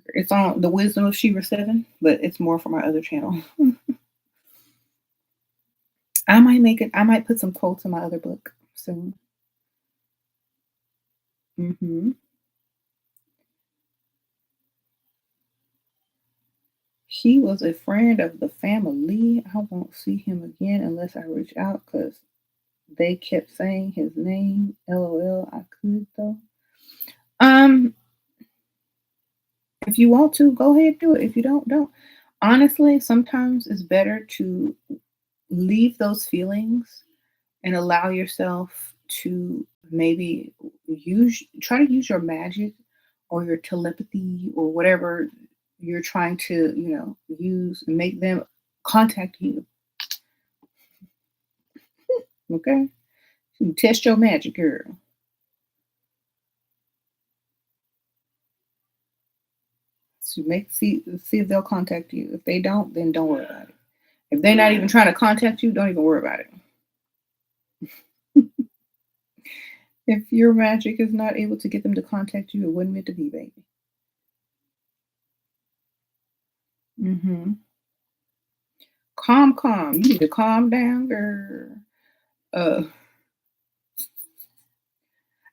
It's on the Wisdom of Shiva 7, but it's more for my other channel. I might make it, I might put some quotes in my other book soon. Hmm. He was a friend of the family. I won't see him again unless I reach out because they kept saying his name. LOL. I could though. Um, if you want to, go ahead and do it. If you don't, don't. Honestly, sometimes it's better to leave those feelings and allow yourself to maybe try to use your magic or your telepathy or whatever you're trying to, use and make them contact you. Okay? You test your magic, girl. So see if they'll contact you. If they don't, then don't worry about it. If they're not even trying to contact you, don't even worry about it. If your magic is not able to get them to contact you, it wasn't meant to be, baby. Hmm. Calm. You need to calm down, girl. Uh,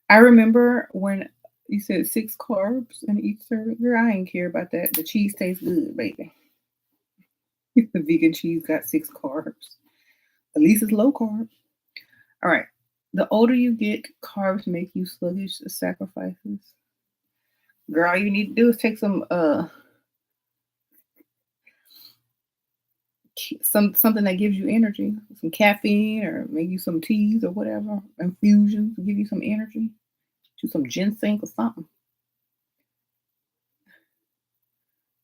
I remember when you said 6 carbs in each serving. Girl, I ain't care about that. The cheese tastes good, baby. The vegan cheese got 6 carbs. At least it's low carb. All right. The older you get, carbs make you sluggish. Sacrifices. Girl, all you need to do is take something that gives you energy, some caffeine, or maybe some teas or whatever, infusions to give you some energy. Do some ginseng or something,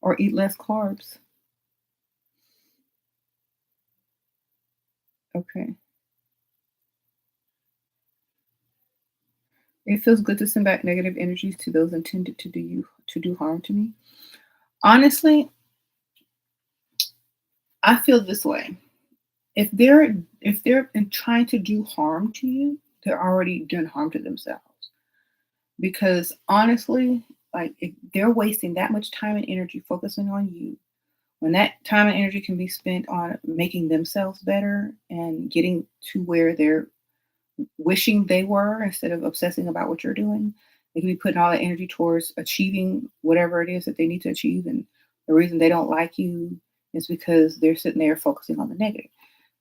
or eat less carbs. Okay. It feels good to send back negative energies to those intended to do harm to me. Honestly, I feel this way. If they're trying to do harm to you, they're already doing harm to themselves. Because honestly, like if they're wasting that much time and energy focusing on you, when that time and energy can be spent on making themselves better and getting to where they're wishing they were instead of obsessing about what you're doing. They can be putting all that energy towards achieving whatever it is that they need to achieve. And the reason they don't like you is because they're sitting there focusing on the negative.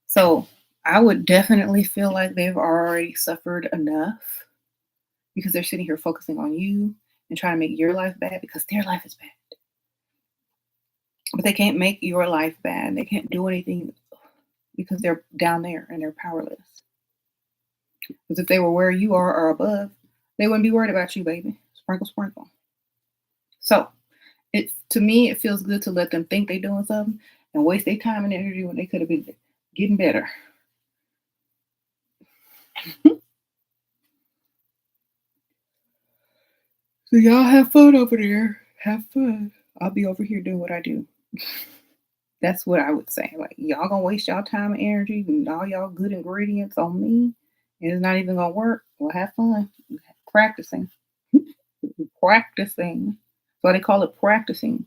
So I would definitely feel like they've already suffered enough because they're sitting here focusing on you and trying to make your life bad because their life is bad. But they can't make your life bad. They can't do anything because they're down there and they're powerless. Because if they were where you are or above, they wouldn't be worried about you, baby. Sprinkle, sprinkle. So it's to me, it feels good to let them think they're doing something and waste their time and energy when they could have been getting better. So y'all have fun over there. Have fun. I'll be over here doing what I do. That's what I would say. Like y'all gonna waste y'all time and energy and all y'all good ingredients on me, and it's not even gonna work. Well, have fun practicing. Practicing. That's why they call it practicing.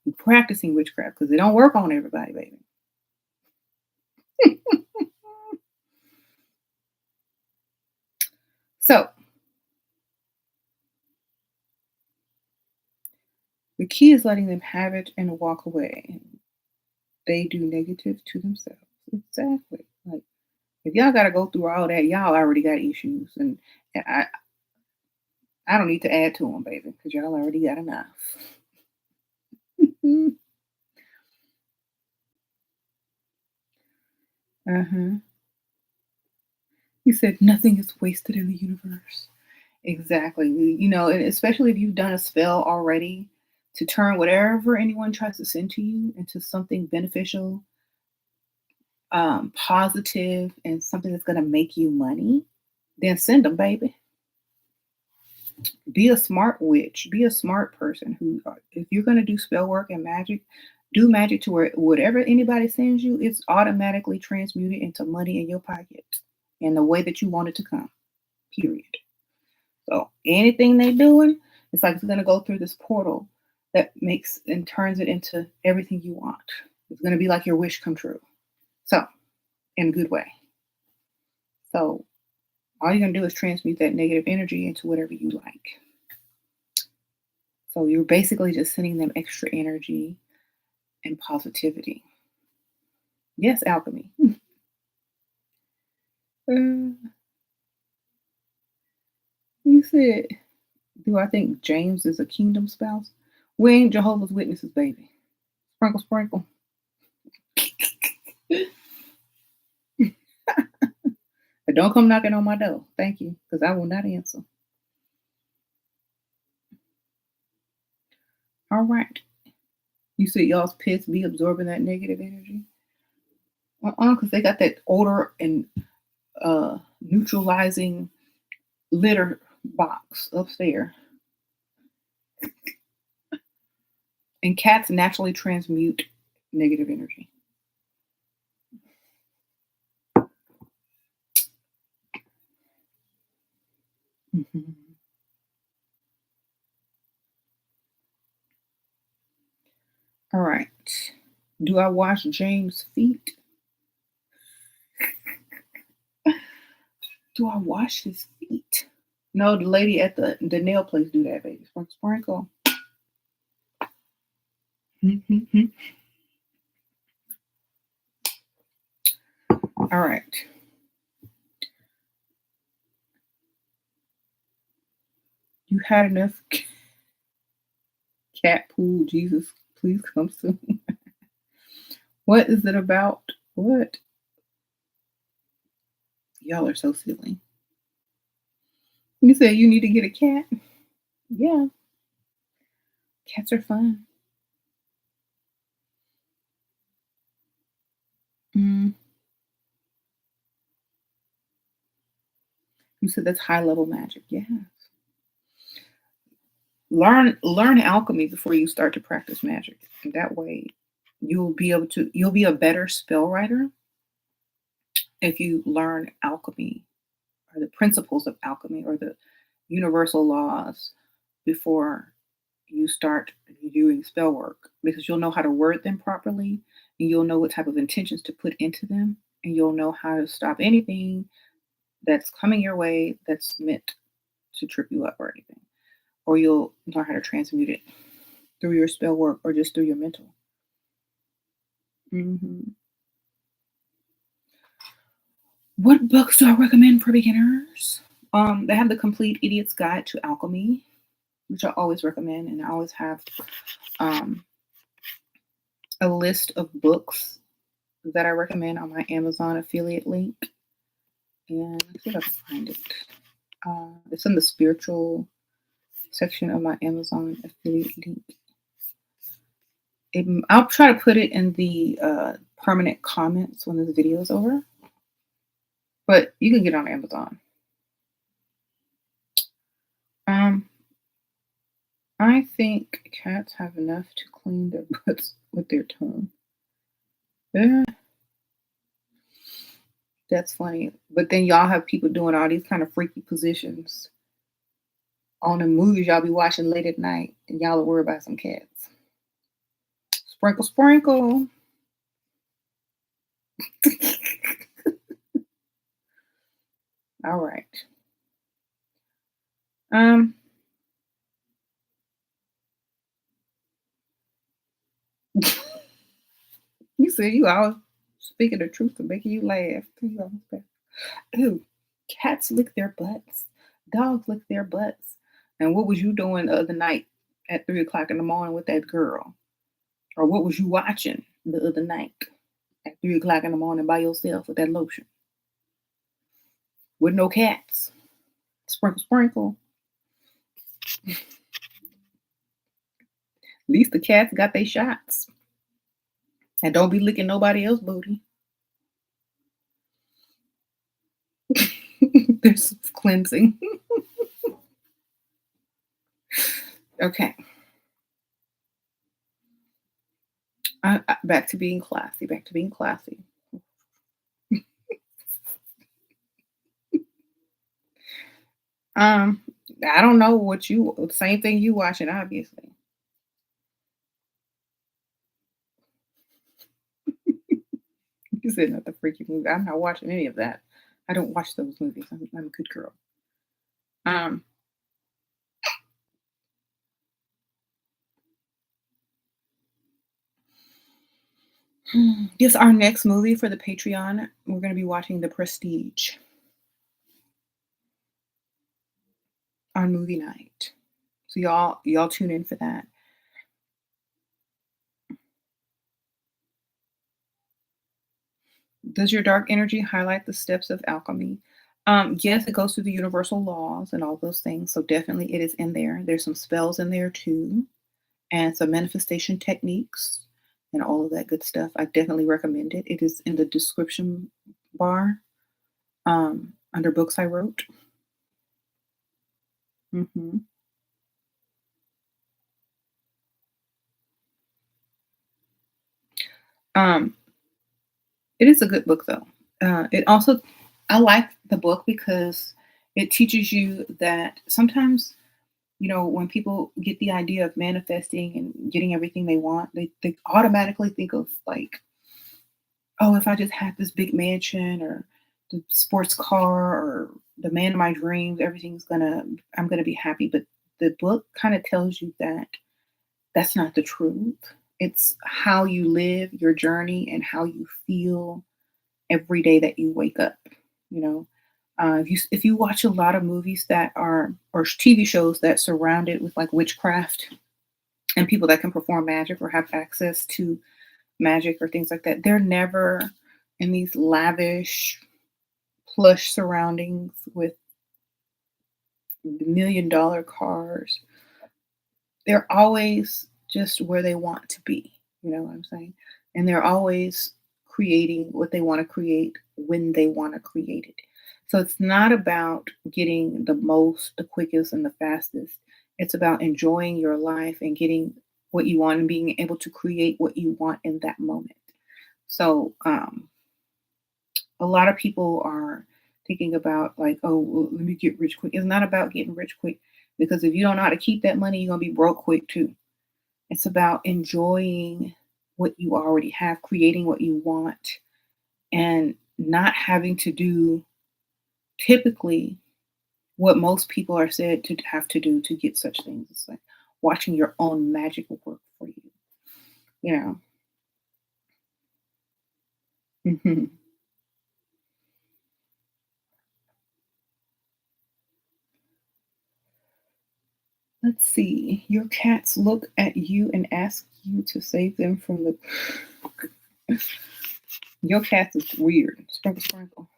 You're practicing witchcraft because it don't work on everybody, baby. So the key is letting them have it and walk away. They do negative to themselves. Exactly. Like if y'all gotta go through all that, y'all already got issues. And I I don't need to add to them, baby, because y'all already got enough. Uh-huh. You said nothing is wasted in the universe. Exactly. And especially if you've done a spell already to turn whatever anyone tries to send to you into something beneficial, positive, and something that's going to make you money, then send them, baby. Be a smart witch. Be a smart person if you're going to do spell work and magic, do magic to where whatever anybody sends you, it's automatically transmuted into money in your pocket in the way that you want it to come. Period. So anything they're doing, it's like it's going to go through this portal that makes and turns it into everything you want. It's going to be like your wish come true. So, in a good way. So, all you're going to do is transmute that negative energy into whatever you like. So, you're basically just sending them extra energy and positivity. Yes, alchemy. You said, do I think James is a kingdom spouse? We ain't Jehovah's Witnesses, baby. Sprinkle, sprinkle. But don't come knocking on my door. Thank you, because I will not answer. All right. You said y'all's pets be absorbing that negative energy? Because they got that odor and neutralizing litter box upstairs. And cats naturally transmute negative energy. Mhm. All right. Do I wash James' feet? Do I wash his feet? No, the lady at the nail place do that, baby. Sprinkle, sprinkle. All right. You had enough cat poo. Jesus, please come soon. What is it about? What? Y'all are so silly. You said you need to get a cat? Yeah, cats are fun. Mm. You said that's high level magic. Yeah. Learn alchemy before you start to practice magic. That way you'll be a better spell writer if you learn alchemy or the principles of alchemy or the universal laws before you start doing spell work because you'll know how to word them properly and you'll know what type of intentions to put into them and you'll know how to stop anything that's coming your way that's meant to trip you up or anything. Or you'll learn how to transmute it through your spell work or just through your mental. Hmm. What books do I recommend for beginners? They have the Complete Idiot's Guide to Alchemy, which I always recommend, and I always have um, a list of books that I recommend on my Amazon affiliate link. And let's see if I can find it. It's in the spiritual section of my Amazon affiliate link. I'll try to put it in the permanent comments when this video is over. But you can get it on Amazon. Um, I think cats have enough to clean their butts with their tongue. Yeah, that's funny. But then y'all have people doing all these kind of freaky positions on the movies y'all be watching late at night, and y'all are worried about some cats. Sprinkle, sprinkle. All right. Um, you said you always speaking the truth to making you laugh. Ooh, cats lick their butts. Dogs lick their butts. And what was you doing the other night at 3 o'clock in the morning with that girl? Or what was you watching the other night at 3 o'clock in the morning by yourself with that lotion? With no cats. Sprinkle, sprinkle. At least the cats got their shots. And don't be licking nobody else's booty. There's cleansing. Okay. Back to being classy. Back to being classy. Um, I don't know what same thing you watching, obviously. You said not the freaky movie. I'm not watching any of that. I don't watch those movies. I'm a good girl. Um, yes, our next movie for the Patreon, we're gonna be watching The Prestige on movie night. So y'all tune in for that. Does your dark energy highlight the steps of alchemy? Yes, it goes through the universal laws and all those things. So definitely it is in there. There's some spells in there too, and some manifestation techniques and all of that good stuff. I definitely recommend it. It is in the description bar under books I wrote. hmm Um, it is a good book though. It also, I like the book because it teaches you that sometimes, when people get the idea of manifesting and getting everything they want, they automatically think of like, oh, if I just had this big mansion or the sports car or the man of my dreams, I'm gonna be happy. But the book kind of tells you that that's not the truth. It's how you live your journey and how you feel every day that you wake up. You know, if you watch a lot of movies that are or TV shows that surround it with like witchcraft and people that can perform magic or have access to magic or things like that, they're never in these lavish, plush surroundings with $1 million cars. They're always just where they want to be. You know what I'm saying? And they're always creating what they want to create when they want to create it. So it's not about getting the most, the quickest, and the fastest. It's about enjoying your life and getting what you want and being able to create what you want in that moment. So a lot of people are thinking about like, oh, well, let me get rich quick. It's not about getting rich quick because if you don't know how to keep that money, you're gonna be broke quick too. It's about enjoying what you already have, creating what you want, and not having to do typically what most people are said to have to do to get such things. It's like watching your own magic work for you. You know. Mhm. Let's see. Your cats look at you and ask you to save them from the. Your cat is weird. Sprinkle, sprinkle.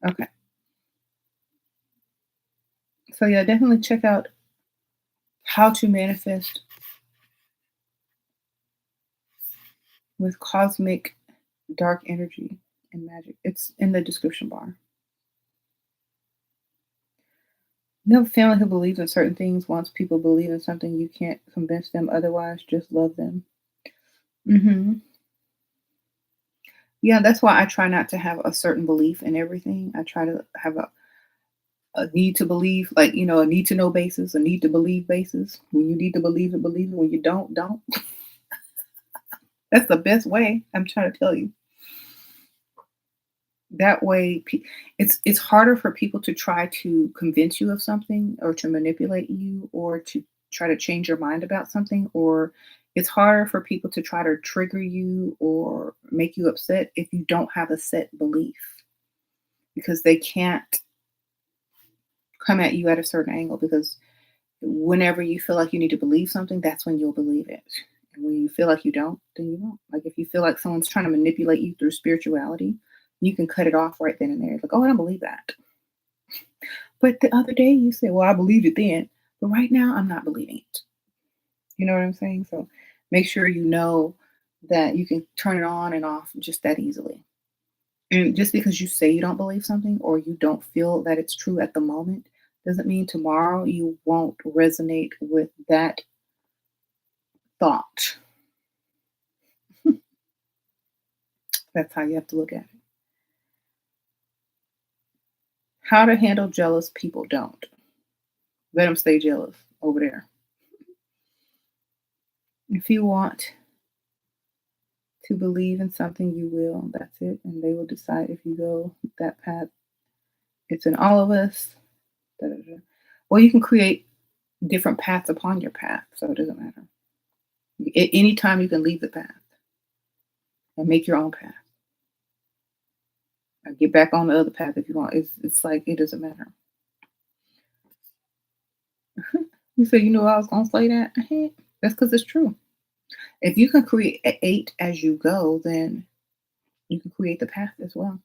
Okay. So yeah, definitely check out how to manifest with cosmic dark energy and magic. It's in the description bar. You have a family who believes in certain things. Once people believe in something, you can't convince them otherwise. Just love them. hmm Yeah, that's why I try not to have a certain belief in everything. I try to have a need to believe, like, a need to know basis, a need to believe basis. When you need to believe it, believe it. When you don't. That's the best way. I'm trying to tell you. That way, it's harder for people to try to convince you of something or to manipulate you or to try to change your mind about something, or it's harder for people to try to trigger you or make you upset if you don't have a set belief because they can't come at you at a certain angle because whenever you feel like you need to believe something, that's when you'll believe it. And when you feel like you don't, then you won't. Like if you feel like someone's trying to manipulate you through spirituality, you can cut it off right then and there. Like, oh, I don't believe that. But the other day you said, well, I believed it then. But right now I'm not believing it. You know what I'm saying? So make sure you know that you can turn it on and off just that easily. And just because you say you don't believe something or you don't feel that it's true at the moment doesn't mean tomorrow you won't resonate with that thought. That's how you have to look at it. How to handle jealous people don't. Let them stay jealous over there. If you want to believe in something, you will. That's it. And they will decide if you go that path. It's in all of us. Da, da, da. Well, you can create different paths upon your path, so it doesn't matter. At any time, you can leave the path and make your own path. Or get back on the other path if you want. It's like it doesn't matter. You say, you know, I was gonna say that. That's because it's true. If you can create as you go, then you can create the path as well.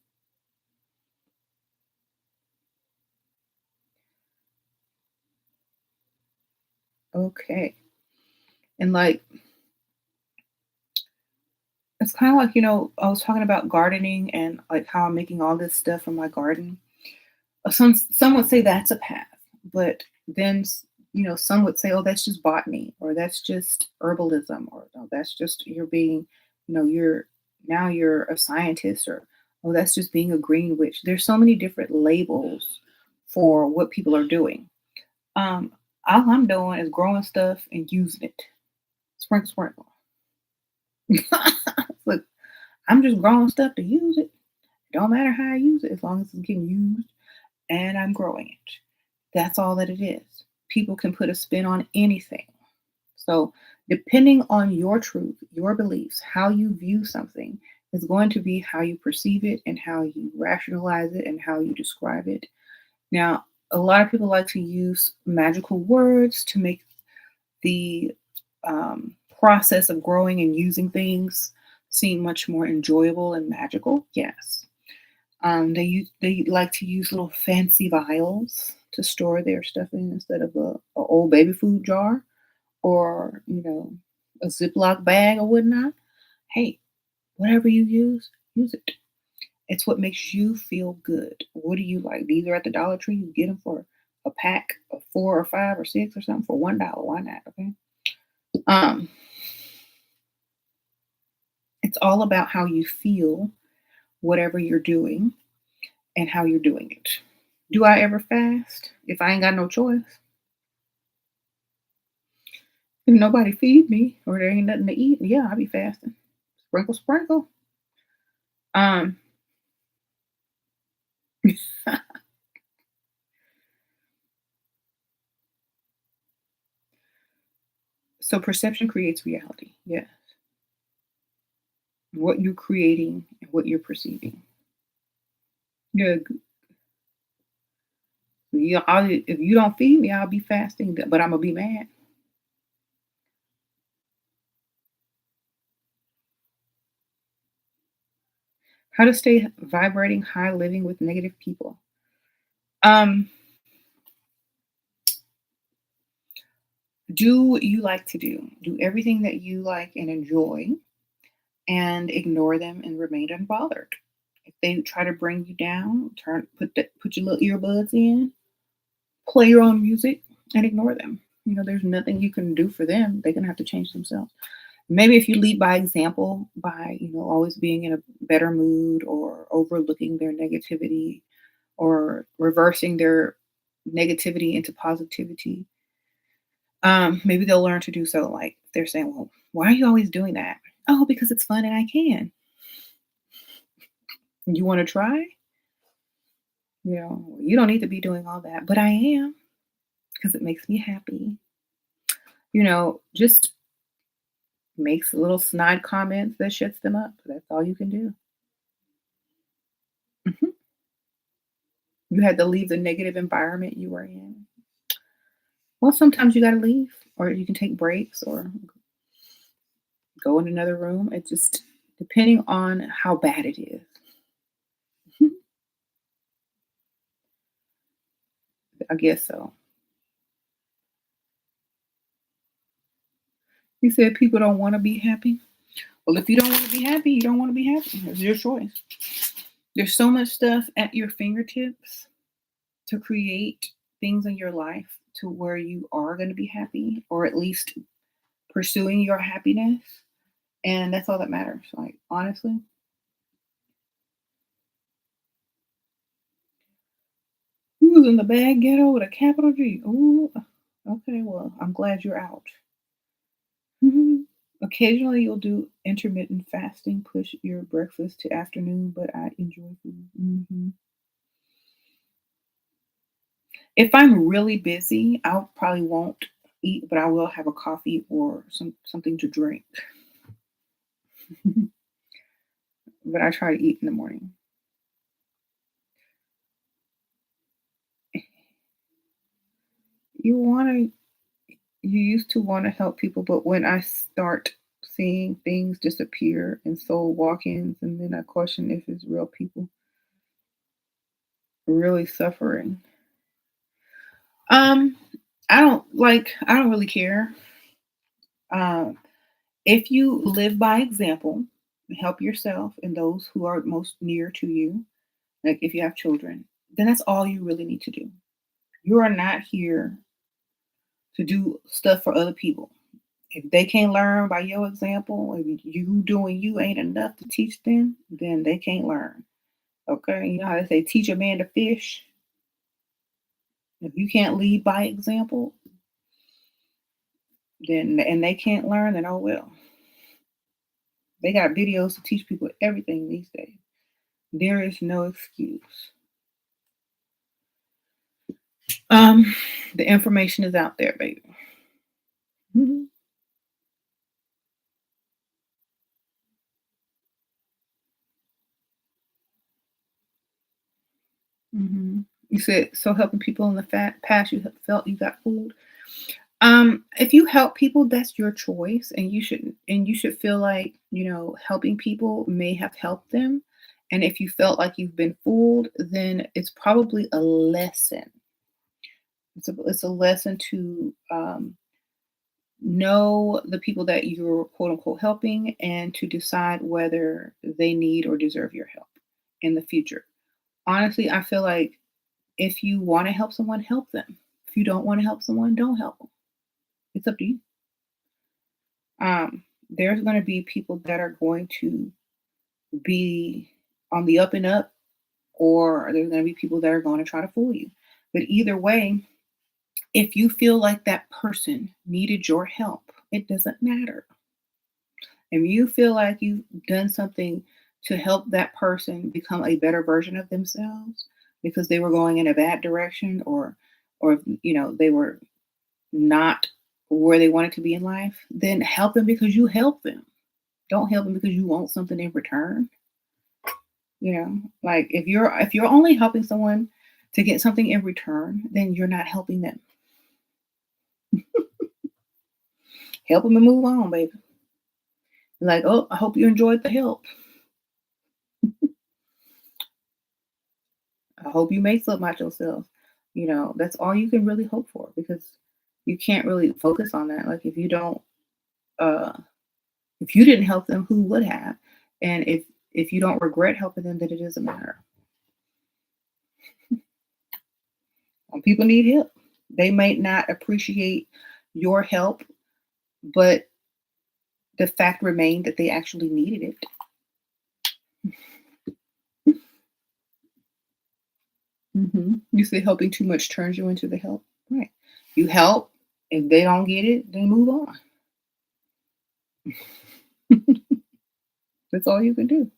Okay. And like it's kind of like, I was talking about gardening and like how I'm making all this stuff from my garden. Some would say that's a path, but then some would say, oh, that's just botany, or that's just herbalism, or no, that's just you're being, you're a scientist, or oh, that's just being a green witch. There's so many different labels for what people are doing. Um, all I'm doing is growing stuff and using it. Sprinkle, sprinkle. Look, I'm just growing stuff to use it. Don't matter how I use it, as long as it's getting used and I'm growing it. That's all that it is. People can put a spin on anything. So, depending on your truth, your beliefs, how you view something is going to be how you perceive it and how you rationalize it and how you describe it. Now, a lot of people like to use magical words to make the process of growing and using things seem much more enjoyable and magical. Yes. They like to use little fancy vials to store their stuff in instead of a old baby food jar or a Ziploc bag or whatnot. Hey, whatever you use it. It's what makes you feel good. What do you like? These are at the Dollar Tree. You get them for a pack of 4 or 5 or 6 or something for $1. Why not? Okay. Um, it's all about how you feel, whatever you're doing, and how you're doing it. Do I ever fast? If I ain't got no choice. If nobody feed me or there ain't nothing to eat, yeah, I'll be fasting. Sprinkle, sprinkle. Um, so perception creates reality. Yes. What you're creating and what you're perceiving. Yeah. Yeah, if you don't feed me, I'll be fasting, but I'm gonna be mad. How to stay vibrating high living with negative people. Um, do what you like to do. Do everything that you like and enjoy and ignore them and remain unbothered. If they try to bring you down, put your little earbuds in, play your own music, and ignore them. There's nothing you can do for them. They're gonna have to change themselves. Maybe if you lead by example, by always being in a better mood or overlooking their negativity or reversing their negativity into positivity, maybe they'll learn to do so. Like they're saying, well, why are you always doing that? Oh, because it's fun and I can. You want to try? You don't need to be doing all that, but I am because it makes me happy. Just makes little snide comments that shuts them up. That's all you can do. Mhm. You had to leave the negative environment you were in. Well, sometimes you gotta leave, or you can take breaks or go in another room. It just depending on how bad it is. I guess so. You said people don't wanna be happy? Well, if you don't wanna be happy, you don't wanna be happy. It's your choice. There's so much stuff at your fingertips to create things in your life to where you are gonna be happy, or at least pursuing your happiness, and that's all that matters, like, honestly. You was in the bad ghetto with a capital G. Ooh, okay, well, I'm glad you're out. Mhm. Occasionally, you'll do intermittent fasting, push your breakfast to afternoon, but I enjoy food. If I'm really busy, I'll probably won't eat, but I will have a coffee or something to drink. But I try to eat in the morning. You wanna you used to wanna help people, but when I start seeing things disappear and soul walk-ins, and then I question if it's real people really suffering. Um, I don't really care. Um, if you live by example, help yourself and those who are most near to you, like if you have children, then that's all you really need to do. You are not here to do stuff for other people. If they can't learn by your example, if you doing you ain't enough to teach them, then they can't learn. Okay. You know how they say teach a man to fish? If you can't lead by example, then and they can't learn, then oh well. They got videos to teach people everything these days. There is no excuse. Um, the information is out there, baby. Mhm. You said so helping people in the past you have felt you got fooled. If you help people, that's your choice, and you should feel like helping people may have helped them. And if you felt like you've been fooled, then it's probably a lesson. It's a lesson to know the people that you're quote unquote helping, and to decide whether they need or deserve your help in the future. Honestly, I feel like if you want to help someone, help them. If you don't want to help someone, don't help them. It's up to you. There's going to be people that are going to be on the up and up, or there's going to be people that are going to try to fool you. But either way, if you feel like that person needed your help, it doesn't matter. If you feel like you've done something to help that person become a better version of themselves because they were going in a bad direction, or they were not where they wanted to be in life, then help them because you help them. Don't help them because you want something in return. Like if you're only helping someone to get something in return, then you're not helping them. Help them and move on, baby. Like, oh, I hope you enjoyed the help. I hope you make something out yourself. That's all you can really hope for, because you can't really focus on that. Like uh if you didn't help them, who would have? And if you don't regret helping them, then it doesn't matter. People need help. They might not appreciate your help, but the fact remained that they actually needed it. You say helping too much turns you into the help. Right. You help. If they don't get it, then move on. That's all you can do.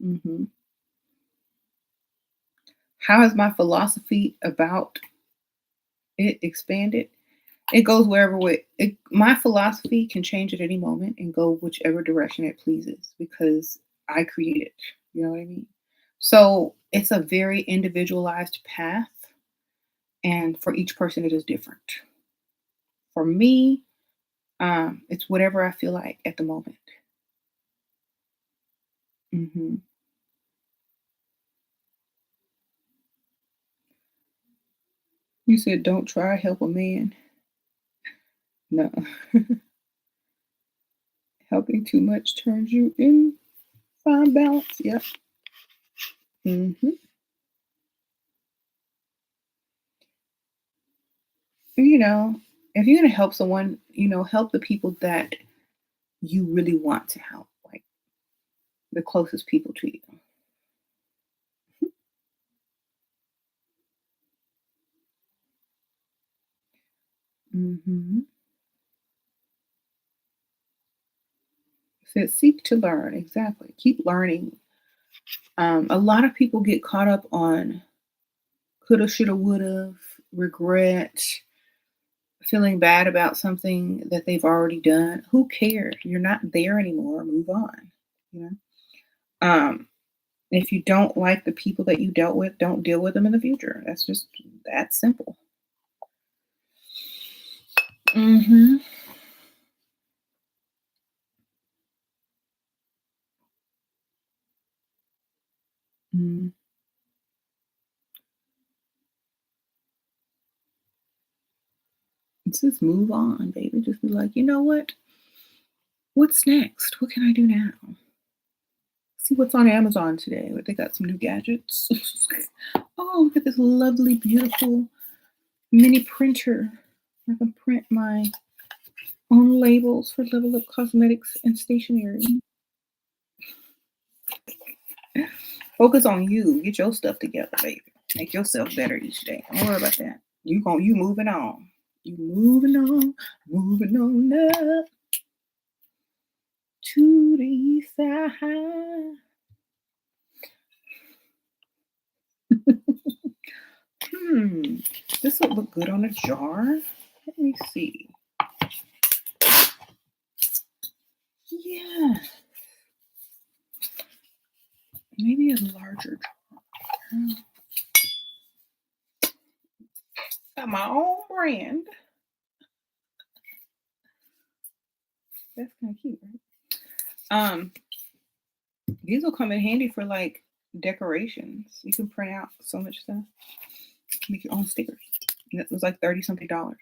hmm How has my philosophy about it expanded? It goes wherever way. My philosophy can change at any moment and go whichever direction it pleases, because I create it. You know what I mean? So it's a very individualized path, and for each person, it is different. For me, it's whatever I feel like at the moment. Hmm. You said, "Don't try help a man." No, helping too much turns you in fine balance. Yep. Hmm. You know, if you're gonna help someone, help the people that you really want to help, like the closest people to you. Hmm. Said seek to learn. Exactly. Keep learning. A lot of people get caught up on coulda, shoulda, woulda, regret, feeling bad about something that they've already done. Who cares? You're not there anymore. Move on. You know. Um, if you don't like the people that you dealt with, don't deal with them in the future. That's just that simple. Hmm. Mm. Just move on, baby. Just be like, you know what? What's next? What can I do now? See what's on Amazon today. They got some new gadgets. Oh, look at this lovely, beautiful mini printer. I can print my own labels for Level Up Cosmetics and stationery. Focus on you. Get your stuff together, baby. Make yourself better each day. Don't worry about that. You moving on. You moving on up to the side. Hmm. This would look good on a jar. Let me see. Yeah, maybe a larger jar. Got my own brand. That's kind of cute, right? Um, these will come in handy for like decorations. You can print out so much stuff. Make your own stickers. And it was like 30 something dollars.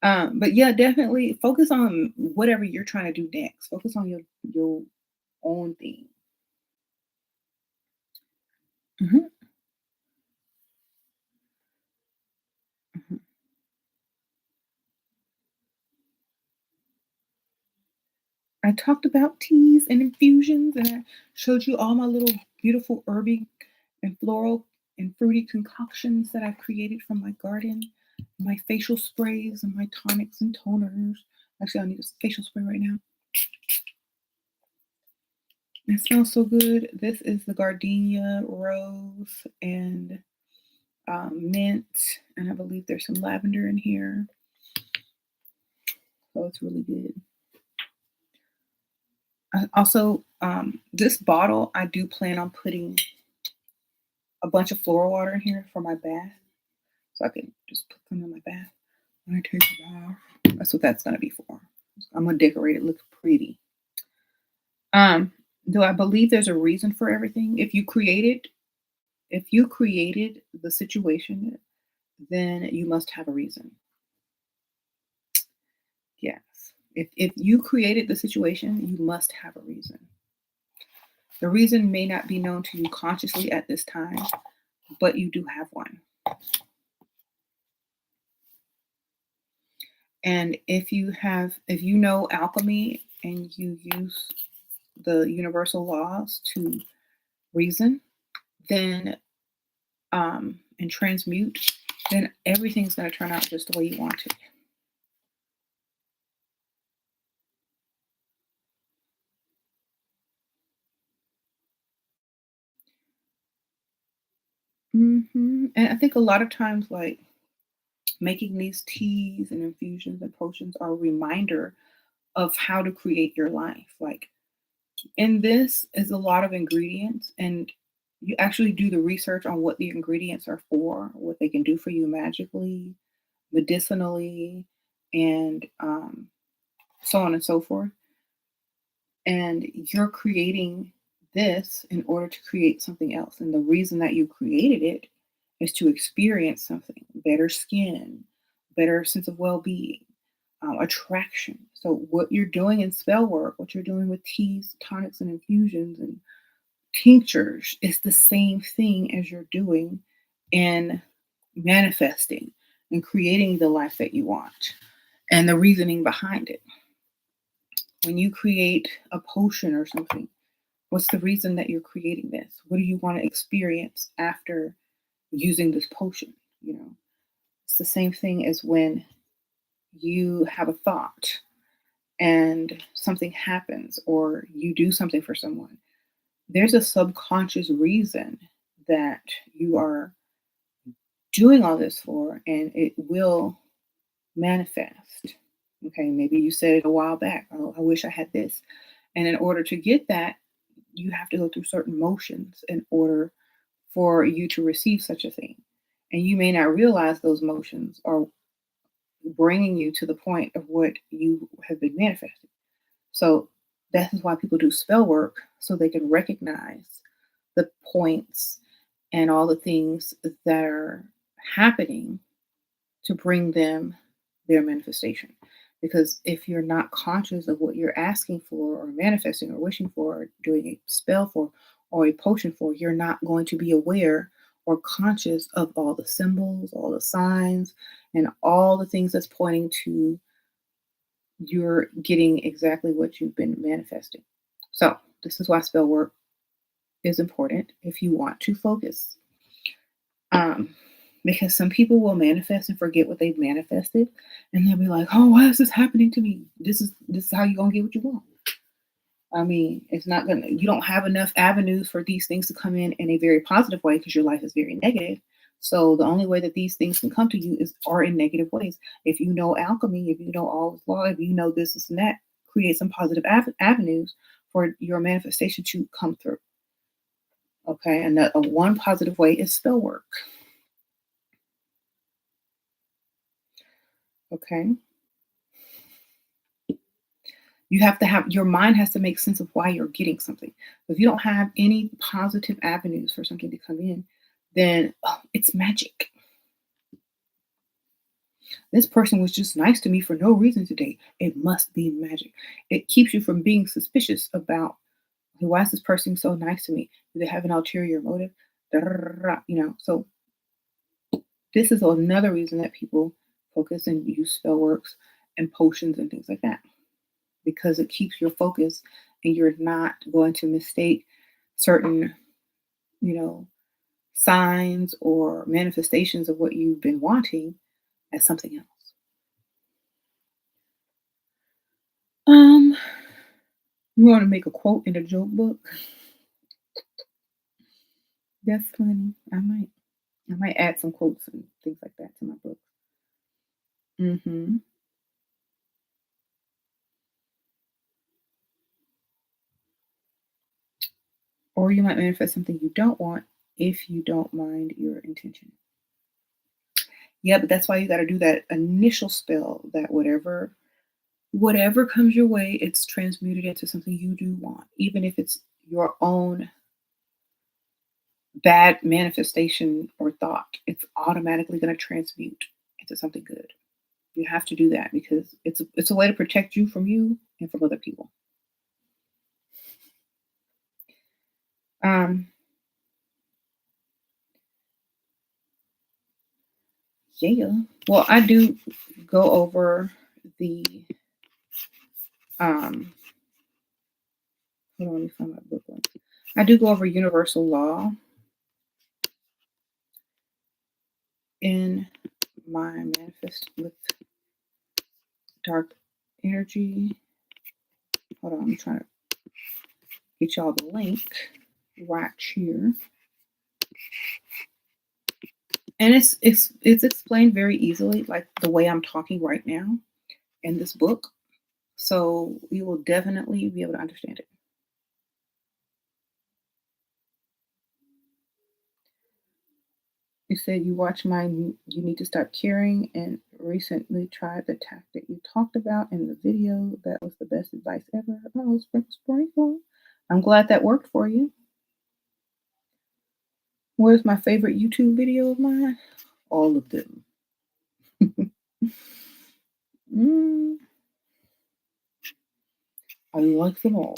But yeah, definitely focus on whatever you're trying to do next. Focus on your own thing. Mhm, mhm. I talked about teas and infusions, and I showed you all my little beautiful herby and floral and fruity concoctions that I've created from my garden, my facial sprays and my tonics and toners. Actually, I need a facial spray right now. It smells so good. This is the gardenia, rose, and mint, and I believe there's some lavender in here. So it's really good. Also, this bottle, I do plan on putting a bunch of floral water in here for my bath. So I can just put them in my bath when I take a bath. That's what that's going to be for. I'm going to decorate it look pretty. Um, do I believe there's a reason for everything? If you created the situation, then you must have a reason. Yes. If you created the situation, you must have a reason. The reason may not be known to you consciously at this time, but you do have one. And if you know alchemy and you use the universal laws to reason, then and transmute, then everything's going to turn out just the way you want it. And I think a lot of times, like making these teas and infusions and potions are a reminder of how to create your life. Like In this is a lot of ingredients, and you actually do the research on what the ingredients are for, what they can do for you magically, medicinally, and so on and so forth. And you're creating this in order to create something else. And the reason that you created it is to experience something better skin, better sense of well being, attraction. So, what you're doing in spell work, what you're doing with teas, tonics, and infusions and tinctures is the same thing as you're doing in manifesting and creating the life that you want and the reasoning behind it. When you create a potion or something, what's the reason that you're creating this? What do you want to experience after using this potion? You know, it's the same thing as when you have a thought and something happens or you do something for someone. There's a subconscious reason that you are doing all this for, and it will manifest. Okay, maybe you said it a while back. Oh, I wish I had this. And in order to get that, you have to go through certain motions in order for you to receive such a thing. And you may not realize those motions are bringing you to the point of what you have been manifesting. So that is why people do spell work so they can recognize the points and all the things that are happening to bring them their manifestation. Because if you're not conscious of what you're asking for or manifesting or wishing for, or doing a spell for, or a potion for, you're not going to be aware or conscious of all the symbols, all the signs, and all the things that's pointing to you're getting exactly what you've been manifesting. So, this is why spell work is important if you want to focus. Um, because some people will manifest and forget what they've manifested, and they'll be like, "Oh, why is this happening to me? This is how you're gonna get what you want." I mean, it's not gonna. You don't have enough avenues for these things to come in a very positive way because your life is very negative. So the only way that these things can come to you is are in negative ways. If you know alchemy, if you know all this law, if you know this and that, create some positive avenues for your manifestation to come through. Okay, and one positive way is spell work. Okay, you have to have your mind has to make sense of why you're getting something. If you don't have any positive avenues for something to come in, then oh, it's magic. This person was just nice to me for no reason today. It must be magic. It keeps you from being suspicious about, "Okay, why is this person so nice to me? Do they have an ulterior motive?" You know, so this is another reason that people focus and use spell works and potions and things like that, because it keeps your focus and you're not going to mistake certain, you know, signs or manifestations of what you've been wanting as something else. Um, you want to make a quote in a joke book? That's funny. I might add some quotes and things like that to my book. Hmm. Or you might manifest something you don't want if you don't mind your intention. Yeah, but that's why you got to do that initial spell. That whatever comes your way, it's transmuted into something you do want, even if it's your own bad manifestation or thought. It's automatically going to transmute into something good. You have to do that because it's a way to protect you from you and from other people. Um, yeah. Well, I do go over the um. Hold on, let me find my book one. I do go over universal law in my manifest with dark energy. Hold on, I'm trying to get y'all the link right here. And it's explained very easily, like the way I'm talking right now in this book. So you will definitely be able to understand it. You said you watch mine, you need to stop caring and recently tried the tactic you talked about in the video. That was the best advice ever. Oh, sprinkle, sprinkle. I'm glad that worked for you. What is my favorite YouTube video of mine? All of them. Mm, I like them all.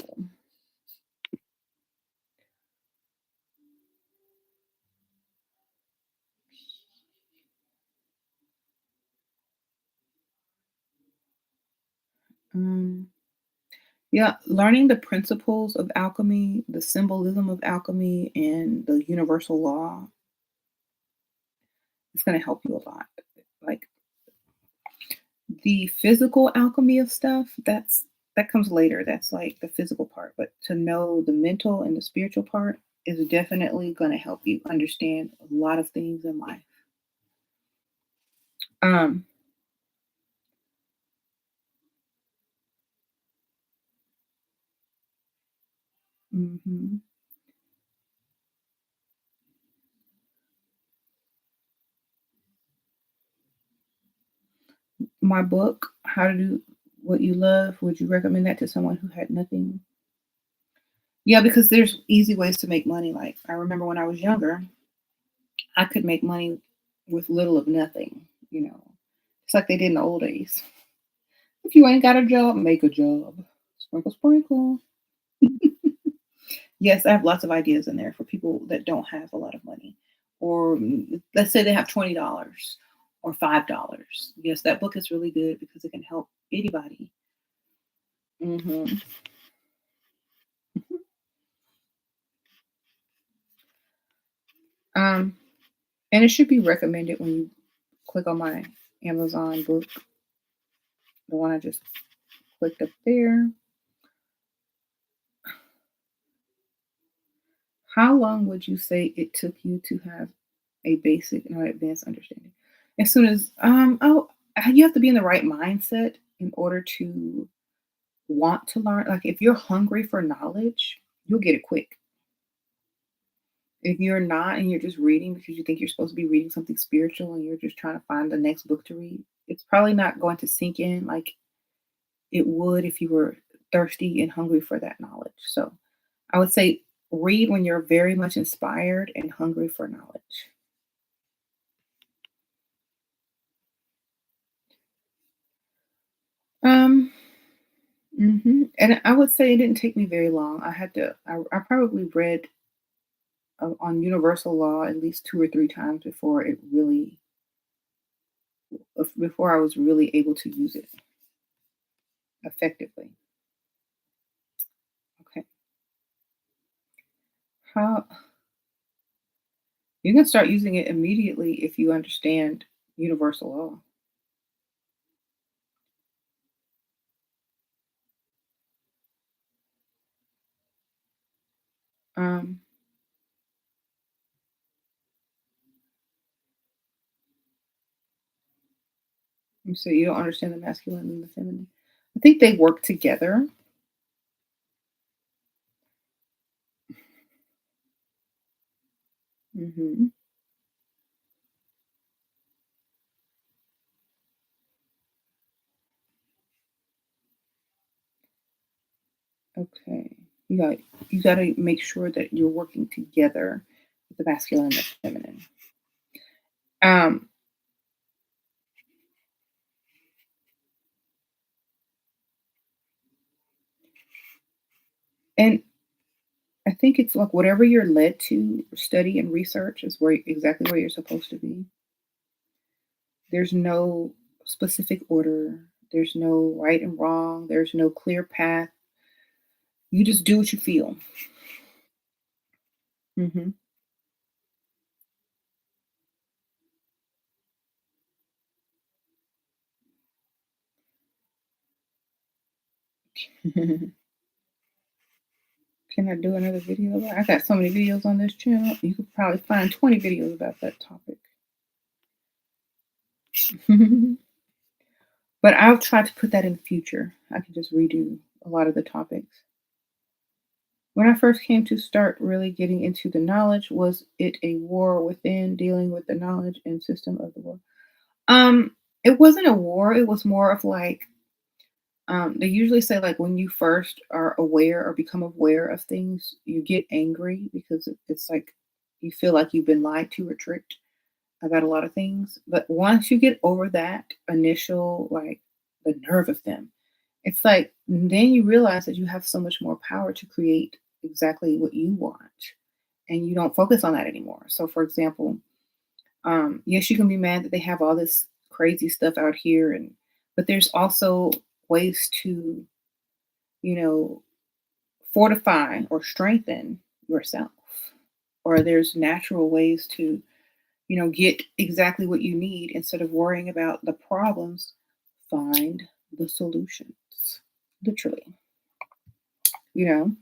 Um, yeah, learning the principles of alchemy, the symbolism of alchemy, and the universal law is going to help you a lot. Like the physical alchemy of stuff, that comes later. That's like the physical part. But to know the mental and the spiritual part is definitely going to help you understand a lot of things in life. Um, mhm. My book, How to Do What You Love, would you recommend that to someone who had nothing? Yeah, because there's easy ways to make money. Like I remember when I was younger, I could make money with little of nothing, you know. It's like they did in the old days. If you ain't got a job, make a job. Sprinkle, sprinkle. Yes, I have lots of ideas in there for people that don't have a lot of money. Or let's say they have $20 or $5. Yes, that book is really good because it can help anybody. Hmm. Um, and it should be recommended when you click on my Amazon book, the one I just clicked up there. How long would you say it took you to have a basic and advanced understanding? As soon as you have to be in the right mindset in order to want to learn. Like if you're hungry for knowledge, you'll get it quick. If you're not and you're just reading because you think you're supposed to be reading something spiritual and you're just trying to find the next book to read, it's probably not going to sink in like it would if you were thirsty and hungry for that knowledge. So I would say read when you're very much inspired and hungry for knowledge. Um, and I would say it didn't take me very long. I probably read on universal law at least 2 or 3 times before I was really able to use it effectively. Okay. How you can start using it immediately if you understand universal law. Um, you say you don't understand the masculine and the feminine. I think they work together. Hmm. Okay. You got you got to make sure that you're working together with the masculine and the feminine. Um, and I think it's like whatever you're led to study and research is where exactly where you're supposed to be. There's no specific order. There's no right and wrong. There's no clear path. You just do what you feel. Hmm. Can I do another video about? I got so many videos on this channel. You could probably find 20 videos about that topic. But I'll try to put that in the future. I can just redo a lot of the topics. When I first came to start really getting into the knowledge, was it a war within dealing with the knowledge and system of the world? It wasn't a war. It was more of like they usually say like when you first are aware or become aware of things, you get angry because it's like you feel like you've been lied to or tricked about a lot of things. But once you get over that initial like the nerve of them, it's like then you realize that you have so much more power to create exactly what you want, and you don't focus on that anymore. So, for example, yes, you can be mad that they have all this crazy stuff out here, and but there's also ways to, you know, fortify or strengthen yourself. Or there's natural ways to, get exactly what you need instead of worrying about the problems, find the solutions. Literally, you know,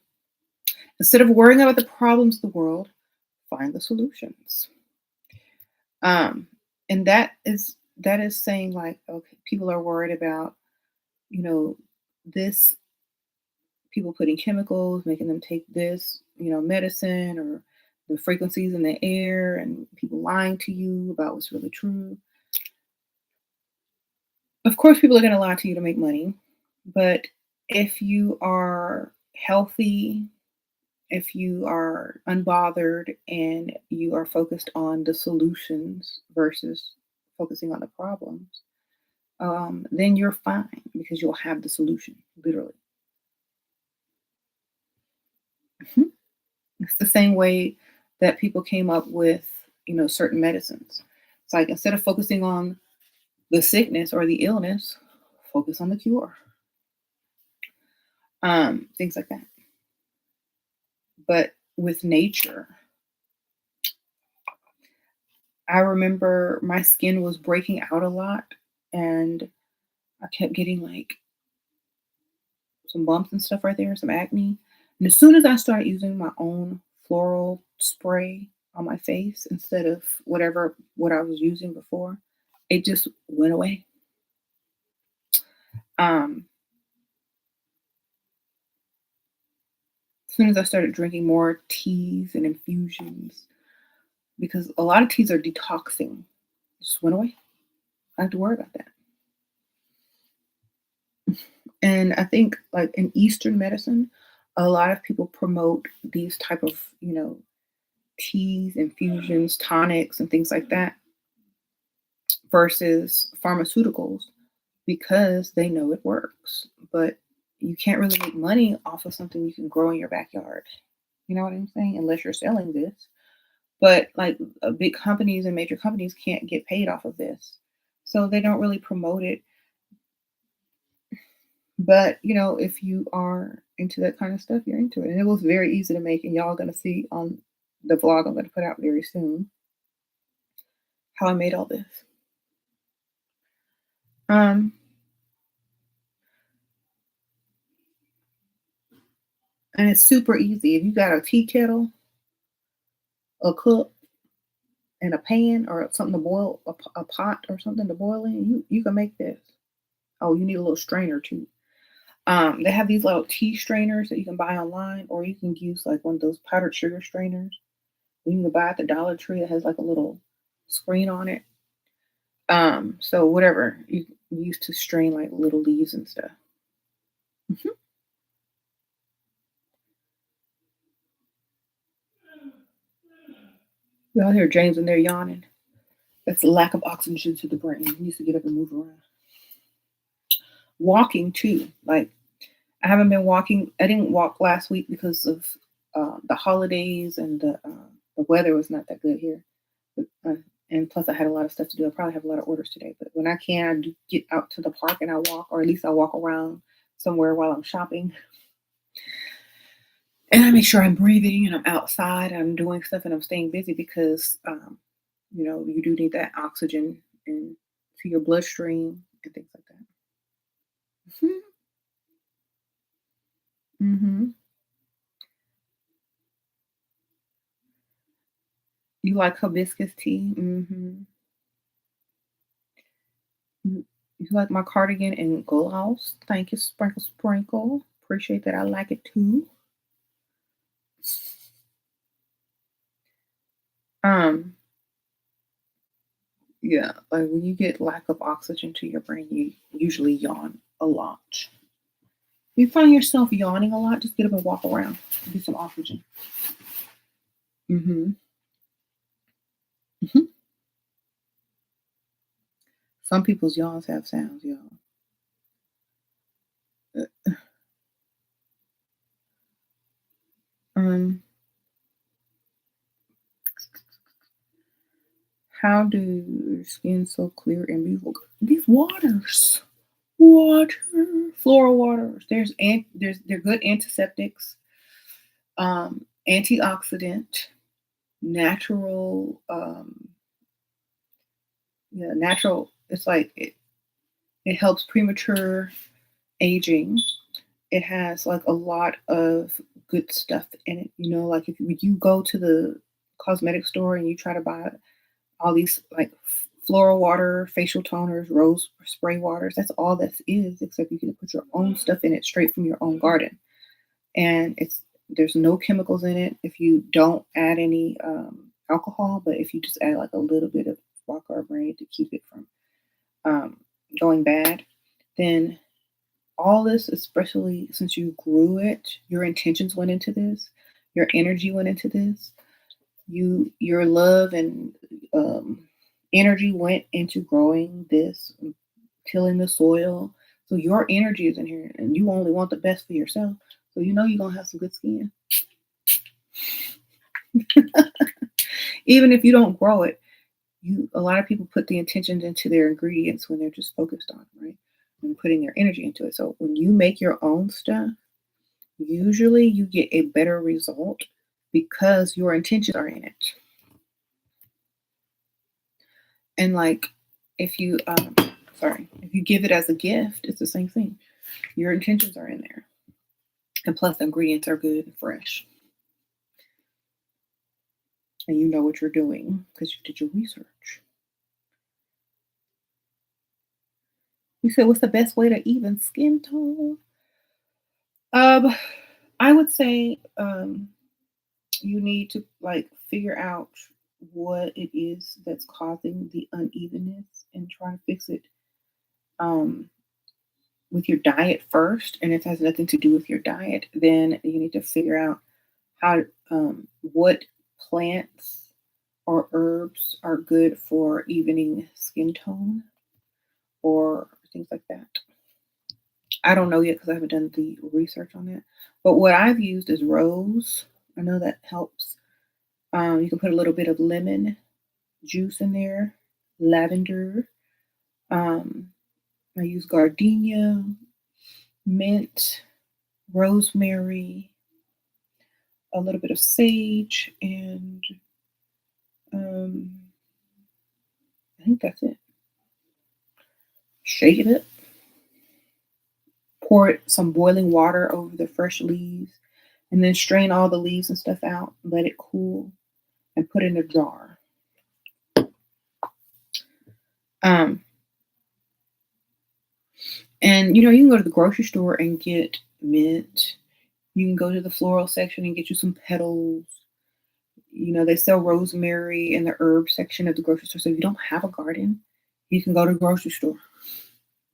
instead of worrying about the problems of the world, find the solutions. Um, and that is saying like, okay, people are worried about, you know, this people putting chemicals, making them take this, medicine or the frequencies in the air and people lying to you about what's really true. Of course, people are going to lie to you to make money, but if you are healthy, if you are unbothered and you are focused on the solutions versus focusing on the problems, then you're fine because you'll have the solution, literally. Mhm. It's the same way that people came up with, certain medicines. It's like instead of focusing on the sickness or the illness, focus on the cure. Things like that. But with nature, I remember my skin was breaking out a lot and I kept getting like some bumps and stuff right there, some acne. And as soon as I started using my own floral spray on my face instead of what I was using before, it just went away. Um, as soon as I started drinking more teas and infusions, because a lot of teas are detoxing, it just went away. I don't have to worry about that. And I think like in Eastern medicine, a lot of people promote these type of, teas, infusions, tonics, and things like that versus pharmaceuticals because they know it works. But you can't really make money off of something you can grow in your backyard. You know what I'm saying? Unless you're selling this. But like big companies and major companies can't get paid off of this. So they don't really promote it. But if you are into that kind of stuff, you're into it. And it was very easy to make, and y'all gonna see on the vlog I'm gonna put out very soon how I made all this. Um, and it's super easy. If you got a tea kettle, a cup, and a pan, or something to boil, a pot or something to boil in, you can make this. Oh, you need a little strainer too. They have these little tea strainers that you can buy online, or you can use like one of those powdered sugar strainers. You can buy at the Dollar Tree that has like a little screen on it. So whatever you use to strain like little leaves and stuff. Mhm. Y'all hear James in there yawning. That's the lack of oxygen to the brain. He needs to get up and move around. Walking too. Like I haven't been walking. I didn't walk last week because of the holidays and the weather was not that good here. But, and plus, I had a lot of stuff to do. I probably have a lot of orders today. But when I can, I do get out to the park and I walk, or at least I walk around somewhere while I'm shopping. And I make sure I'm breathing and I'm outside and I'm doing stuff and I'm staying busy because, you do need that oxygen and to your bloodstream and things like that. Mhm. Mhm. You like hibiscus tea? Mhm. You like my cardigan and gloss? Thank you, sprinkle, sprinkle. Appreciate that. I like it too. Um, yeah, like when you get lack of oxygen to your brain, you usually yawn a lot. If you find yourself yawning a lot, just get up and walk around. Get some oxygen. Hmm. Hmm. Some people's yawns have sounds, y'all. Um, how do your skin so clear and beautiful? These waters, water, floral waters. They're good antiseptics, antioxidant, natural. Yeah, natural. It's like it helps premature aging. It has like a lot of good stuff in it. Like if you go to the cosmetic store and you try to buy all these like floral water, facial toners, rose spray waters, that's all this is, except you can put your own stuff in it straight from your own garden. And there's no chemicals in it if you don't add any alcohol, but if you just add like a little bit of vodka or brandy to keep it from um, going bad, then all this, especially since you grew it, your intentions went into this, your energy went into this, your love and um, energy went into growing this, tilling the soil. So your energy is in here, and you only want the best for yourself. So you're gonna have some good skin, even if you don't grow it. A lot of people put the intentions into their ingredients when they're just focused on it, right, and putting their energy into it. So when you make your own stuff, usually you get a better result because your intentions are in it. And like if you if you give it as a gift, it's the same thing. Your intentions are in there. And plus the ingredients are good and fresh. And you know what you're doing because you did your research. You said what's the best way to even skin tone? Um, I would say you need to like figure out what it is that's causing the unevenness and try to fix it um, with your diet first. And if it has nothing to do with your diet, then you need to figure out what plants or herbs are good for evening skin tone or things like that. I don't know yet because I haven't done the research on that. But what I've used is rose. I know that helps. You can put a little bit of lemon juice in there, lavender. Um, I use gardenia, mint, rosemary, a little bit of sage, and um, I think that's it. Shake it up, pour some boiling water over the fresh leaves, and then strain all the leaves and stuff out. Let it cool, and put in a jar. Um, and you can go to the grocery store and get mint. You can go to the floral section and get you some petals. They sell rosemary in the herb section of the grocery store. So if you don't have a garden, you can go to the grocery store,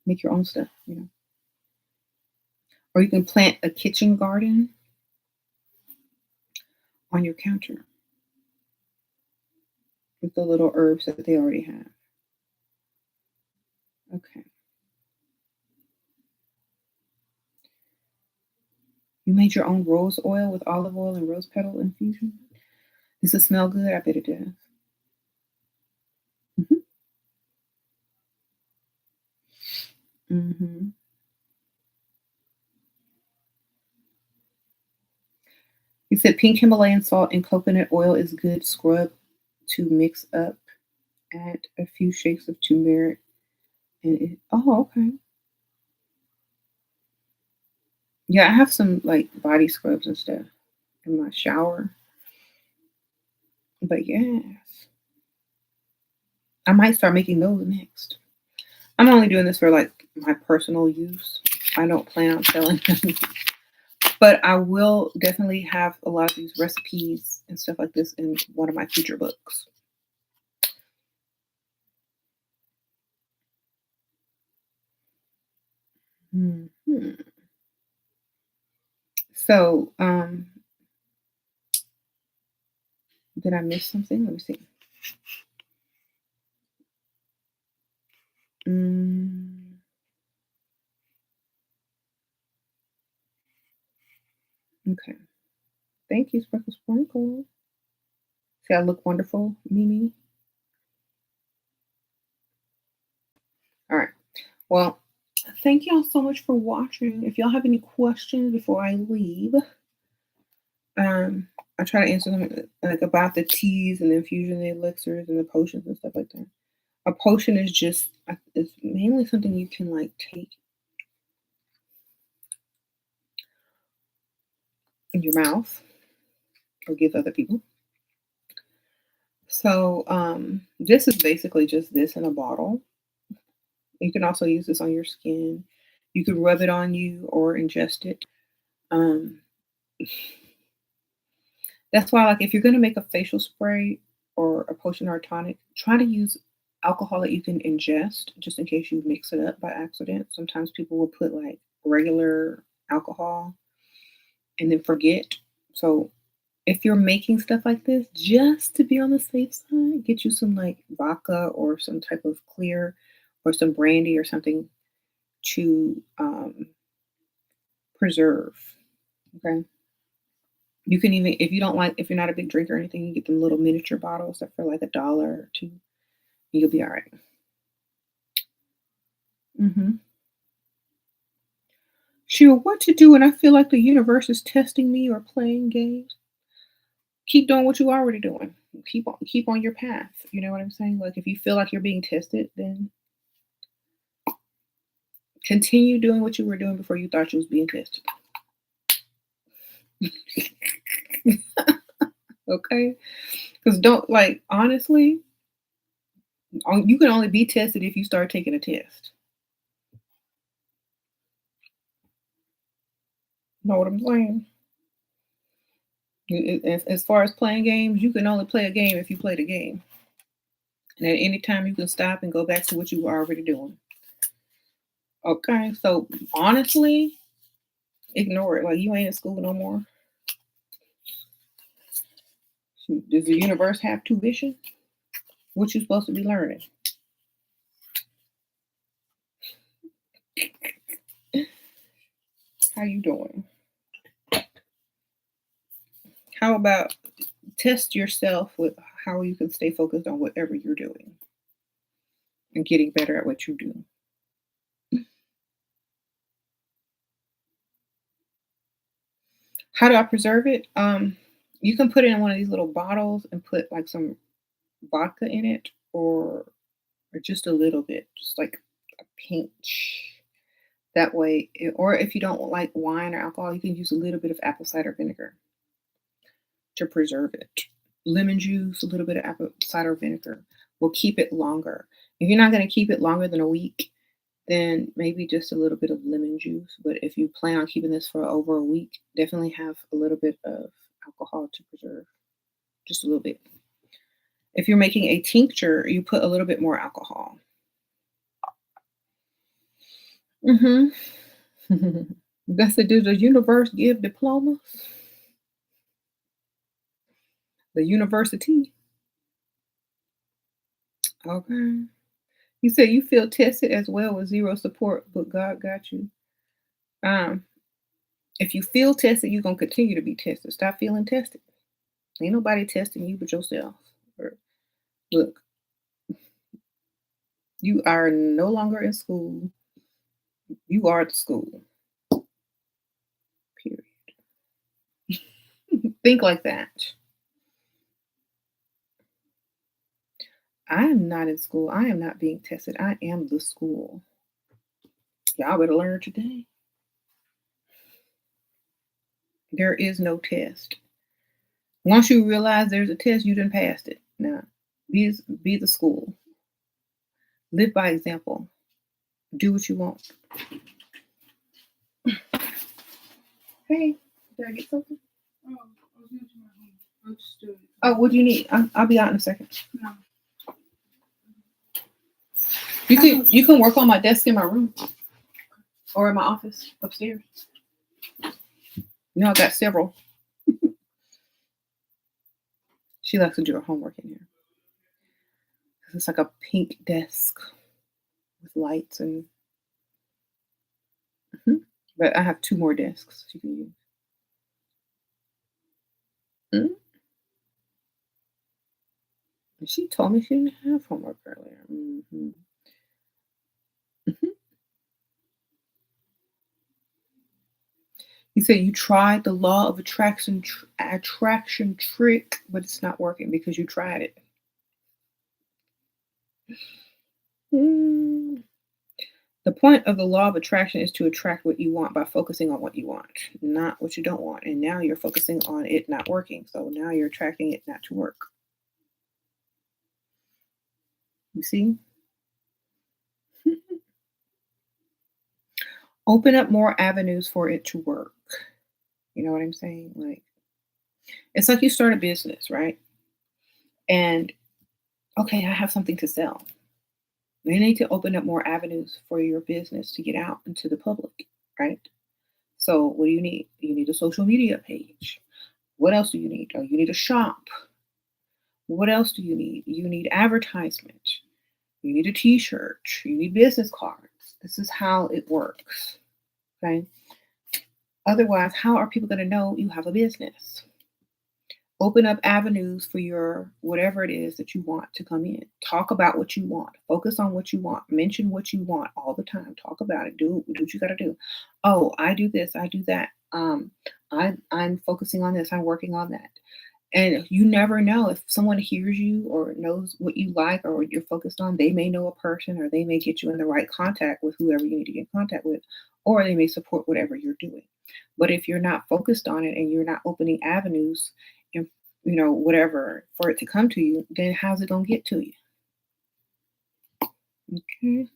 make your own stuff. Or you can plant a kitchen garden on your counter with the little herbs that they already have. Okay. You made your own rose oil with olive oil and rose petal infusion. Does it smell good? I bet it does. Hmm. Hmm. You said pink Himalayan salt and coconut oil is good. Scrub to mix up. Add a few shakes of turmeric. Oh, okay. Yeah, I have some like body scrubs and stuff in my shower. But yes, I might start making those next. I'm only doing this for like my personal use. I don't plan on selling them. But I will definitely have a lot of these recipes and stuff like this in one of my future books. Mhm. So, did I miss something? Let me see. Mm, okay. Thank you, Sprinkle Sprinkle. See, I look wonderful, Mimi. All right. Well, thank y'all so much for watching. If y'all have any questions before I leave, I try to answer them like about the teas and the infusion, the elixirs and the potions and stuff like that. A potion is just it's mainly something you can like take in your mouth or give other people. So this is basically just this in a bottle. You can also use this on your skin. You could rub it on you or ingest it. Um, that's why, like, if you're gonna make a facial spray or a potion or a tonic, try to use alcohol that you can ingest, just in case you mix it up by accident. Sometimes people will put like regular alcohol and then forget. So if you're making stuff like this, just to be on the safe side, get you some like vodka or some type of clear or some brandy or something to preserve. Okay. You can even, if you don't like, if you're not a big drinker or anything, you get them little miniature bottles that for like $1 or two. And you'll be all right. Mm-hmm. Sure, what to do when I feel like the universe is testing me or playing games? Keep doing what you're already doing. Keep on your path. You know what I'm saying? Like if you feel like you're being tested, then continue doing what you were doing before you thought you was being tested. Okay? Because don't like honestly, you can only be tested if you start taking a test. Know what I'm saying? As far as playing games, you can only play a game if you play the game. And at any time, you can stop and go back to what you were already doing. Okay, so honestly, ignore it. Like you ain't in school no more. Does the universe have tuition? What you supposed to be learning? How you doing? How about test yourself with how you can stay focused on whatever you're doing and getting better at what you do. How do I preserve it? You can put it in one of these little bottles and put like some vodka in it or just a little bit, just like a pinch. That way, or if you don't like wine or alcohol, you can use a little bit of apple cider vinegar to preserve it. Lemon juice, a little bit of apple cider vinegar will keep it longer. If you're not going to keep it longer than a week, then maybe just a little bit of lemon juice. But if you plan on keeping this for over a week, definitely have a little bit of alcohol to preserve, just a little bit. If you're making a tincture, you put a little bit more alcohol. Mm-hmm. That's it. Does the universe give diplomas? The university. Okay. You said you feel tested as well with zero support, but God got you. Um, if you feel tested, you're gonna continue to be tested. Stop feeling tested. Ain't nobody testing you but yourself. Or, look, you are no longer in school. You are the school. Period. Think like that. I am not in school. I am not being tested. I am the school. Y'all better learn today. There is no test. Once you realize there's a test, you done passed it. Now, be the school. Live by example. Do what you want. Hey. Did I get something? Oh, I was going to my home. I'm still. Oh, what do you need? I'll be out in a second. No. You can work on my desk in my room or in my office upstairs. You know, I got several. She likes to do her homework in here. It's like a pink desk with lights and. But I have 2 more desks she can use. And she told me she didn't have homework earlier. You said you tried the law of attraction trick, but it's not working because you tried it. The point of the law of attraction is to attract what you want by focusing on what you want, not what you don't want. And now you're focusing on it not working. So now you're attracting it not to work. You see? Open up more avenues for it to work. You know what I'm saying? Like, it's like you start a business, right? And okay, I have something to sell. You need to open up more avenues for your business to get out into the public, right? So what do you need? You need a social media page. What else do you need? Oh, you need a shop. What else do you need? You need advertisement. You need a t-shirt. You need business cards. This is how it works. Okay. Otherwise, how are people going to know you have a business? Open up avenues for your whatever it is that you want to come in. Talk about what you want. Focus on what you want. Mention what you want all the time. Talk about it. Do what you got to do. Oh, I do this. I do that. I'm focusing on this. I'm working on that. And you never know if someone hears you or knows what you like or what you're focused on. They may know a person, or they may get you in the right contact with whoever you need to get in contact with, or they may support whatever you're doing. But if you're not focused on it and you're not opening avenues and whatever for it to come to you, then how's it gonna get to you? Okay.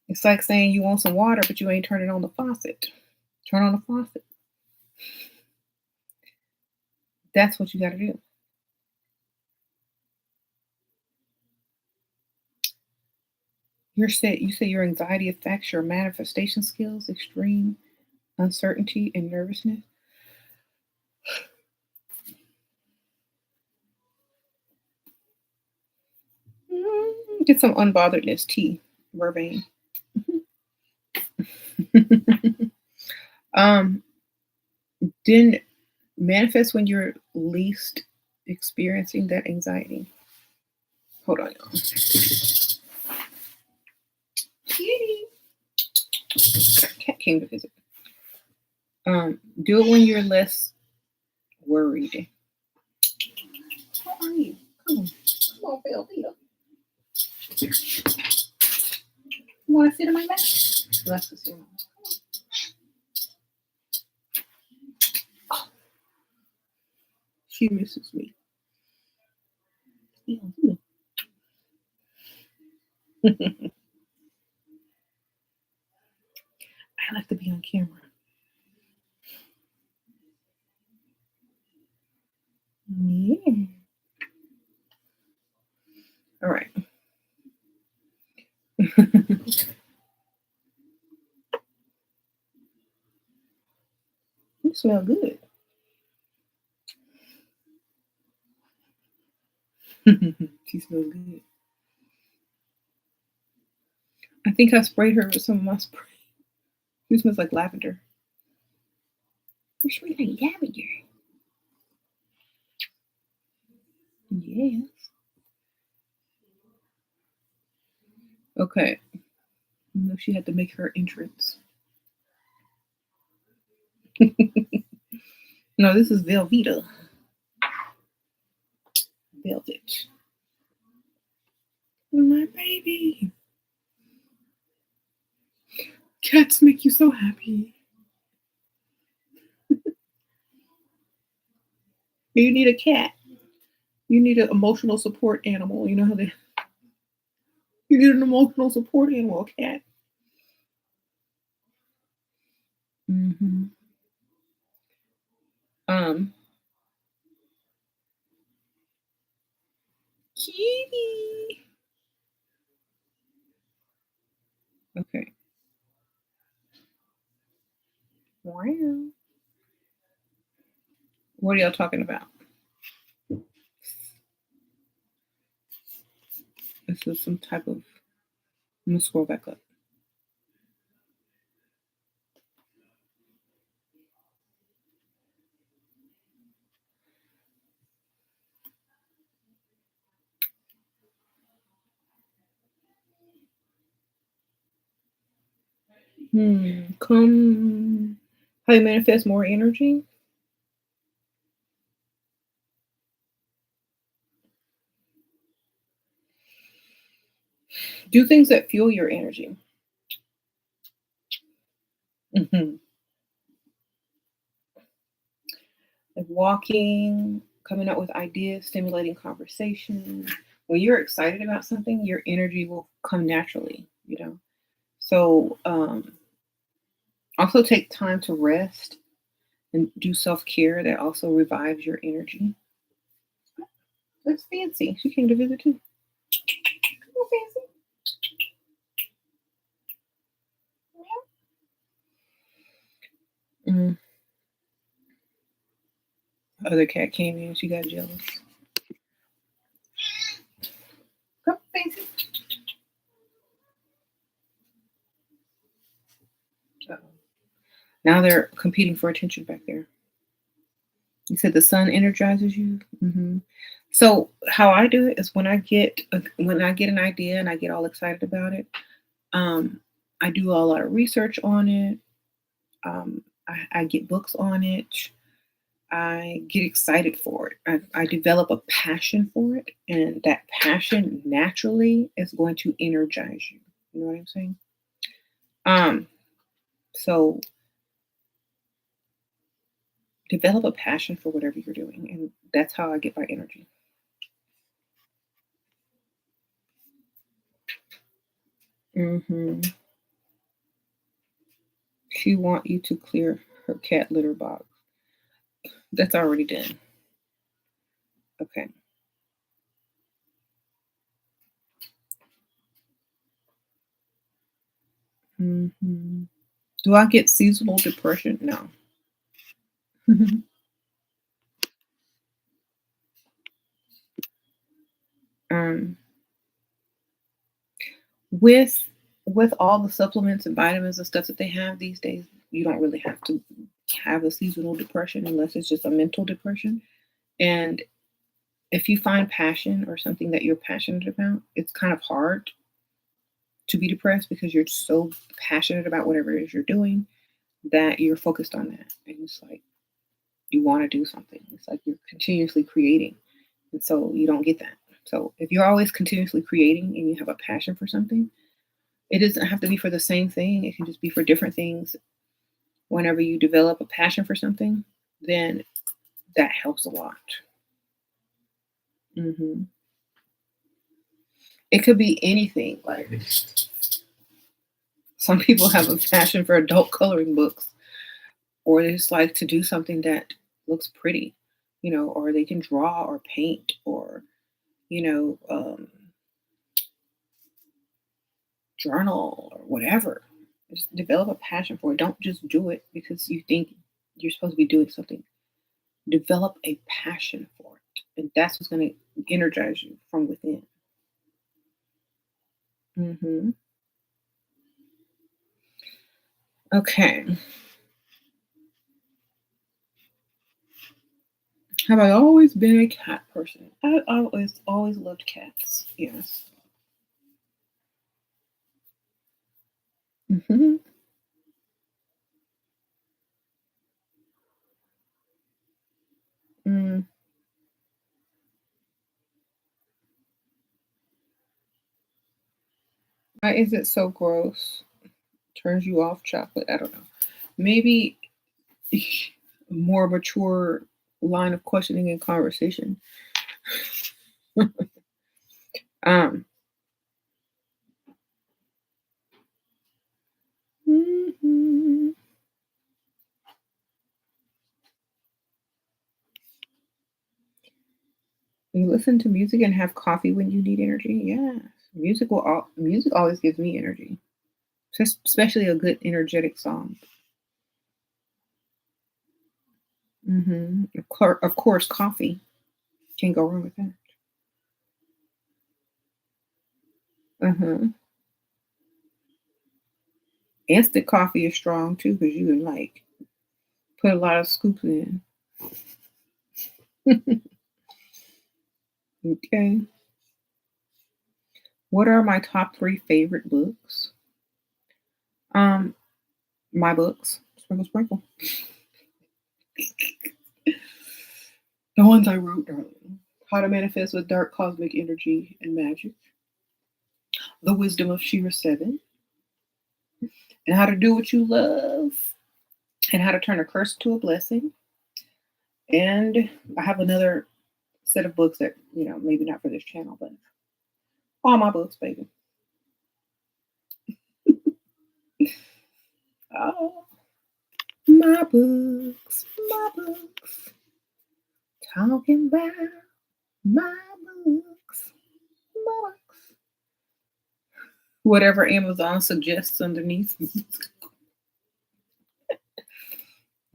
It's like saying you want some water, but you ain't turning on the faucet. Turn on the faucet. That's what you got to do. You say your anxiety affects your manifestation skills, extreme uncertainty and nervousness. Get some unbotheredness tea, Vervain. Didn't manifest when you're least experiencing that anxiety. Hold on, y'all. Kitty. Cat came to visit. Do it when you're less worried. How are you? Come on, Velveeta. You want to sit in my lap? Let's just sit. Oh, she misses me. I like to be on camera. Yeah. All right. You smell good. She smells good. I think I sprayed her with some of my spray. She smells like lavender. You smell like lavender. Yes. Okay. No, she had to make her entrance. No, this is Velveeta. Velvet. My baby. Cats make you so happy. You need a cat. You need an emotional support animal. You know how they. You need an emotional support animal, a cat. Mm-hmm. Um, Kitty. Okay. Wow. What are y'all talking about? This is some type of. I'm gonna scroll back up. Come. How you manifest more energy? Do things that fuel your energy. Hmm. Like walking, coming up with ideas, stimulating conversation. When you're excited about something, your energy will come naturally, you know. So also take time to rest and do self-care that also revives your energy. That's fancy. She came to visit too. Come on, fancy. Mm. Other cat came in. She got jealous. Come on, fancy. Uh-oh. Now they're competing for attention back there. You said the sun energizes you. So how I do it is when I get an idea and I get all excited about it, um, I do a lot of research on it. I get books on it. I get excited for it. I develop a passion for it, and that passion naturally is going to energize you. You know what I'm saying? Um, so develop a passion for whatever you're doing, and that's how I get my energy. Hmm. She want you to clear her cat litter box. That's already done. Okay. Hmm. Do I get seasonal depression? No. um, with with all the supplements and vitamins and stuff that they have these days, you don't really have to have a seasonal depression unless it's just a mental depression. And if you find passion or something that you're passionate about, it's kind of hard to be depressed because you're so passionate about whatever it is you're doing that you're focused on that. And it's like you want to do something. It's like you're continuously creating. And so you don't get that. So if you're always continuously creating and you have a passion for something, it doesn't have to be for the same thing. It can just be for different things. Whenever you develop a passion for something, then that helps a lot. Hmm. It could be anything. Like some people have a passion for adult coloring books, or they just like to do something that looks pretty, or they can draw or paint or, you know, um, journal or whatever. Just develop a passion for it. Don't just do it because you think you're supposed to be doing something. Develop a passion for it. And that's what's going to energize you from within. Hmm. Okay. Have I always been a cat person? I always loved cats. Yes. Hmm. Mm. Why is it so gross? Turns you off chocolate? I don't know. Maybe more mature line of questioning and conversation. um. Mhm. You listen to music and have coffee when you need energy. Yeah, music always gives me energy, especially a good energetic song. Of course, coffee. Can't go wrong with that. Uh-huh. Instant coffee is strong too because you can like put a lot of scoops in. Okay. What are my top three favorite books? Um, my books. Sprinkle, sprinkle. The ones I wrote earlier. How to manifest with dark cosmic energy and magic. The wisdom of Shira 7. And how to do what you love. And how to turn a curse to a blessing. And I have another set of books that, maybe not for this channel, but all my books, baby. Oh, my books, my books. Talking about my books, my books. Whatever Amazon suggests underneath.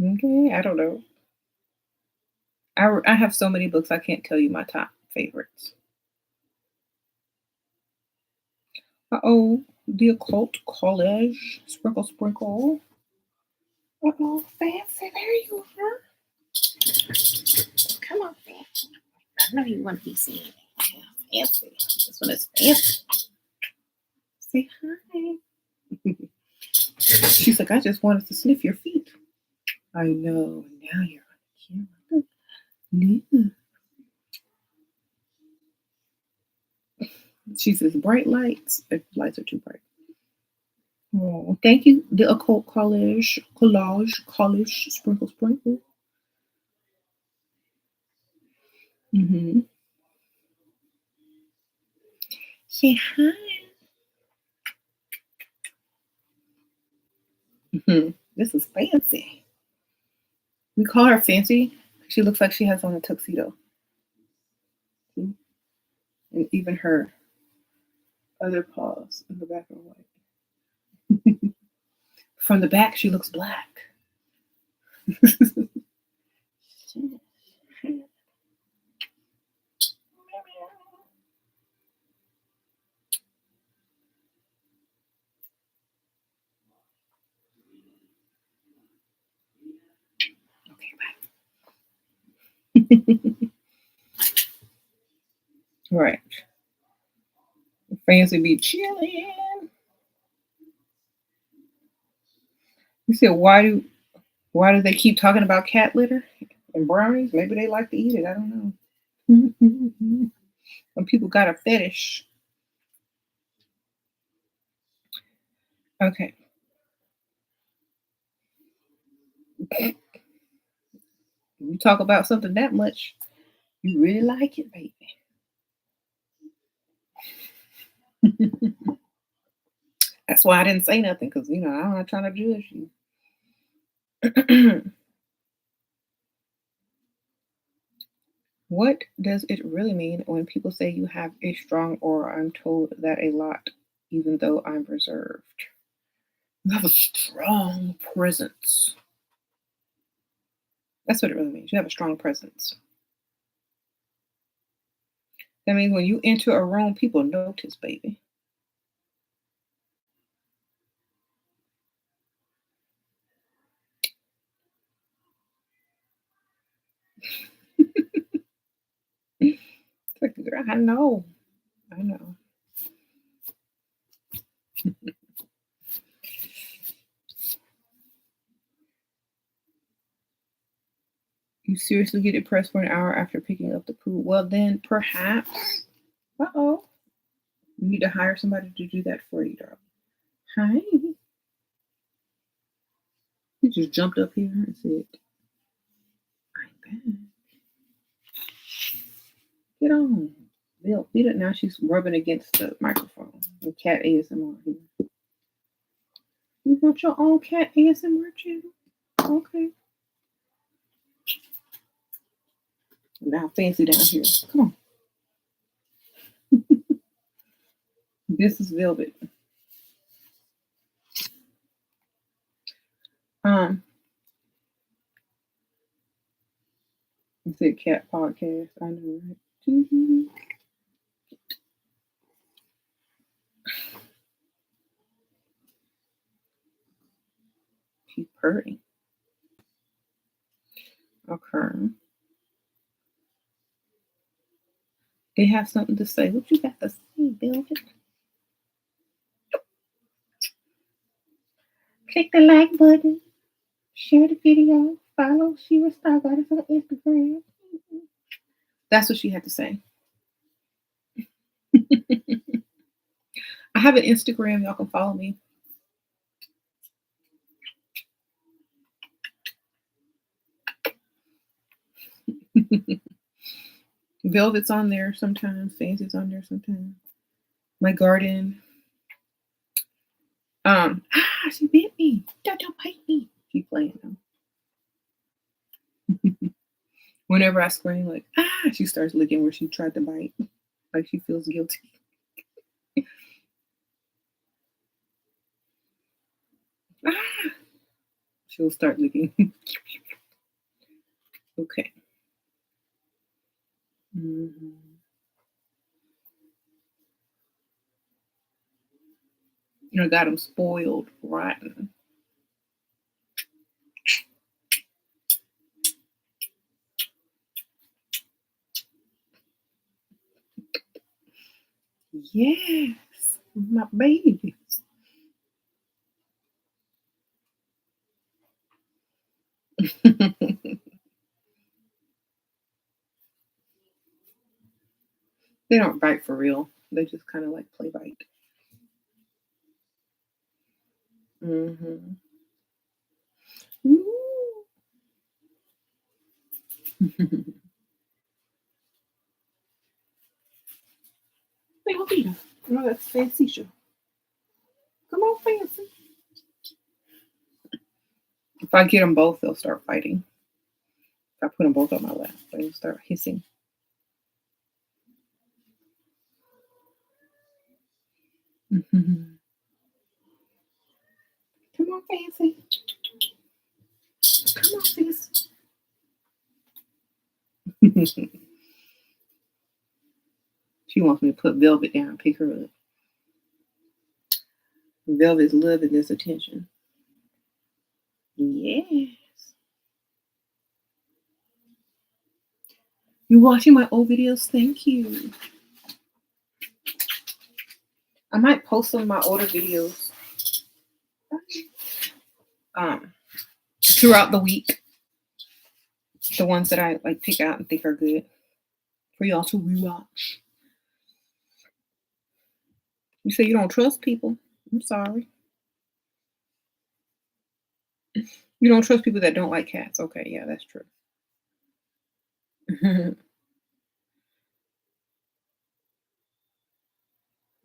Okay, I don't know. I have so many books, I can't tell you my top favorites. Uh-oh, the occult college. Sprinkle, sprinkle. Uh-oh, fancy, there you are. Come on, fancy. I know you want to be seen. Fancy. This one is fancy. Say hi. She's like, I just wanted to sniff your feet. I know. Now you're on the camera. Yeah. She says, bright lights. The lights are too bright. Oh, thank you. The occult collage, sprinkle, sprinkle. Mm-hmm. Say hi. Mm-hmm. This is fancy. We call her fancy. She looks like she has on a tuxedo. And even her other paws in the back are white. From the back, she looks black. Right. Fancy be chilling. You said why do they keep talking about cat litter and brownies? Maybe they like to eat it. I don't know. Some people got a fetish. Okay. You talk about something that much, you really like it, baby. That's why I didn't say nothing because I'm not trying to judge you. What does it really mean when people say you have a strong aura? I'm told that a lot, even though I'm reserved. You have a strong presence. That's what it really means. You have a strong presence. That means when you enter a room, people notice, baby. Like, girl, I know. I know. You seriously get depressed for an hour after picking up the poo? Well, then perhaps. Uh-oh. You need to hire somebody to do that for you, darling. Hi. He just jumped up here and said, I'm back. Get on. Bill, beat it. Now she's rubbing against the microphone. The cat ASMR here. You want your own cat ASMR channel? Okay. Now fancy down here. Come on. This is velvet. It's a cat podcast. I know, right? She's purring. Okay. They have something to say. What you got to say, velvet? Click the like button. Share the video. Follow Shira Star Goddess on Instagram. That's what she had to say. I have an Instagram. Y'all can follow me. Velvet's on there sometimes. Fancy's on there sometimes. My garden. She bit me. Don't bite me. Keep playing now. Whenever I scream, like, she starts licking where she tried to bite. Like she feels guilty. She'll start licking. Okay. Mm-hmm. I got them spoiled rotten. Yes, my babies. They don't bite for real. They just kind of like play bite. Mm-hmm. Hey, Jovita. No, that's Fancy Show. Come on, Fancy. If I get them both, they'll start fighting. If I put them both on my lap, they'll start hissing. Mm-hmm. Come on, Fancy. Come on, sis. She wants me to put Velvet down and pick her up. Velvet's loving this attention. Yes. You watching my old videos? Thank you. I might post some of my older videos throughout the week. The ones that I like pick out and think are good for y'all to rewatch. You say you don't trust people. I'm sorry. You don't trust people that don't like cats. Okay, yeah, that's true.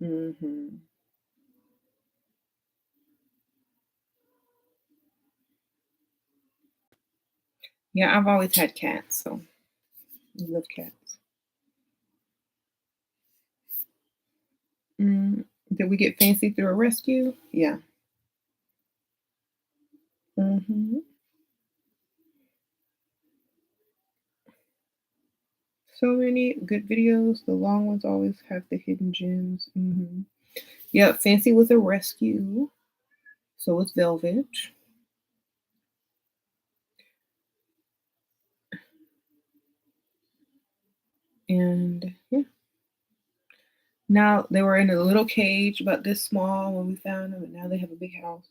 Mm-hmm. Yeah, I've always had cats, so I love cats. Did we get Fancy through a rescue? Yeah. Mm-hmm. So many good videos. The long ones always have the hidden gems. Mm-hmm. Yeah, Fancy was a rescue. So was Velvet. And yeah. Now they were in a little cage about this small when we found them, and now they have a big house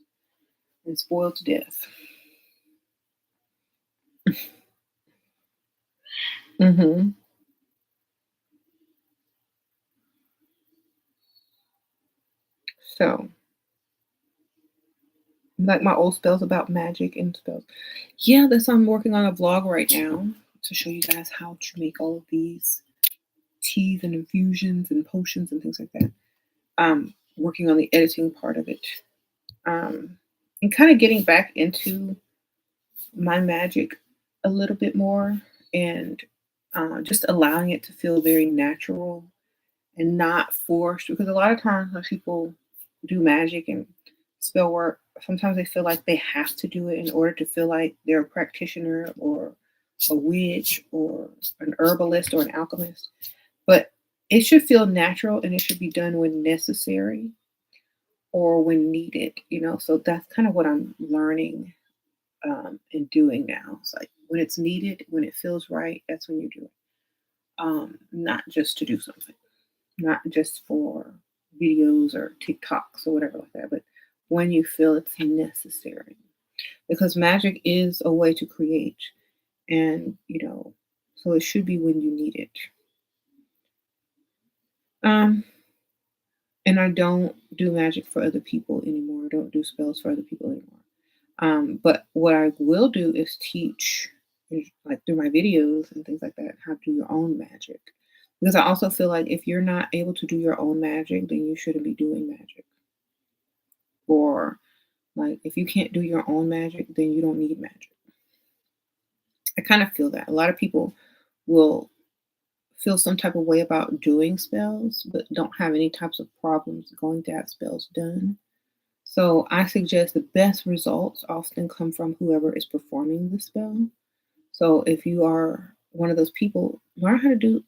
and spoiled to death. Mm-hmm. So, like my old spells about magic and spells. Yeah, that's why I'm working on a vlog right now to show you guys how to make all of these teas and infusions and potions and things like that. Working on the editing part of it. And kind of getting back into my magic a little bit more and just allowing it to feel very natural and not forced. Because a lot of times when people do magic and spell work, sometimes they feel like they have to do it in order to feel like they're a practitioner or a witch or an herbalist or an alchemist. But it should feel natural and it should be done when necessary or when needed, you know. So that's kind of what I'm learning and doing now. It's like when it's needed, when it feels right, that's when you do it. Not just to do something, not just for videos or TikToks or whatever like that, but when you feel it's necessary. Because magic is a way to create, and so it should be when you need it. Um, and I don't do magic for other people anymore. I don't do spells for other people anymore. But what I will do is teach, like through my videos and things like that, how to do your own magic. Because I also feel like if you're not able to do your own magic, then you shouldn't be doing magic. Or like if you can't do your own magic, then you don't need magic. I kind of feel that. A lot of people will feel some type of way about doing spells, but don't have any types of problems going to have spells done. So I suggest the best results often come from whoever is performing the spell. So if you are one of those people, learn how to do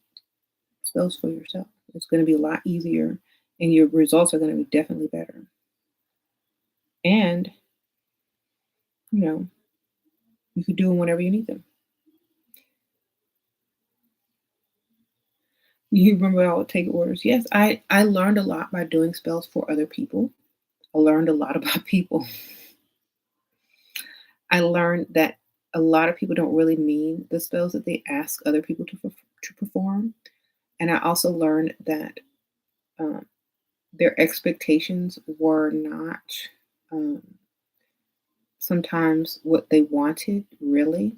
spells for yourself. It's going to be a lot easier and your results are going to be definitely better. And, you know, you could do them whenever you need them. You remember I would take orders. Yes, I learned a lot by doing spells for other people. I learned a lot about people. I learned that a lot of people don't really mean the spells that they ask other people to perform. And I also learned that um, their expectations were not um, sometimes what they wanted, really.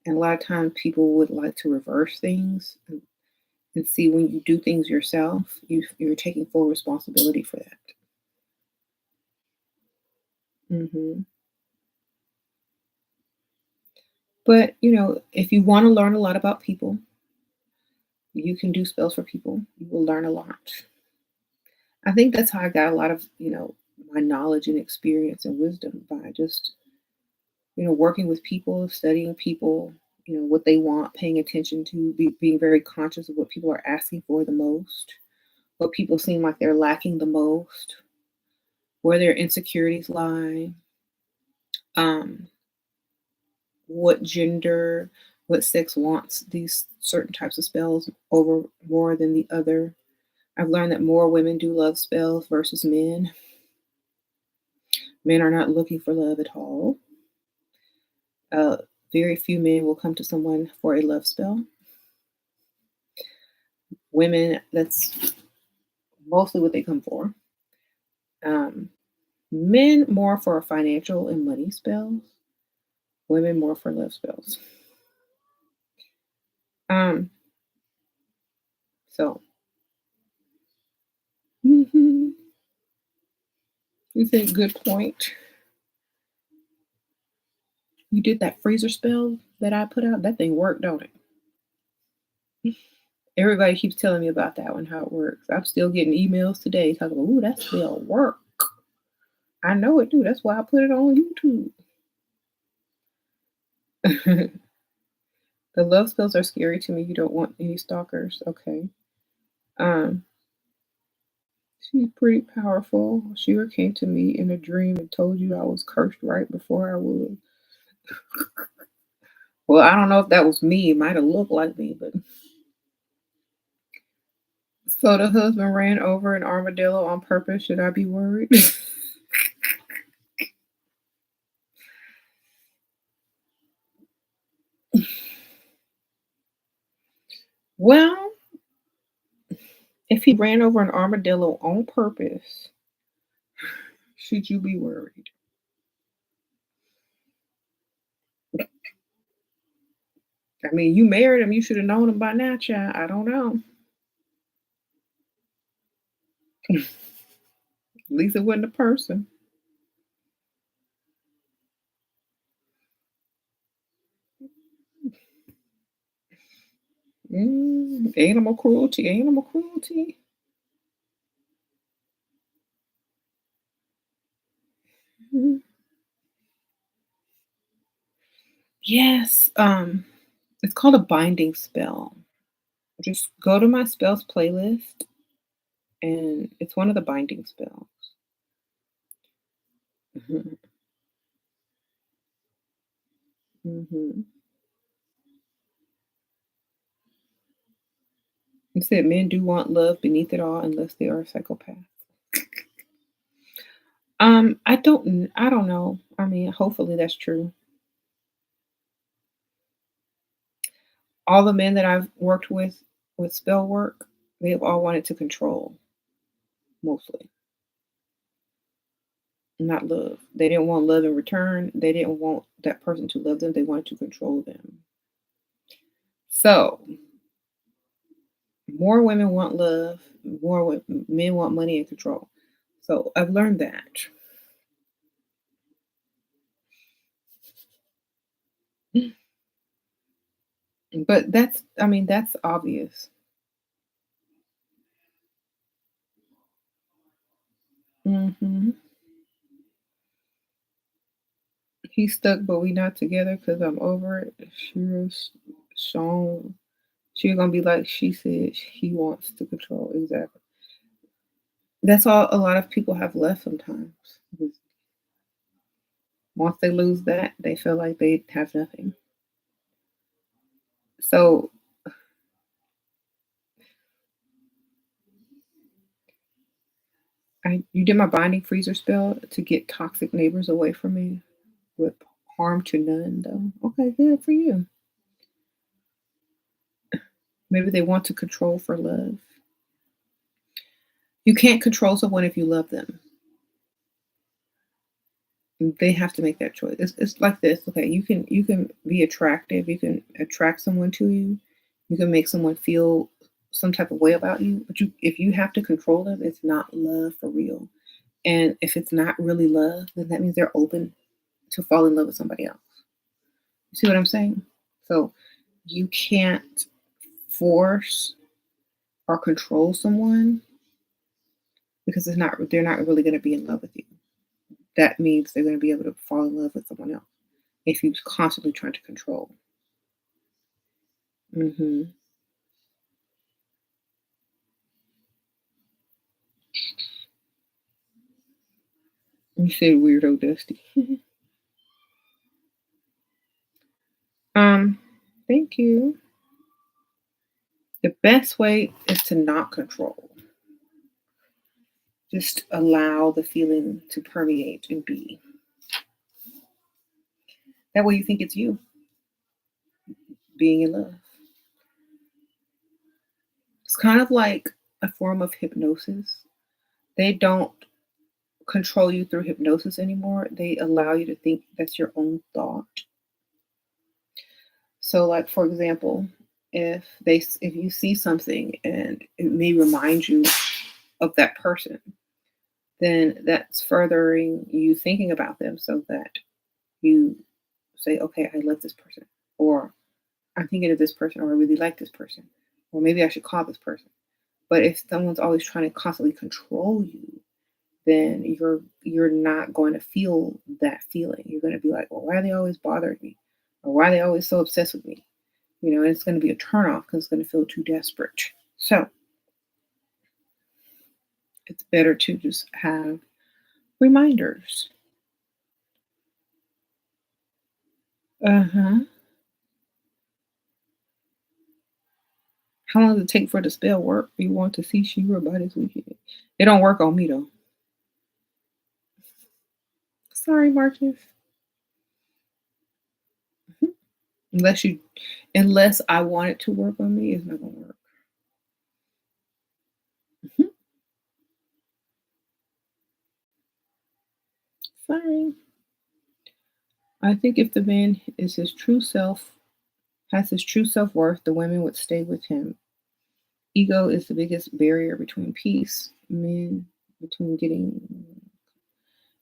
And a lot of times people would like to reverse things and see when you do things yourself, you're taking full responsibility for that. But, if you want to learn a lot about people, you can do spells for people. You will learn a lot. I think that's how I got a lot of, my knowledge and experience and wisdom by just, working with people, studying people, what they want, paying attention to, being very conscious of what people are asking for the most, what people seem like they're lacking the most, where their insecurities lie, um, what gender, what sex wants these certain types of spells over more than the other. I've learned that more women do love spells versus men. Men are not looking for love at all. Uh, Very few men will come to someone for a love spell. Women, that's mostly what they come for. Um, Men more for financial and money spells. Women more for love spells. Um, so mhm, you think good point. You did that freezer spell that I put out. That thing worked, don't it? Everybody keeps telling me about that one, how it works. I'm still getting emails today talking about, ooh, that spell work. I know it do. That's why I put it on YouTube. The love spells are scary to me. You don't want any stalkers. Okay. Um, she's pretty powerful. She came to me in a dream and told you I was cursed right before I was. Well, I don't know if that was me. It might have looked like me, but so the husband ran over an armadillo on purpose. Should I be worried? Well, if he ran over an armadillo on purpose, should you be worried? I mean, you married him. You should have known him by now, child. I don't know. At least it wasn't a person. Animal cruelty, animal cruelty. Mhm. Yes, it's called a binding spell. Just go to my spells playlist, and it's one of the binding spells. Mhm, mhm. You said men do want love beneath it all unless they are a psychopath. I don't know. I mean, hopefully that's true. All the men that I've worked with spell work, they've all wanted to control, mostly, not love. They didn't want love in return. They didn't want that person to love them. They wanted to control them. So, more women want love, men want money and control. So, I've learned that. But I mean, that's obvious. Mhm. He's stuck, but we not together because I'm over it. Shown. She's gonna be like she said he wants to control. Exactly. That's all a lot of people have left sometimes. Because once they lose that, they feel like they have nothing. So you did my binding freezer spell to get toxic neighbors away from me with harm to none though. Okay, good for you. Maybe they want to control for love. You can't control someone if you love them. They have to make that choice. It's like this. Okay, you can be attractive. You can attract someone to you. You can make someone feel some type of way about you. But if you have to control them, it's not love for real. And if it's not really love, then that means they're open to fall in love with somebody else. You see what I'm saying? So you can't force or control someone because they're not really going to be in love with you. That means they're going to be able to fall in love with someone else if you constantly trying to control. Hmm. You said weirdo Dusty. um, thank you. The best way is to not control. Just allow the feeling to permeate and be. That way you think it's you being in love. It's kind of like a form of hypnosis. They don't control you through hypnosis anymore. They allow you to think that's your own thought. So, like for example, if you see something and it may remind you of that person, then that's furthering you thinking about them so that you say, okay, I love this person, or I'm thinking of this person, or I really like this person, or maybe I should call this person. But if someone's always trying to constantly control you, then you're not going to feel that feeling. You're going to be like, well, why are they always bothering me? Or why are they always so obsessed with me? And it's going to be a turnoff because it's going to feel too desperate. So it's better to just have reminders. Uh-huh. How long does it take for the spell work? You want to see Shira by this weekend. It don't work on me though. Sorry, Marcus. Mhm. Unless you unless I want it to work on me, it's not gonna work. Mhm. Sorry. I think if the man is his true self, has his true self worth, the women would stay with him. Ego is the biggest barrier between peace, men between getting.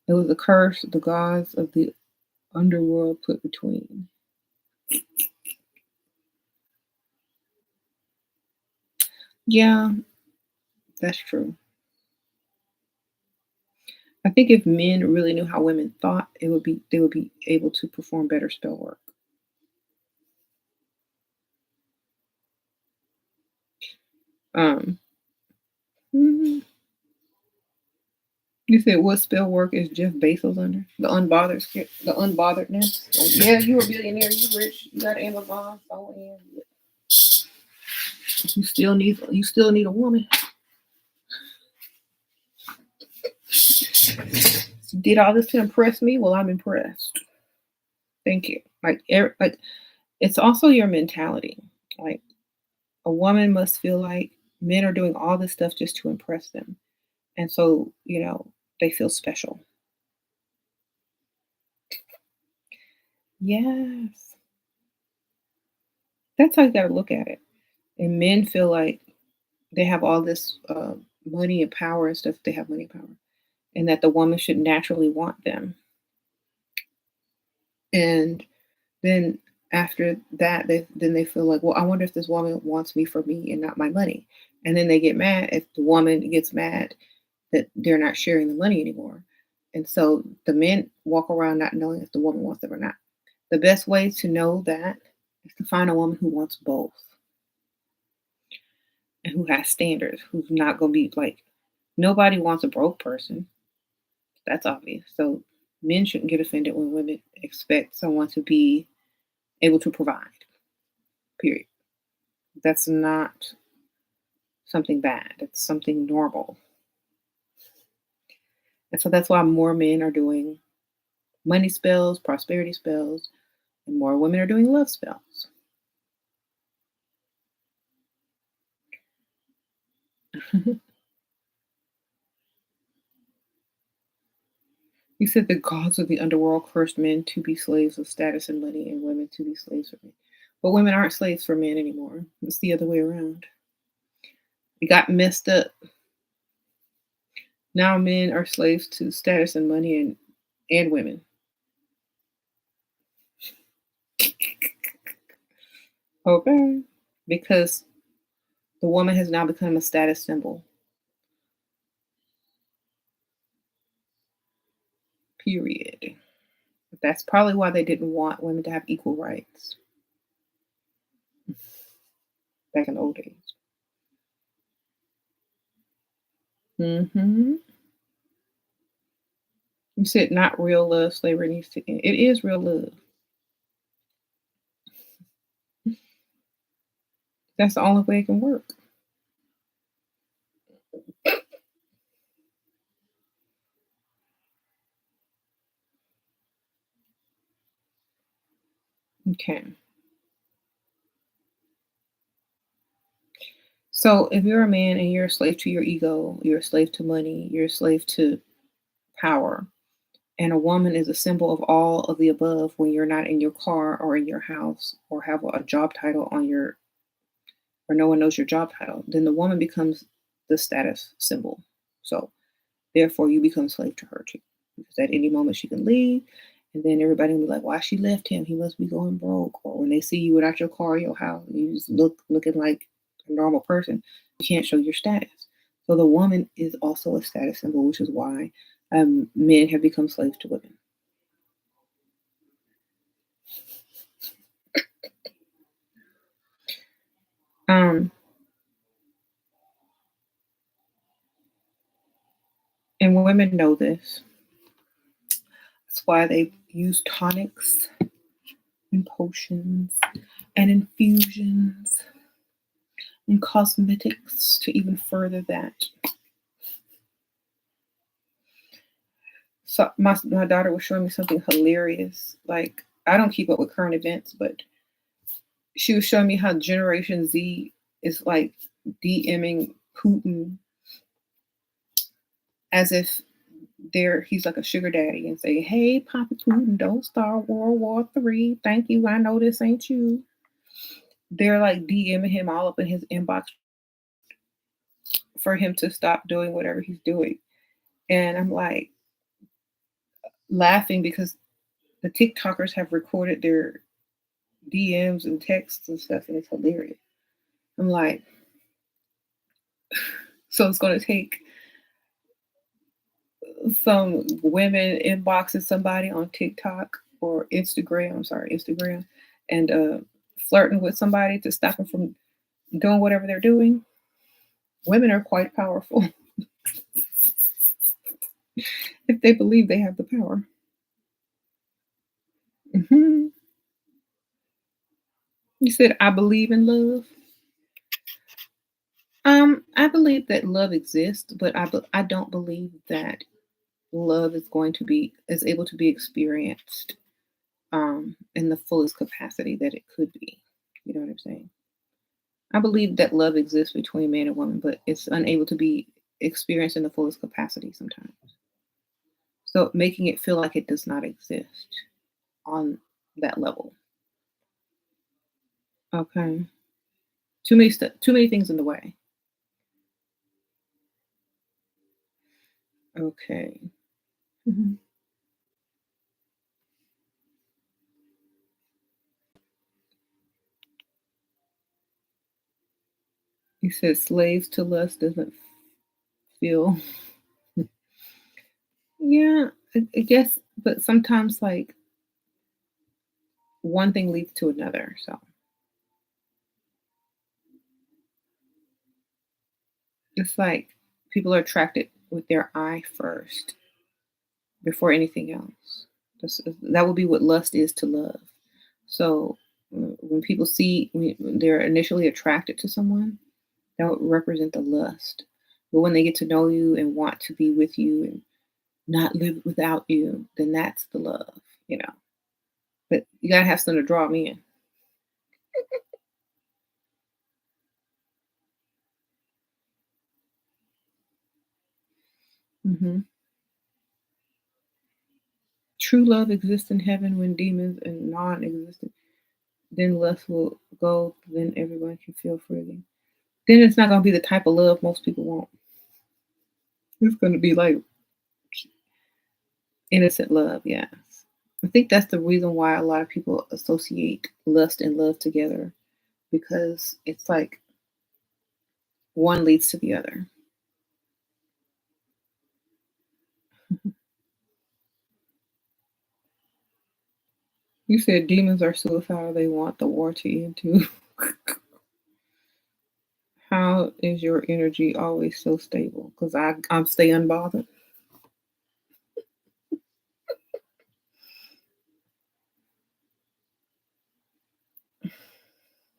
It was a curse the gods of the underworld put between. Yeah, that's true. I think if men really knew how women thought, they would be able to perform better spell work. Um, mhm. You said what spell work is Jeff Bezos under? The unbotheredness. Like, yeah, you a billionaire, you rich, you got Amazon, so yeah, you still need a woman. You did all this to impress me. Well, I'm impressed. Thank you. Like it's also your mentality. Like a woman must feel like men are doing all this stuff just to impress them, and so they feel special. Yes, that's how you got to look at it. And men feel like they have all this money and power and stuff. They have money and power, and that the woman should naturally want them. And then after that, they feel like, well, I wonder if this woman wants me for me and not my money. And then they get mad if the woman gets mad that they're not sharing the money anymore. And so the men walk around not knowing if the woman wants them or not. The best way to know that is to find a woman who wants both and who has standards, who's not going to be like, nobody wants a broke person. That's obvious. So men shouldn't get offended when women expect someone to be able to provide, period. That's not something bad, it's something normal. And so that's why more men are doing money spells, prosperity spells, and more women are doing love spells. You said the gods of the underworld cursed men to be slaves of status and money and women to be slaves for men. But women aren't slaves for men anymore. It's the other way around. It got messed up. Now men are slaves to status and money and women. Okay. Because the woman has now become a status symbol. Period. That's probably why they didn't want women to have equal rights back in the old days. Hmm. You said not real love, slavery needs to end. It is real love. That's the only way it can work. Okay. So if you're a man and you're a slave to your ego, you're a slave to money, you're a slave to power, and a woman is a symbol of all of the above when you're not in your car or in your house or have a job title on your or no one knows your job title, then the woman becomes the status symbol. So therefore you become slave to her too. Because at any moment she can leave and then everybody will be like, why she left him? He must be going broke. Or when they see you without your car, your house, you just looking like a normal person, you can't show your status. So the woman is also a status symbol, which is why men have become slaves to women. Um, and women know this. That's why they use tonics and potions and infusions and cosmetics to even further that. So my daughter was showing me something hilarious. Like I don't keep up with current events, but she was showing me how Generation Z is like DMing Putin as if he's like a sugar daddy and say, "Hey, Papa Putin, don't start World War III. Thank you. I know this ain't you." They're like DMing him all up in his inbox for him to stop doing whatever he's doing. And I'm like laughing because the TikTokers have recorded their DMs and texts and stuff, and it's hilarious. I'm like, so it's going to take some women inboxing somebody on TikTok or Instagram, I'm sorry, Instagram, and flirting with somebody to stop them from doing whatever they're doing. Women are quite powerful if they believe they have the power. Hmm. You said, I believe in love. I believe that love exists, but I don't believe that love is able to be experienced in the fullest capacity that it could be. You know what I'm saying? I believe that love exists between man and woman, but it's unable to be experienced in the fullest capacity sometimes. So making it feel like it does not exist on that level. Okay. Too many things in the way. Okay. Mhm. You said slaves to lust doesn't feel. Yeah, I guess, but sometimes like one thing leads to another. So it's like people are attracted with their eye first before anything else. That would be what lust is to love. So when people when they're initially attracted to someone, that would represent the lust. But when they get to know you and want to be with you and not live without you, then that's the love, you know. But you gotta have something to draw them in. Hmm. True love exists in heaven when demons and non-existent. Then lust will go. Then everyone can feel freely. Then it's not gonna be the type of love most people want. It's gonna be like innocent love. Yes, I think that's the reason why a lot of people associate lust and love together because it's like one leads to the other. You said demons are suicidal. They want the war to end too. How is your energy always so stable? Because I'm stay unbothered.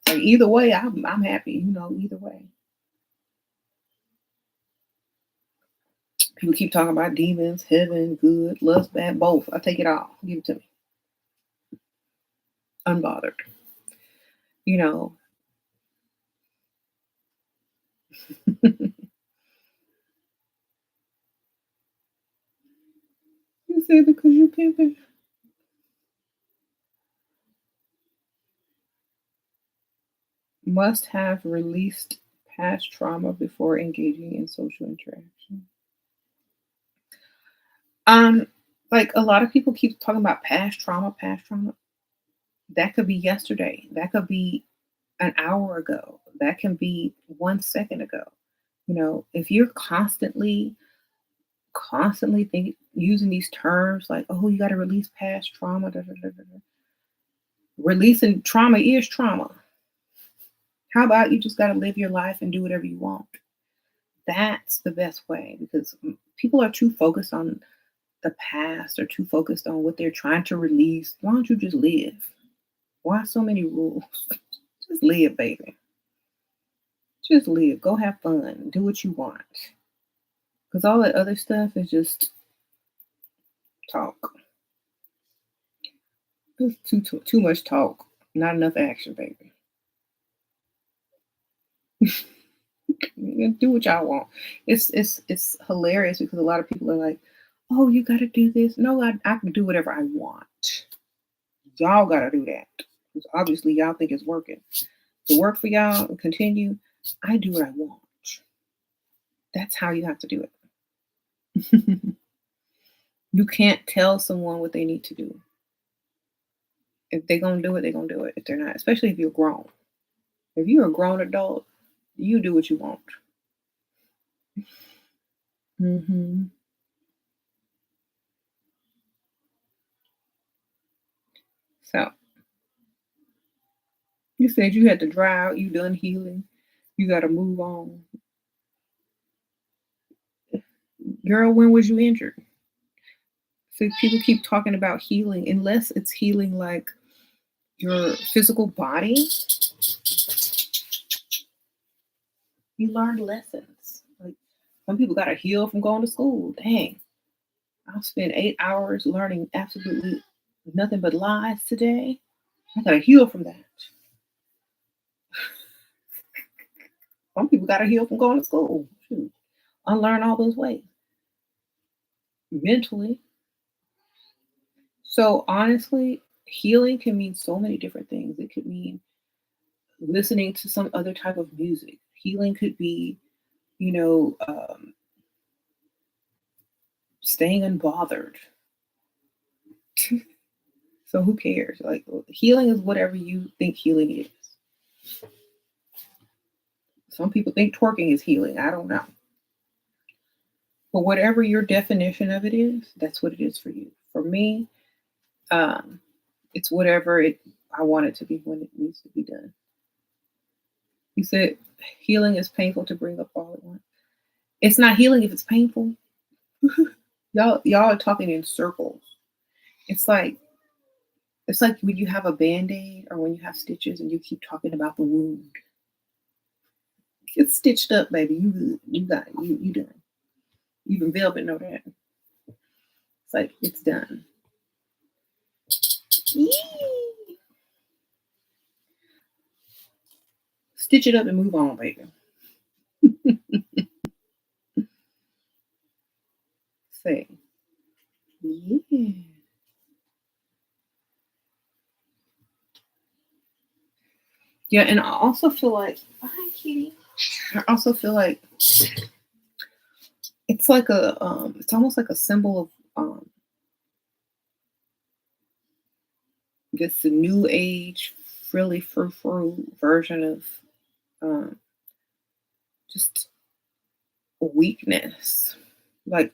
Like either way, I'm happy. You know, either way. People keep talking about demons, heaven, good, lust, bad, both. I take it all. Give it to me. Unbothered. You know. You say because you pimping. Must have released past trauma before engaging in social interaction. Um, like a lot of people keep talking about past trauma, past trauma. That could be yesterday. That could be an hour ago. That can be 1 second ago. You know, if you're constantly using these terms like, oh, you got to release past trauma. Da, da, da, da, da. Releasing trauma is trauma. How about you just got to live your life and do whatever you want? That's the best way because people are too focused on the past or too focused on what they're trying to release. Why don't you just live? Why so many rules? Just live, baby. Just live. Go have fun. Do what you want. Because all that other stuff is just talk. It's too much talk. Not enough action, baby. Do what y'all want. It's hilarious because a lot of people are like, "Oh, you got to do this." No, I can do whatever I want. Y'all got to do that because obviously y'all think it's working. To work for y'all and continue, I do what I want. That's how you have to do it. You can't tell someone what they need to do. If they're gonna do it, they're gonna do it. If they're not, especially if you're grown. If you're a grown adult, you do what you want. Hmm. So you said you had to dry out, you done healing, you gotta move on. Girl, when was you injured? So people keep talking about healing, unless it's healing like your physical body, you learned lessons. Like some people gotta heal from going to school. Dang. I'll spend 8 hours learning absolutely nothing but lies today. I gotta heal from that. Some people gotta heal from going to school. Shoot. Unlearn all those ways mentally. So honestly, healing can mean so many different things. It could mean listening to some other type of music. Healing could be, you know, staying unbothered. So who cares? Like healing is whatever you think healing is. Some people think twerking is healing. I don't know. But whatever your definition of it is, that's what it is for you. For me, um, it's whatever I want it to be when it needs to be done. You said healing is painful to bring up all at once. It's not healing if it's painful. Y'all are talking in circles. It's like when you have a band-aid or when you have stitches and you keep talking about the wound. It's stitched up, baby. You got it. You done. Even Velvet know that. It's like it's done. Yee. Stitch it up and move on, baby. Say, yeah. Yeah, and I also feel like, hi, kitty. I also feel like it's like it's almost like a symbol of this new age, frilly frou frou version of um, just weakness. Like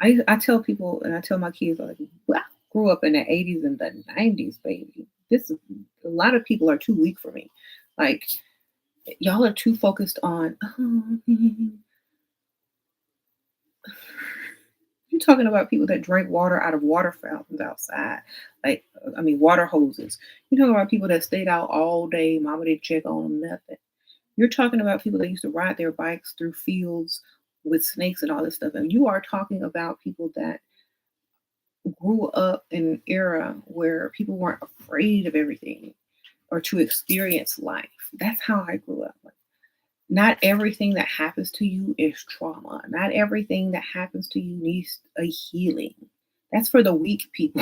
I tell people and I tell my kids like, well, I grew up in the 80s and the 90s, baby. This is a lot of people are too weak for me. Like y'all are too focused on you're talking about people that drink water out of water fountains outside. Like I mean water hoses. You're talking about people that stayed out all day, mama didn't check on them, nothing. You're talking about people that used to ride their bikes through fields with snakes and all this stuff. And you are talking about people that grew up in an era where people weren't afraid of everything or to experience life. That's how I grew up. Like, not everything that happens to you is trauma. Not everything that happens to you needs a healing. That's for the weak people.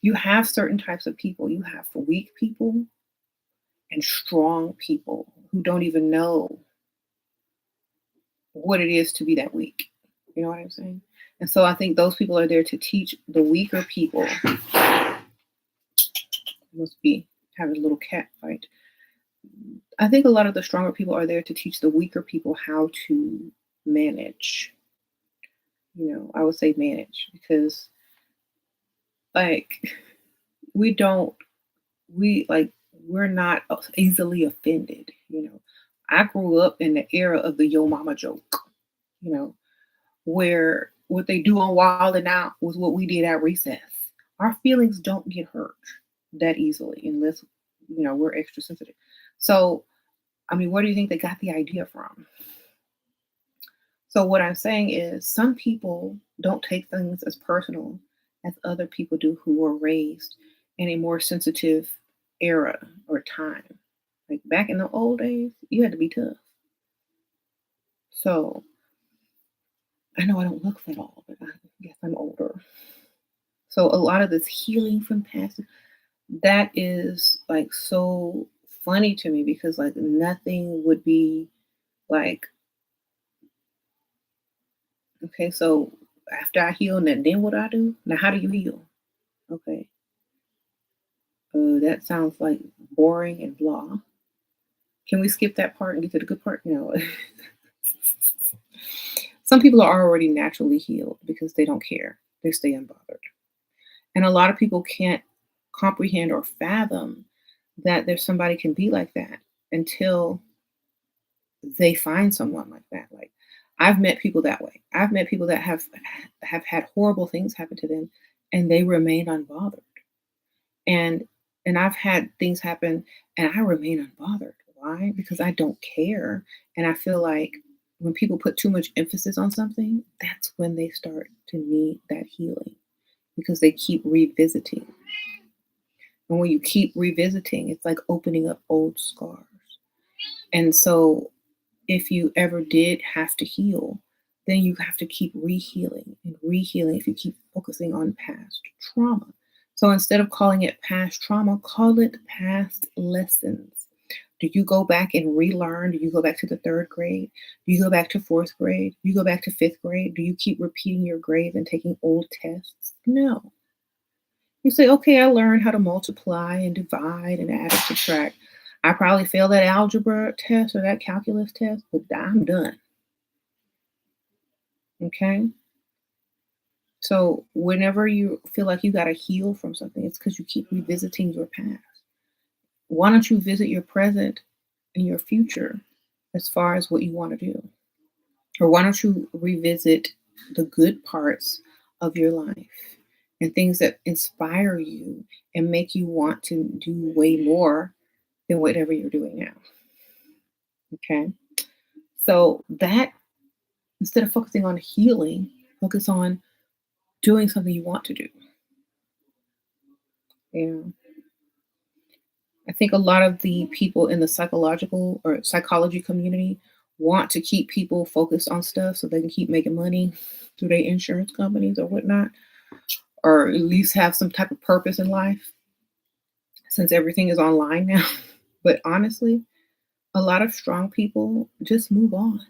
You have certain types of people. You have for weak people and strong people who don't even know what it is to be that weak. You know what I'm saying? And so I think those people are there to teach the weaker people. Must be having a little cat fight. I think a lot of the stronger people are there to teach the weaker people how to manage. You know, I would say manage because like we don't we like we're not easily offended, you know. I grew up in the era of the yo mama joke, you know, where what they do on Wild and Out was what we did at recess. Our feelings don't get hurt that easily unless we're extra sensitive. So, I mean, where do you think they got the idea from? So, what I'm saying is, some people don't take things as personal as other people do who were raised in a more sensitive era or time. Like back in the old days, you had to be tough. So, I know I don't look that old, but I guess I'm older. So a lot of this healing from past, that is like so funny to me because like nothing would be like, okay, so after I heal, then what do I do? Now, how do you heal? Okay, that sounds like boring and blah. Can we skip that part and get to the good part? No. Some people are already naturally healed because they don't care. They stay unbothered. And a lot of people can't comprehend or fathom that there's somebody can be like that until they find someone like that. Like, I've met people that way. I've met people that have had horrible things happen to them and they remain unbothered. And I've had things happen and I remain unbothered. Why? Because I don't care. And I feel like when people put too much emphasis on something, that's when they start to need that healing because they keep revisiting. And when you keep revisiting, it's like opening up old scars. And so if you ever did have to heal, then you have to keep rehealing and rehealing if you keep focusing on past trauma. So instead of calling it past trauma, call it past lessons. Do you go back and relearn? Do you go back to the third grade? Do you go back to fourth grade? Do you go back to fifth grade? Do you keep repeating your grade and taking old tests? No. You say, okay, I learned how to multiply and divide and add and subtract. I probably failed that algebra test or that calculus test, but I'm done. Okay. So whenever you feel like you got to heal from something, it's because you keep revisiting your past. Why don't you visit your present and your future as far as what you want to do? Or why don't you revisit the good parts of your life and things that inspire you and make you want to do way more than whatever you're doing now? Okay. So that instead of focusing on healing, focus on doing something you want to do. Yeah. I think a lot of the people in the psychological or psychology community want to keep people focused on stuff so they can keep making money through their insurance companies or whatnot, or at least have some type of purpose in life since everything is online now. But honestly, a lot of strong people just move on.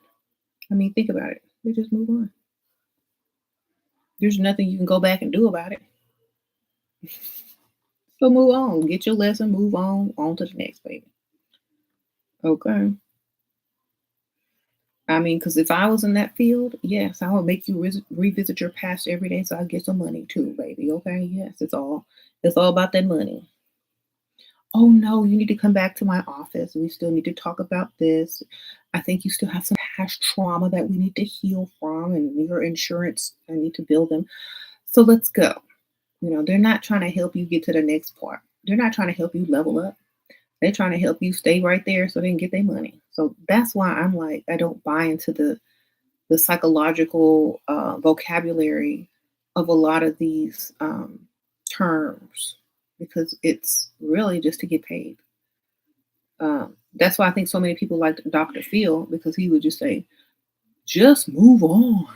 I mean, think about it. They just move on. There's nothing you can go back and do about it. So move on. Get your lesson, move on to the next baby. Okay. I mean, because if I was in that field, yes, I would make you revisit your past every day so I get some money too, baby. Okay, yes, it's all about that money. Oh no, you need to come back to my office. We still need to talk about this. I think you still have some past trauma that we need to heal from, and your insurance, I need to bill them. So let's go. They're not trying to help you get to the next part. They're not trying to help you level up. They're trying to help you stay right there so they can get their money. So that's why I'm like, I don't buy into the psychological vocabulary of a lot of these terms because it's really just to get paid. That's why I think so many people like Dr. Phil because he would just say, just move on.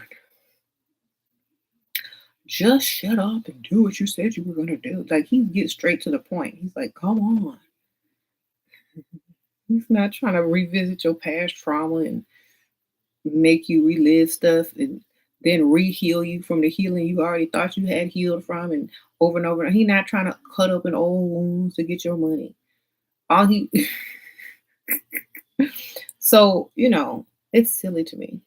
Just shut up and do what you said you were going to do. Like he gets straight to the point. He's like, come on. He's not trying to revisit your past trauma and make you relive stuff and then re-heal you from the healing you already thought you had healed from and over and over. He's not trying to cut open old wounds to get your money. All he so, it's silly to me.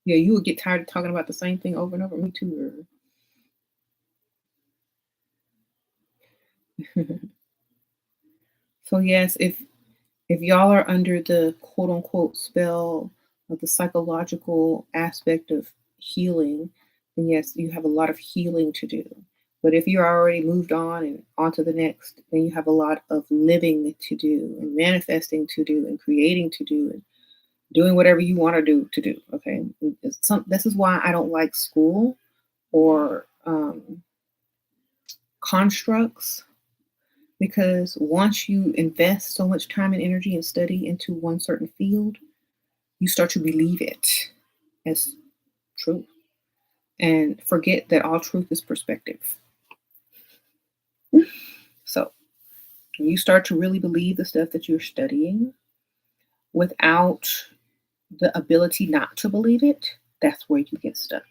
Yeah, you would get tired of talking about the same thing over and over. Me too. Girl. So yes, if y'all are under the quote unquote spell of the psychological aspect of healing, then yes, you have a lot of healing to do. But if you're already moved on and on to the next, then you have a lot of living to do and manifesting to do and creating to do and doing whatever you want to do. Okay. This is why I don't like school or constructs because once you invest so much time and energy and study into one certain field, you start to believe it as truth and forget that all truth is perspective. So when you start to really believe the stuff that you're studying without the ability not to believe it, that's where you get stuck.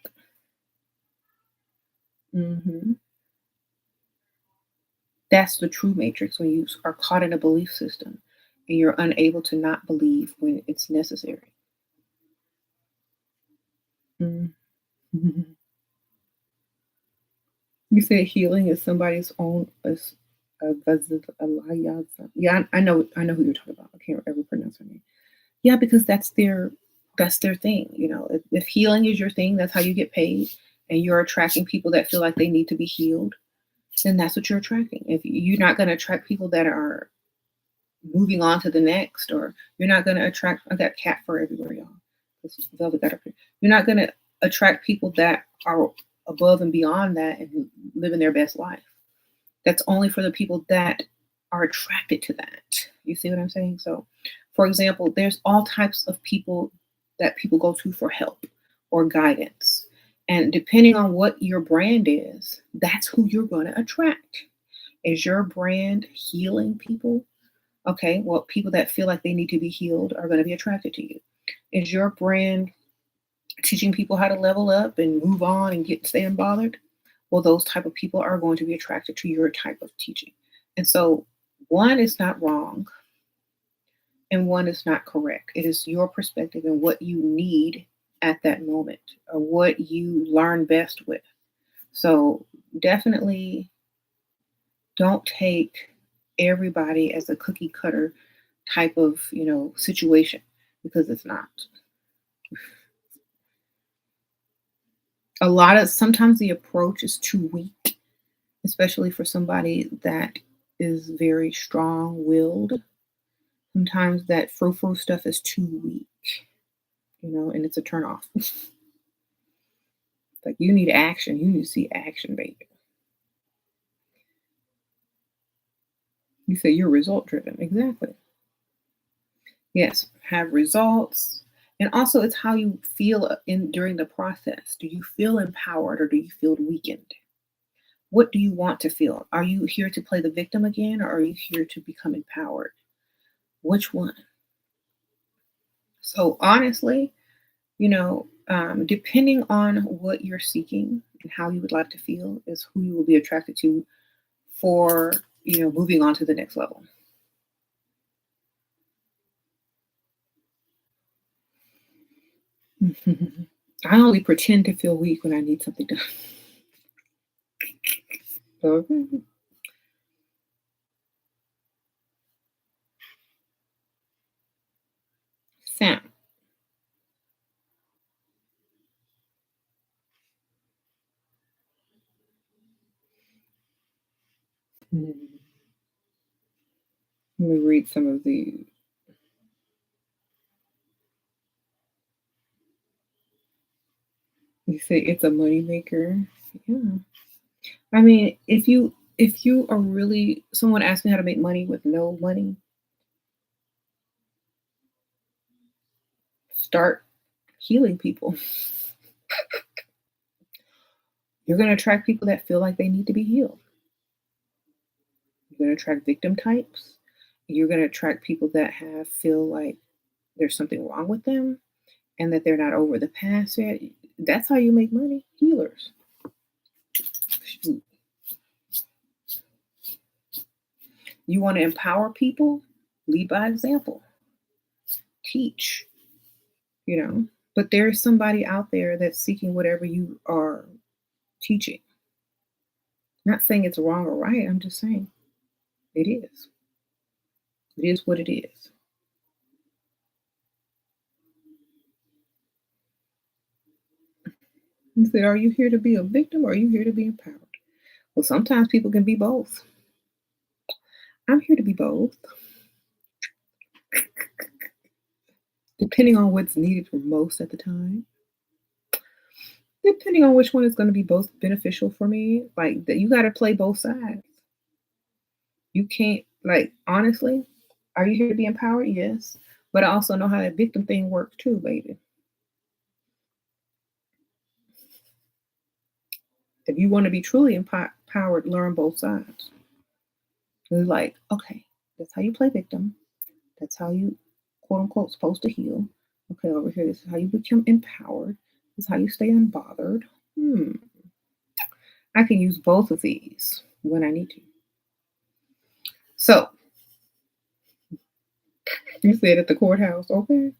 hmm That's the true matrix when you are caught in a belief system and you're unable to not believe when it's necessary. Mhm. You said healing is somebody's own yeah, I know who you're talking about. I can't ever pronounce her name. Yeah, because that's their thing. If healing is your thing, that's how you get paid, and you're attracting people that feel like they need to be healed, then that's what you're attracting. If you're not going to attract people that are moving on to the next, or you're not going to attract, I got cat fur everywhere, y'all. Velvet got up here. You're not going to attract people that are above and beyond that and living their best life. That's only for the people that are attracted to that. You see what I'm saying? So, for example, there's all types of people that people go to for help or guidance. And depending on what your brand is, that's who you're going to attract. Is your brand healing people? Okay, well, people that feel like they need to be healed are going to be attracted to you. Is your brand teaching people how to level up and move on and stay unbothered? Well, those type of people are going to be attracted to your type of teaching. And so one is not wrong and one is not correct. It is your perspective and what you need at that moment, or what you learn best with. So definitely don't take everybody as a cookie cutter type of, situation, because it's not. Sometimes the approach is too weak, especially for somebody that is very strong willed. Sometimes that frou-frou stuff is too weak, and it's a turn off. Like, you need action. You need to see action, baby. You say you're result driven. Exactly. Yes, have results. And also it's how you feel in during the process. Do you feel empowered or do you feel weakened? What do you want to feel? Are you here to play the victim again, or are you here to become empowered? Which one? So honestly, depending on what you're seeking and how you would like to feel is who you will be attracted to for, moving on to the next level. I only pretend to feel weak when I need something done. Okay. Sound. Hmm. Let me read some of the. You say it's a moneymaker. Yeah. I mean, if you are really, someone asked me how to make money with no money, start healing people. You're going to attract people that feel like they need to be healed. You're going to attract victim types. You're going to attract people that feel like there's something wrong with them and that they're not over the past yet. That's how you make money. Healers. Shoot. You want to empower people? Lead by example. Teach. But there's somebody out there that's seeking whatever you are teaching. I'm not saying it's wrong or right. I'm just saying it is. It is what it is. You said, are you here to be a victim or are you here to be empowered? Well, sometimes people can be both. I'm here to be both, depending on what's needed for most at the time. Depending on which one is going to be both beneficial for me, like that, you got to play both sides. You can't, like, honestly, are you here to be empowered? Yes. But I also know how that victim thing works too, baby. If you want to be truly empowered, learn both sides. It's like, okay, that's how you play victim. That's how you, quote unquote, supposed to heal. Okay, over here, this is how you become empowered. This is how you stay unbothered. I can use both of these when I need to. So, you said at the courthouse, okay?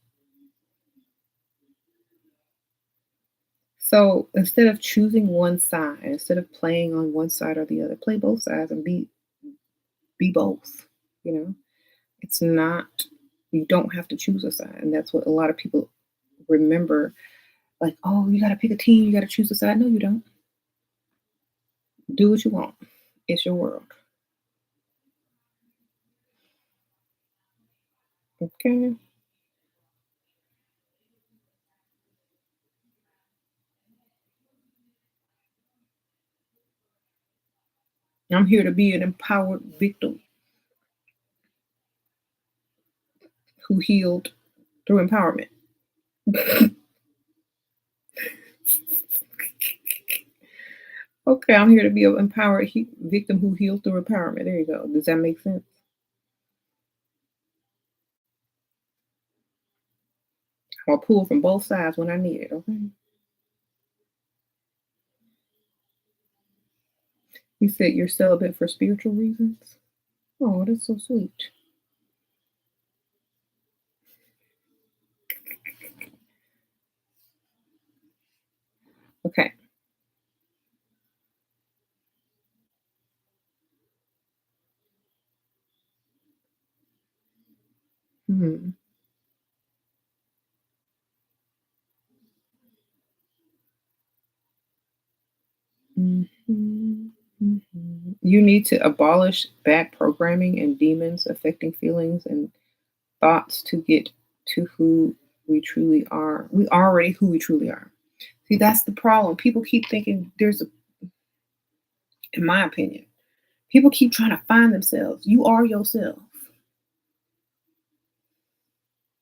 So instead of choosing one side, instead of playing on one side or the other, play both sides and be both. You know, it's not you don't have to choose a side, and that's what a lot of people remember. Like, oh, you got to pick a team, you got to choose a side. No, you don't. Do what you want. It's your world. Okay. I'm here to be an empowered victim who healed through empowerment. Okay, I'm here to be an empowered victim who healed through empowerment. There you go. Does that make sense? I'll pull from both sides when I need it. Okay. You said you're celibate for spiritual reasons. Oh, that's so sweet. Okay. Hmm. Mhm, mhm. You need to abolish bad programming and demons affecting feelings and thoughts to get to who we truly are. We are already who we truly are. See, that's the problem. People keep thinking in my opinion, people keep trying to find themselves. You are yourself.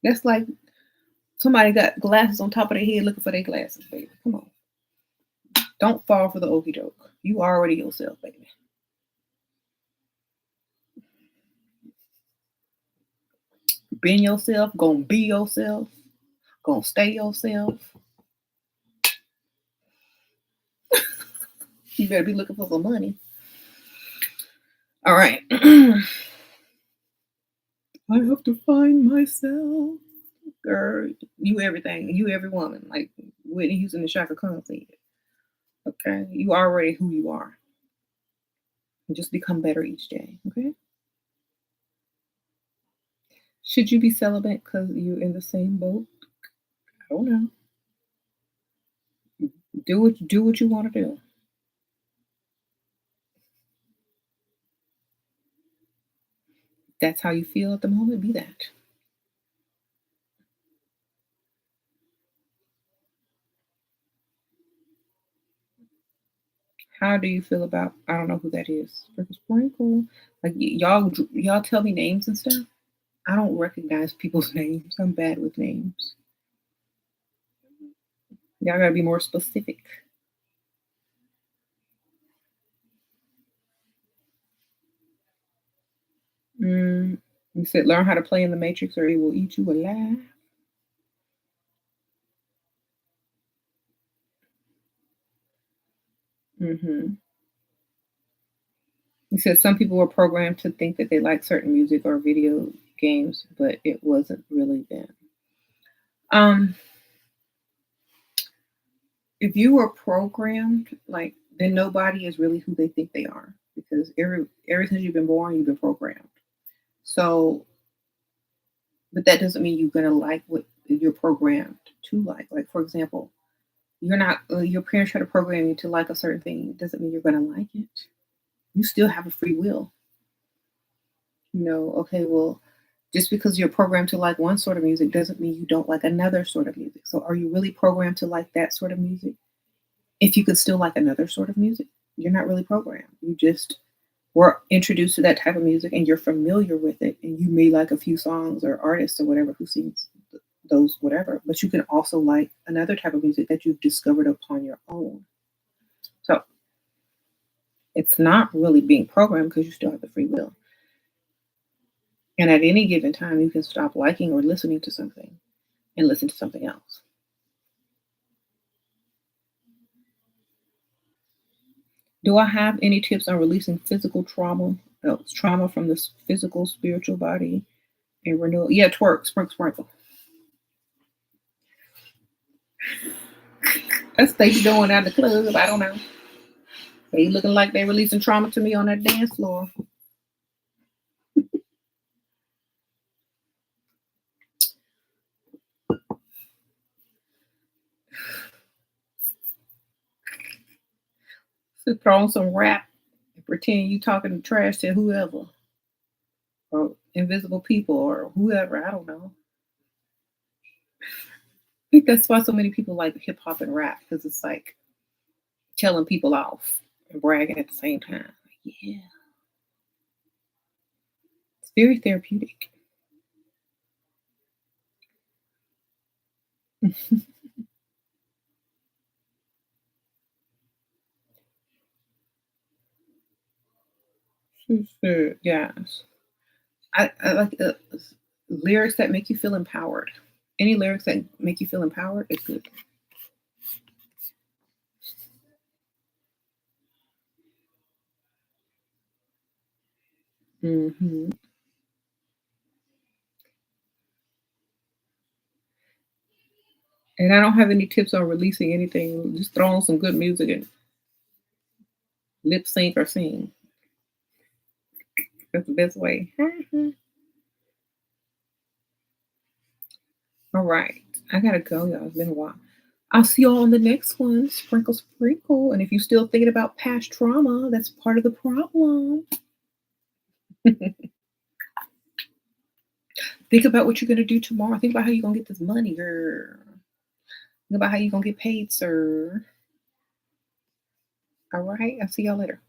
That's like somebody got glasses on top of their head looking for their glasses, baby. Come on. Don't fall for the okie doke. You already yourself, baby. Being yourself, gonna be yourself, gonna stay yourself. You better be looking for some money. All right. I have to find myself. Girl, you everything. You every woman. Like Whitney Houston and Shaka Khan said. Okay. You already who you are. And just become better each day. Okay. Should you be celibate because you're in the same boat? I don't know. Do what you want to do. That's how you feel at the moment. Be that. How do you feel about? I don't know who that is. Sprinkle, sprinkle. Like y'all tell me names and stuff. I don't recognize people's names. I'm bad with names. Y'all gotta be more specific. Mm, you said learn how to play in the Matrix or it will eat you alive. Hmm. You said some people were programmed to think that they like certain music or video games, but it wasn't really them. Um, if you were programmed, like then nobody is really who they think they are because ever since you've been born, you've been programmed. So, but that doesn't mean you're gonna like what you're programmed to like. Like for example, you're not your parents try to program you to like a certain thing. It doesn't mean you're gonna like it. You still have a free will. Okay, well, just because you're programmed to like one sort of music doesn't mean you don't like another sort of music. So are you really programmed to like that sort of music? If you could still like another sort of music, you're not really programmed. You just were introduced to that type of music and you're familiar with it and you may like a few songs or artists or whatever who sings those whatever, but you can also like another type of music that you've discovered upon your own. So it's not really being programmed because you still have the free will. And at any given time, you can stop liking or listening to something and listen to something else. Do I have any tips on releasing physical trauma? No, it's trauma from the physical, spiritual body and renewal. Yeah, twerk, sprinkle, sprinkle. That's what they be doing at the club. I don't know. They looking like they releasing trauma to me on that dance floor. So throw on some rap and pretend you talking trash to whoever or invisible people or whoever. I don't know. I think that's why so many people like hip hop and rap because it's like telling people off and bragging at the same time. Yeah, it's very therapeutic. Sure, yes. I like lyrics that make you feel empowered. Any lyrics that make you feel empowered is good. Hmm. And I don't have any tips on releasing anything. Just throw on some good music and lip sync or sing. That's the best way. All right. I gotta go, y'all. It's been a while. I'll see y'all on the next one. Sprinkle, sprinkle. And if you're still thinking about past trauma, that's part of the problem. Think about what you're gonna do tomorrow. Think about how you're gonna get this money, girl. Think about how you're gonna get paid, sir. All right. I'll see y'all later.